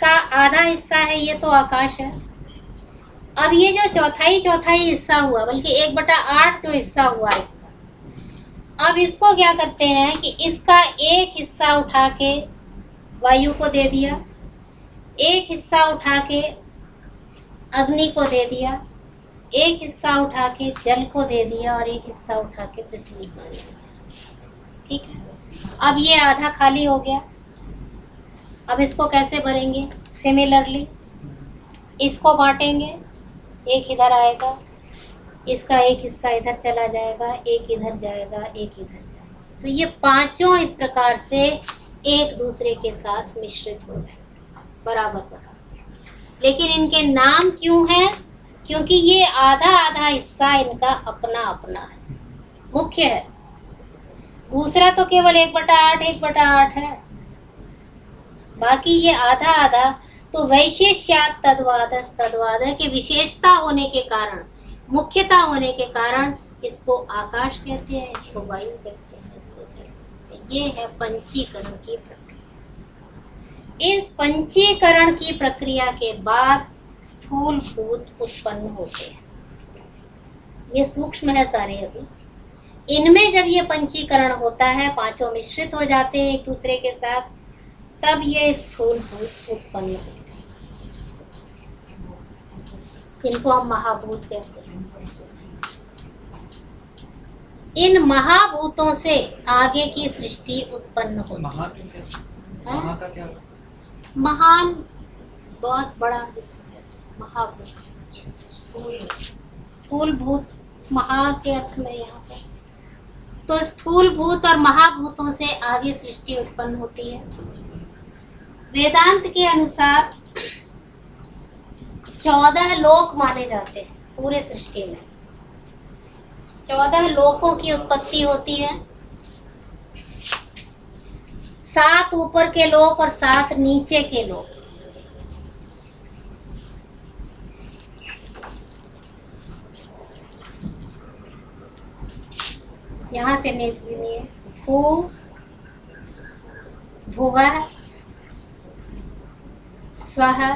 का आधा हिस्सा है, ये तो आकाश है। अब ये जो चौथाई हिस्सा हुआ, बल्कि 1/8 जो हिस्सा हुआ इसका, अब इसको क्या करते हैं कि इसका एक हिस्सा उठा के वायु को दे दिया, एक हिस्सा उठा के अग्नि को दे दिया, एक हिस्सा उठा के जल को दे दिया और एक हिस्सा उठा के पृथ्वी को दे दिया। ठीक है। अब ये आधा खाली हो गया, अब इसको कैसे भरेंगे? सिमिलरली इसको बांटेंगे, एक इधर आएगा, इसका एक हिस्सा इधर चला जाएगा, एक इधर जाएगा, एक इधर जाएगा। तो ये पांचों इस प्रकार से एक दूसरे के साथ मिश्रित हो जाएंगे बराबर बराबर। लेकिन इनके नाम क्यों हैं? क्योंकि ये आधा आधा हिस्सा इनका अपना अपना है, मुख्य है। दूसरा तो केवल 1/8 1/8 है, बाकी ये आधा आधा। तो वैशेष्यात् तद्वादस् तद्वाद की विशेषता होने के कारण, मुख्यता होने के कारण इसको आकाश कहते हैं, इसको वायु कहते हैं, इसको जल कहते हैं। ये है पंचीकरण की प्रक्रिया। इस पंचीकरण की प्रक्रिया के बाद स्थूल भूत उत्पन्न होते हैं। ये सूक्ष्म है सारे अभी। इनमें जब ये पंचीकरण होता है, पांचों मिश्रित हो जाते हैं एक दूसरे के साथ, तब ये स्थूल भूत उत्पन्न होते हैं, जिनको हम महाभूत कहते हैं। इन महाभूतों से आगे की सृष्टि उत्पन्न होती है। महान का क्या? महान बहुत बड़ा जिसको कहते हैं महाभूत। स्थूल भूत महा के अर्थ में यहाँ पर, तो स्थूल भूत और महाभूतों से आगे सृष्टि उत्पन्न होती है। वेदांत के अनुसार 14 लोक माने जाते हैं पूरे सृष्टि में। 14 लोकों की उत्पत्ति होती है, 7 ऊपर के लोक और 7 नीचे के लोक। यहाँ से निकलिए भू, भुवः, स्वः,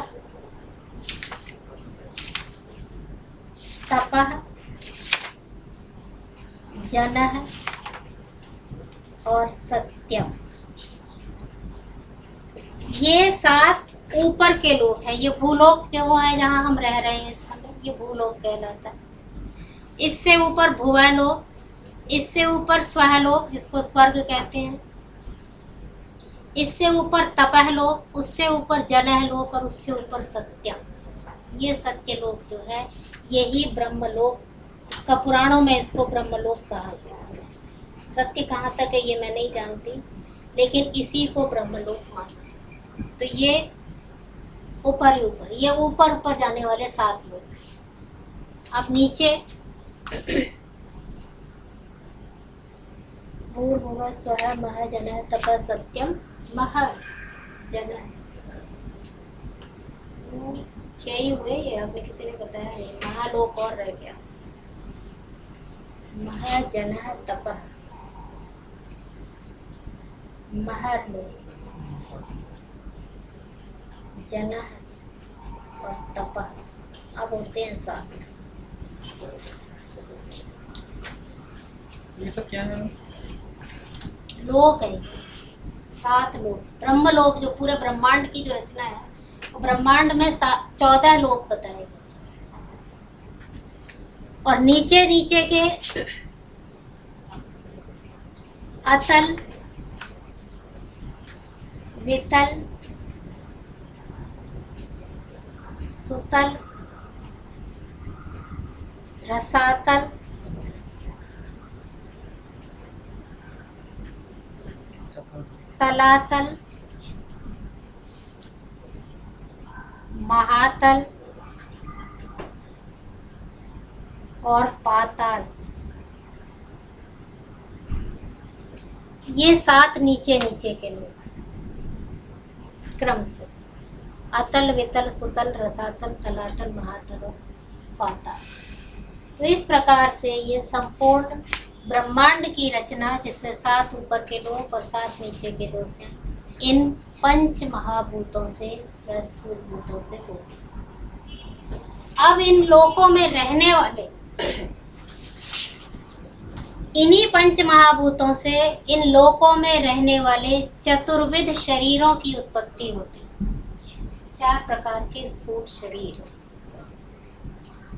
तपः, जनः और सत्यम। ये 7 ऊपर के लोक हैं। ये भूलोक जो वो है जहाँ हम रह रहे हैं इस समय, ये भूलोक कहलाता है। इससे ऊपर भुवलोक, इससे ऊपर स्वहलोक जिसको स्वर्ग कहते हैं, इससे ऊपर तपहलोक, उससे ऊपर जनहलोक और उससे ऊपर सत्यम। ये सत्यलोक जो है यही ब्रह्मलोक, इसका पुराणों में इसको ब्रह्मलोक कहा गया है। सत्य कहाँ तक है ये मैं नहीं जानती, लेकिन इसी को ब्रह्मलोक मानते हैं। तो ये ऊपर ही ऊपर, ये ऊपर ऊपर जाने वाले 7 लोग। अब नीचे भूर्भुवः स्वः महः जनः तपः सत्यम महः जनः। 6 ही हुए ये, आपने किसी ने बताया नहीं। महालोक और रह गया, महः जनः तपः, महर्लोक, जनः और तपः। अब होते हैं 7। ये सब क्या है? लोक है, 7 लोक। ब्रह्मलोक जो पूरे ब्रह्मांड की जो रचना है, वो ब्रह्मांड में 14 लोक बताए गए। और नीचे नीचे के अतल, वितल, सुतल, रसातल, तलातल, महातल और पाताल। ये 7 नीचे नीचे के लोग क्रम से, अतल, वितल, सुतल, रसातल, तलातल, महातल और पाताल। तो इस प्रकार से ये संपूर्ण ब्रह्मांड की रचना, जिसमें 7 ऊपर के लोक और 7 नीचे के लोक हैं, इन 5 महाभूतों से या स्थूल भूतों से होती है। अब इन लोकों में रहने वाले, इन्हीं 5 महाभूतों से इन लोकों में रहने वाले चतुर्विध शरीरों की उत्पत्ति होती है। 4 प्रकार के स्थूल शरीर।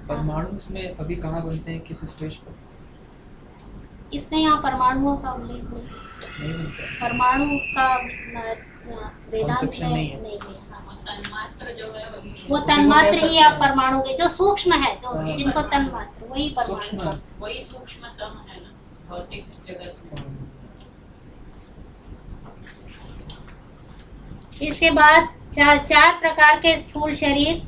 परमाणु इसमें अभी कहाँ बनते हैं, किस स्टेज पर? इसमें यहाँ परमाणुओं का उल्लेख नहीं। नहीं मिलता। परमाणु का वेदांत Conception में नहीं है। नहीं है। हाँ। तन्मात्र जो है वही वो उसी को तन्मात्र कह ही सकते आप हैं। परमाणु के जो सूक्ष्म है, जो हाँ। जिनको तन्मात्र वही परमाणु सूक्ष्म का। वही सूक्ष्मतम है ना भौतिक जगत में। इसके बाद चार प्रकार के स्थूल शरीर,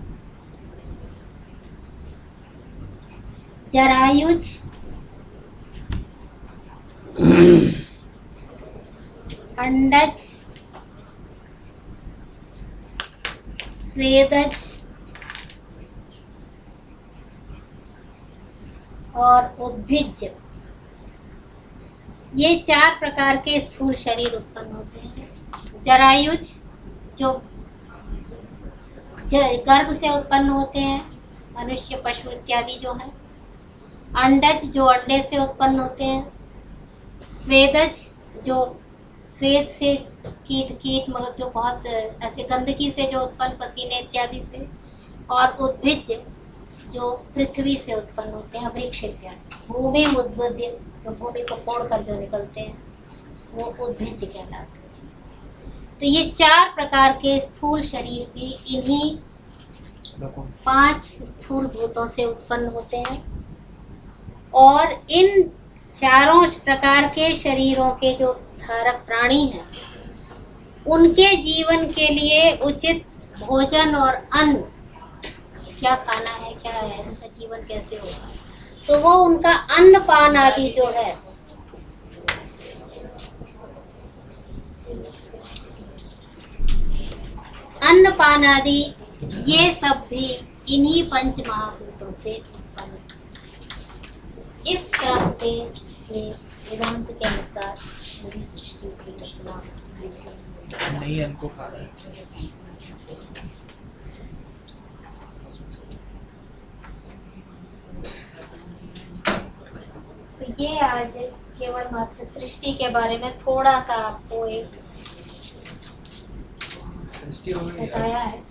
जरायुज, अंडज, स्वेदज और उद्भिज। ये 4 प्रकार के स्थूल शरीर उत्पन्न होते हैं। जरायुज जो गर्भ से उत्पन्न होते हैं, मनुष्य, पशु इत्यादि जो है। अंडज जो अंडे से उत्पन्न होते हैं। स्वेदज जो स्वेद से कीट मगर जो बहुत ऐसे गंदगी से जो उत्पन्न पसीने इत्यादि से। और उद्भिज जो पृथ्वी से उत्पन्न होते हैं, वृक्ष इत्यादि। भूमि उद्भिज जो भूमि को फोड़कर जो निकलते हैं वो उद्भिज कहलाते हैं। तो ये 4 प्रकार के स्थूल शरीर भी इन्हीं 5 स्थूल भूतों से उत्पन्न होते हैं। और इन चारों प्रकार के शरीरों के जो धारक प्राणी हैं, उनके जीवन के लिए उचित भोजन और अन्न क्या खाना है, क्या है, उनका जीवन कैसे होगा, तो वो उनका अन्न पान आदि जो है अन्न पान आदि ये सब भी इन्हीं पंच महाभूतों से उत्पन्न। इस क्रम से ये वेदांत के अनुसार पूरी सृष्टि की रचना नहीं हमको खा रहा है। तो ये आज केवल मात्र सृष्टि के बारे में थोड़ा सा आपको एक सृष्टि हो गई, बताया है।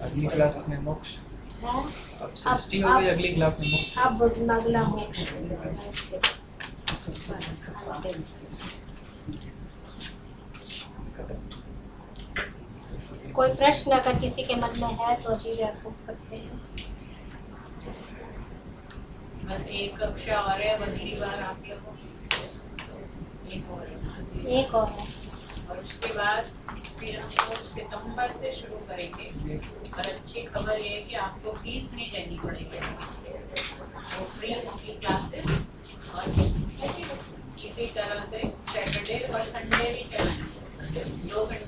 अगली क्लास में मोक्ष। हाँ? अब सृष्टि हो गई, अगली क्लास में मोक्ष। अब अगला मोक्ष। कोई प्रश्न अगर किसी के मन में है तो अभी आप पूछ सकते हैं। बस एक कक्षा और है, अगली बार आप लोग एक और है। और उसके बाद फिर हम लोग सितंबर से शुरू करेंगे। और अच्छी खबर ये है कि आपको फीस नहीं देनी पड़ेगी, वो फ्री होगी क्लासेस। और इसी तरह से सैटरडे और संडे भी चलाएंगे 2 घंटे